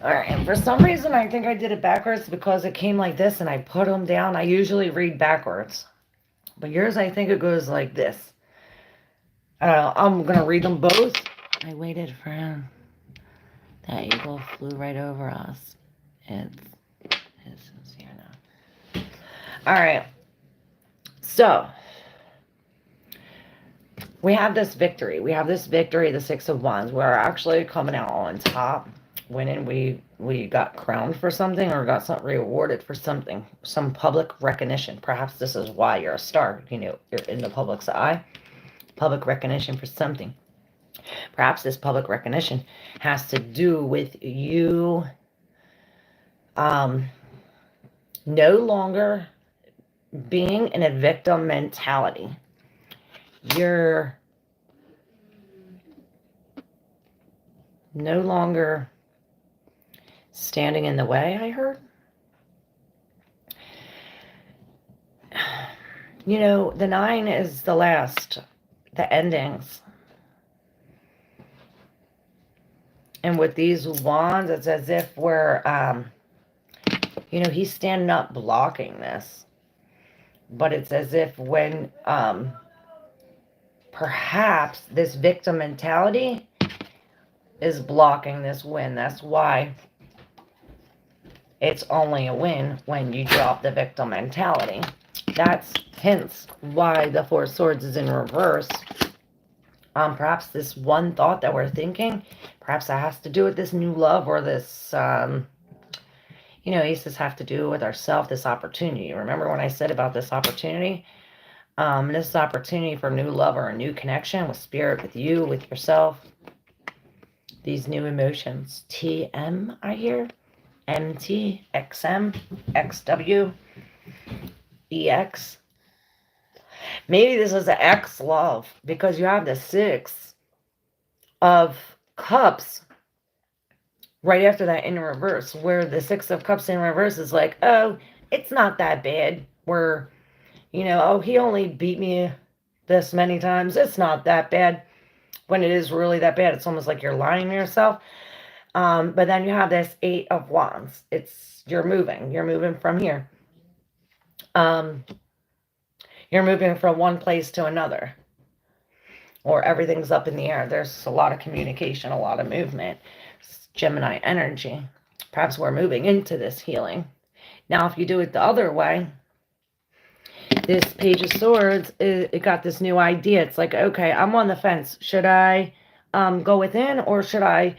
Alright, and for some reason I think I did it backwards because it came like this and I put them down. I usually read backwards. But yours, I think it goes like this. I'm going to read them both. I waited for him. That eagle flew right over us. It's here now. Alright. So, we have this victory. We have this victory, the Six of Wands. We're actually coming out on top. Winning, we got crowned for something or got something rewarded for something. Some public recognition. Perhaps this is why you're a star. You know, you're in the public's eye. Public recognition for something. Perhaps this public recognition has to do with you no longer being in a victim mentality. You're no longer standing in the way, I heard. You know, the 9 is the last, the endings. And with these wands, it's as if we're, you know, he's standing up blocking this. But it's as if when, perhaps this victim mentality is blocking this win. That's why it's only a win when you drop the victim mentality. That's hence why the Four of Swords is in reverse. Perhaps this one thought that we're thinking, perhaps that has to do with this new love or this, you know, aces have to do with ourself, this opportunity. Remember when I said about this opportunity? This opportunity for new love or a new connection with spirit, with you, with yourself. These new emotions. TM, I hear. MT, XM, XW, EX. Maybe this is an X love because you have the 6 of Cups right after that in reverse, where the Six of Cups in reverse is like, oh, it's not that bad. Where, oh, he only beat me this many times. It's not that bad. When it is really that bad, it's almost like you're lying to yourself. But then you have this Eight of Wands. You're moving. You're moving from here. Um, you're moving from one place to another. Or everything's up in the air. There's a lot of communication, a lot of movement. It's Gemini energy. Perhaps we're moving into this healing. Now, if you do it the other way, this Page of Swords, it got this new idea. It's like, okay, I'm on the fence. Should I go within, or should I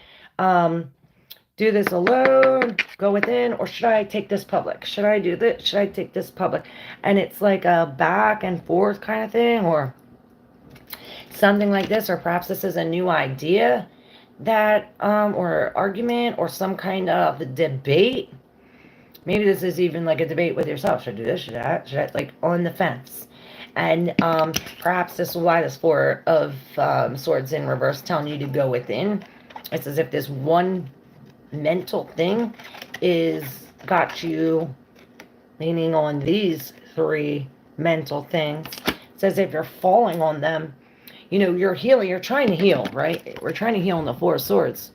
do this alone, go within, or should I take this public? Should I do this? Should I take this public? And it's like a back and forth kind of thing, or something like this, or perhaps this is a new idea that, or argument, or some kind of debate. Maybe this is even like a debate with yourself. Should I do this? Should I like on the fence? And perhaps this is why this Four of Swords in reverse telling you to go within. It's as if this one mental thing is got you leaning on these three mental things. It's as if you're falling on them. You're healing. You're trying to heal, right? We're trying to heal in the Four of Swords.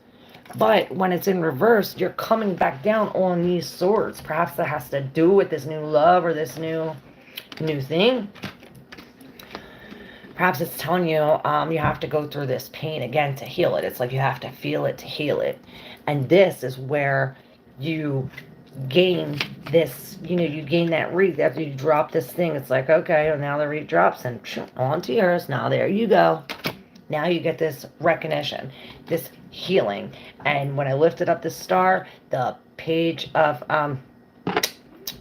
But when it's in reverse, you're coming back down on these swords. Perhaps that has to do with this new love or this new thing. Perhaps it's telling you you have to go through this pain again to heal it. It's like you have to feel it to heal it. And this is where you gain this, you gain that wreath after you drop this thing. It's like, okay, well, now the wreath drops and onto yours. Now there you go. Now you get this recognition, this healing. And when I lifted up the star, the page of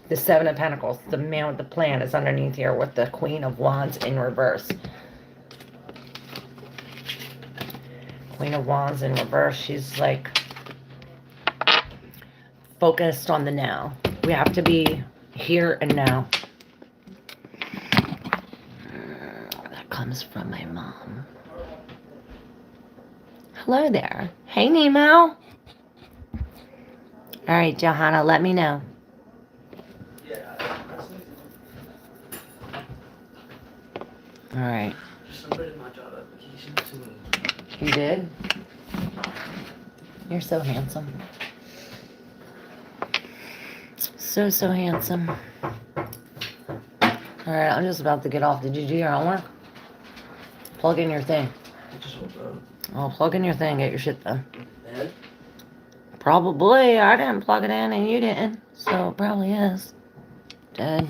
the Seven of Pentacles, the man with the plan, is underneath here with the Queen of Wands in reverse. Queen of Wands in reverse. She's like focused on the now. We have to be here and now. That comes from my mom. Hello there. Hey, Nemo. All right, Johanna, let me know. All right. Submitted my job application to me. You did? You're so handsome. So handsome. All right, I'm just about to get off. Did you do your homework? Plug in your thing. I just woke up. Oh, plug in your thing. Get your shit done. Dad? Probably. I didn't plug it in and you didn't. So it probably is. Dead.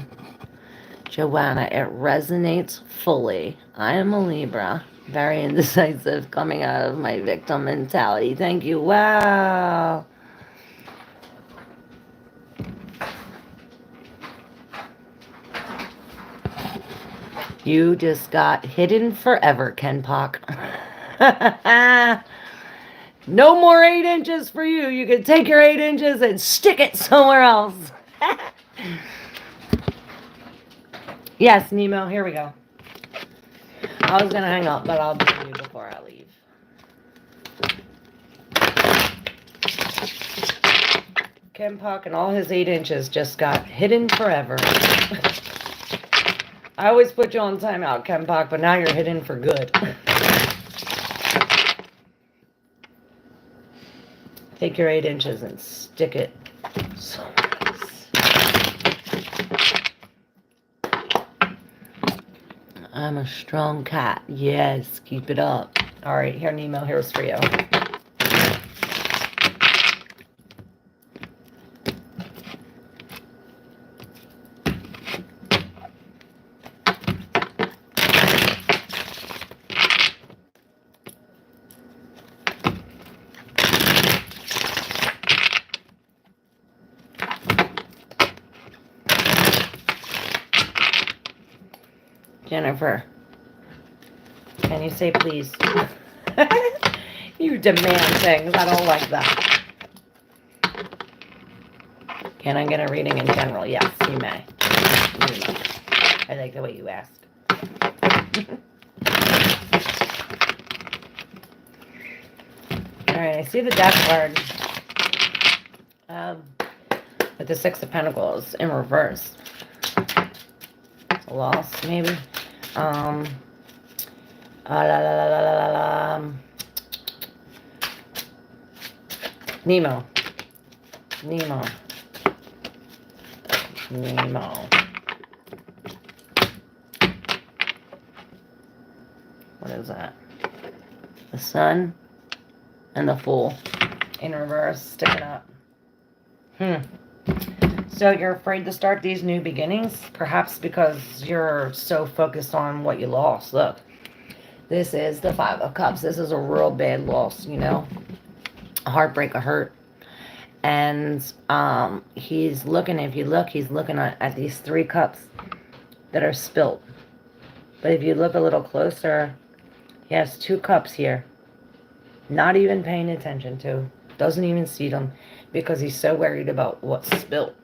Johanna, it resonates fully. I am a Libra. Very indecisive, coming out of my victim mentality. Thank you. Wow. You just got hidden forever, Ken Pock. No more 8 inches for you. You can take your 8 inches and stick it somewhere else. Yes, Nemo, here we go. I was going to hang up, but I'll do you before I leave. Ken Pock and all his 8 inches just got hidden forever. I always put you on timeout, Ken Pock, but now you're hidden for good. Take your 8 inches and stick it somewhere else. I'm a strong cat. Yes, keep it up. All right, here, Nemo, here's for you. Jennifer, can you say please? You demand things. I don't like that. Can I get a reading in general? Yes, you may. You may. I like the way you ask. Alright, I see the death card. with the Six of Pentacles in reverse. It's a loss, maybe. La, la, la, la, la, la. Nemo. Nemo. Nemo. What is that? The Sun and the Fool in reverse, sticking up. So you're afraid to start these new beginnings? Perhaps because you're so focused on what you lost. Look, this is the Five of Cups. This is a real bad loss, you know? A heartbreak, a hurt. And he's looking, if you look, he's looking at these 3 cups that are spilt. But if you look a little closer, he has 2 cups here. Not even paying attention to. Doesn't even see them because he's so worried about what's spilt.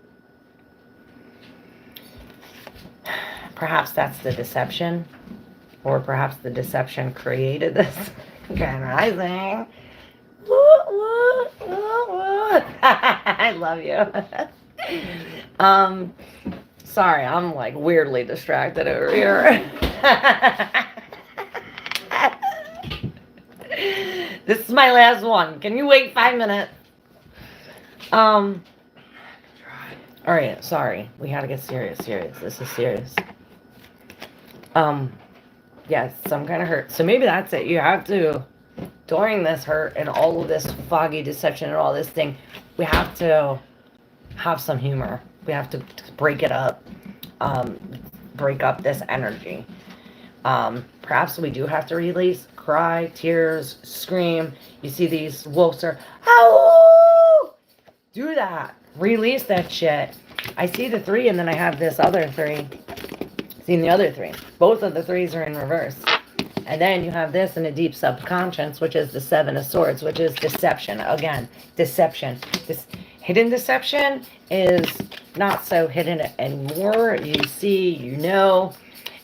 Perhaps that's the deception. Or perhaps the deception created this. Grand Rising. I love you. Sorry, I'm like weirdly distracted over here. This is my last one. Can you wait 5 minutes? Alright, sorry. We gotta get serious. This is serious. Yes, some kind of hurt. So maybe that's it. You have to, during this hurt and all of this foggy deception and all this thing, we have to have some humor. We have to break it up. Break up this energy. Perhaps we do have to release, cry, tears, scream. You see these wolves are, ow! Do that. Release that shit. I see the 3 and then I have this other 3. Seen the other 3. Both of the 3s are in reverse. And then you have this in a deep subconscious, which is the 7 of Swords, which is deception. Again, deception. This hidden deception is not so hidden anymore. You see, you know.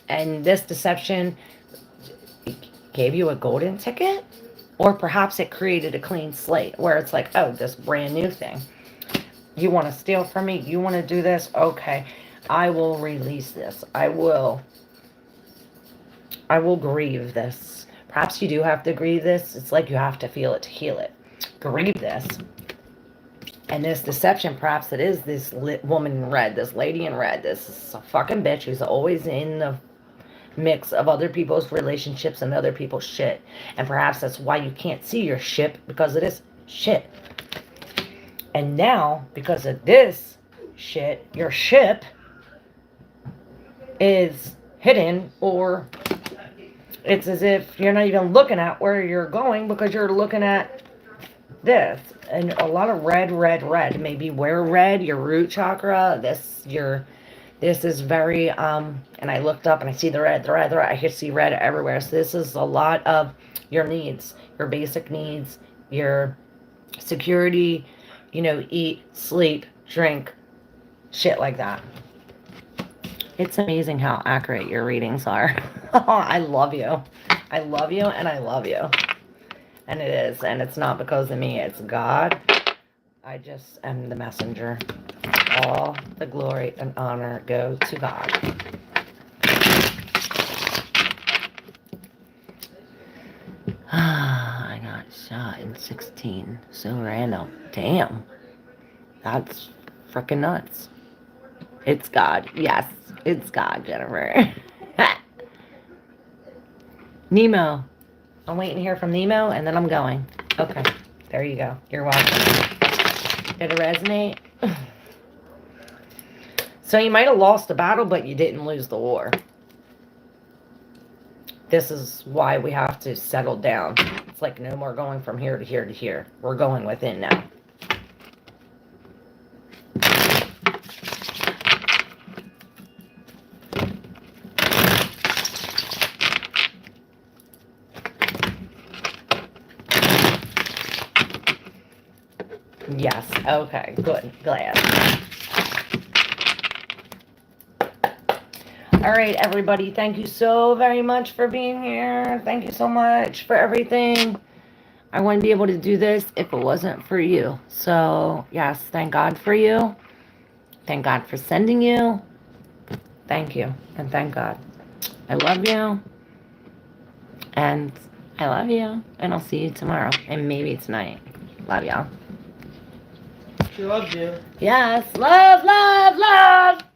And this deception gave you a golden ticket. Or perhaps it created a clean slate where it's like, oh, this brand new thing. You want to steal from me? You want to do this? Okay. I will release this. I will grieve this. Perhaps you do have to grieve this. It's like you have to feel it to heal it. Grieve this. And this deception, perhaps it is this woman in red, this lady in red. This is a fucking bitch who's always in the mix of other people's relationships and other people's shit. And perhaps that's why you can't see your ship, because it is shit. And now, because of this shit, your ship is hidden, or it's as if you're not even looking at where you're going because you're looking at this. And a lot of red. Maybe wear red, your root chakra. This is very and I looked up and I see the red. I can see red everywhere. So this is a lot of your needs, your basic needs, your security, you know, eat, sleep, drink, shit like that. It's amazing how accurate your readings are. I love you. I love you and I love you. And it is. And it's not because of me. It's God. I just am the messenger. All the glory and honor go to God. I got shot in 16. So random. Damn. That's freaking nuts. It's God. Yes, it's God, Jennifer. Nemo. I'm waiting to hear from Nemo, and then I'm going. Okay. There you go. You're welcome. Did it resonate? So you might have lost the battle, but you didn't lose the war. This is why we have to settle down. It's like no more going from here to here to here. We're going within now. Yes. Okay. Good. Glad. All right, everybody. Thank you so very much for being here. Thank you so much for everything. I wouldn't be able to do this if it wasn't for you. So, yes, thank God for you. Thank God for sending you. Thank you. And thank God. I love you. And I love you. And I'll see you tomorrow. And maybe tonight. Love y'all. She loves you. Yes. Love, love, love.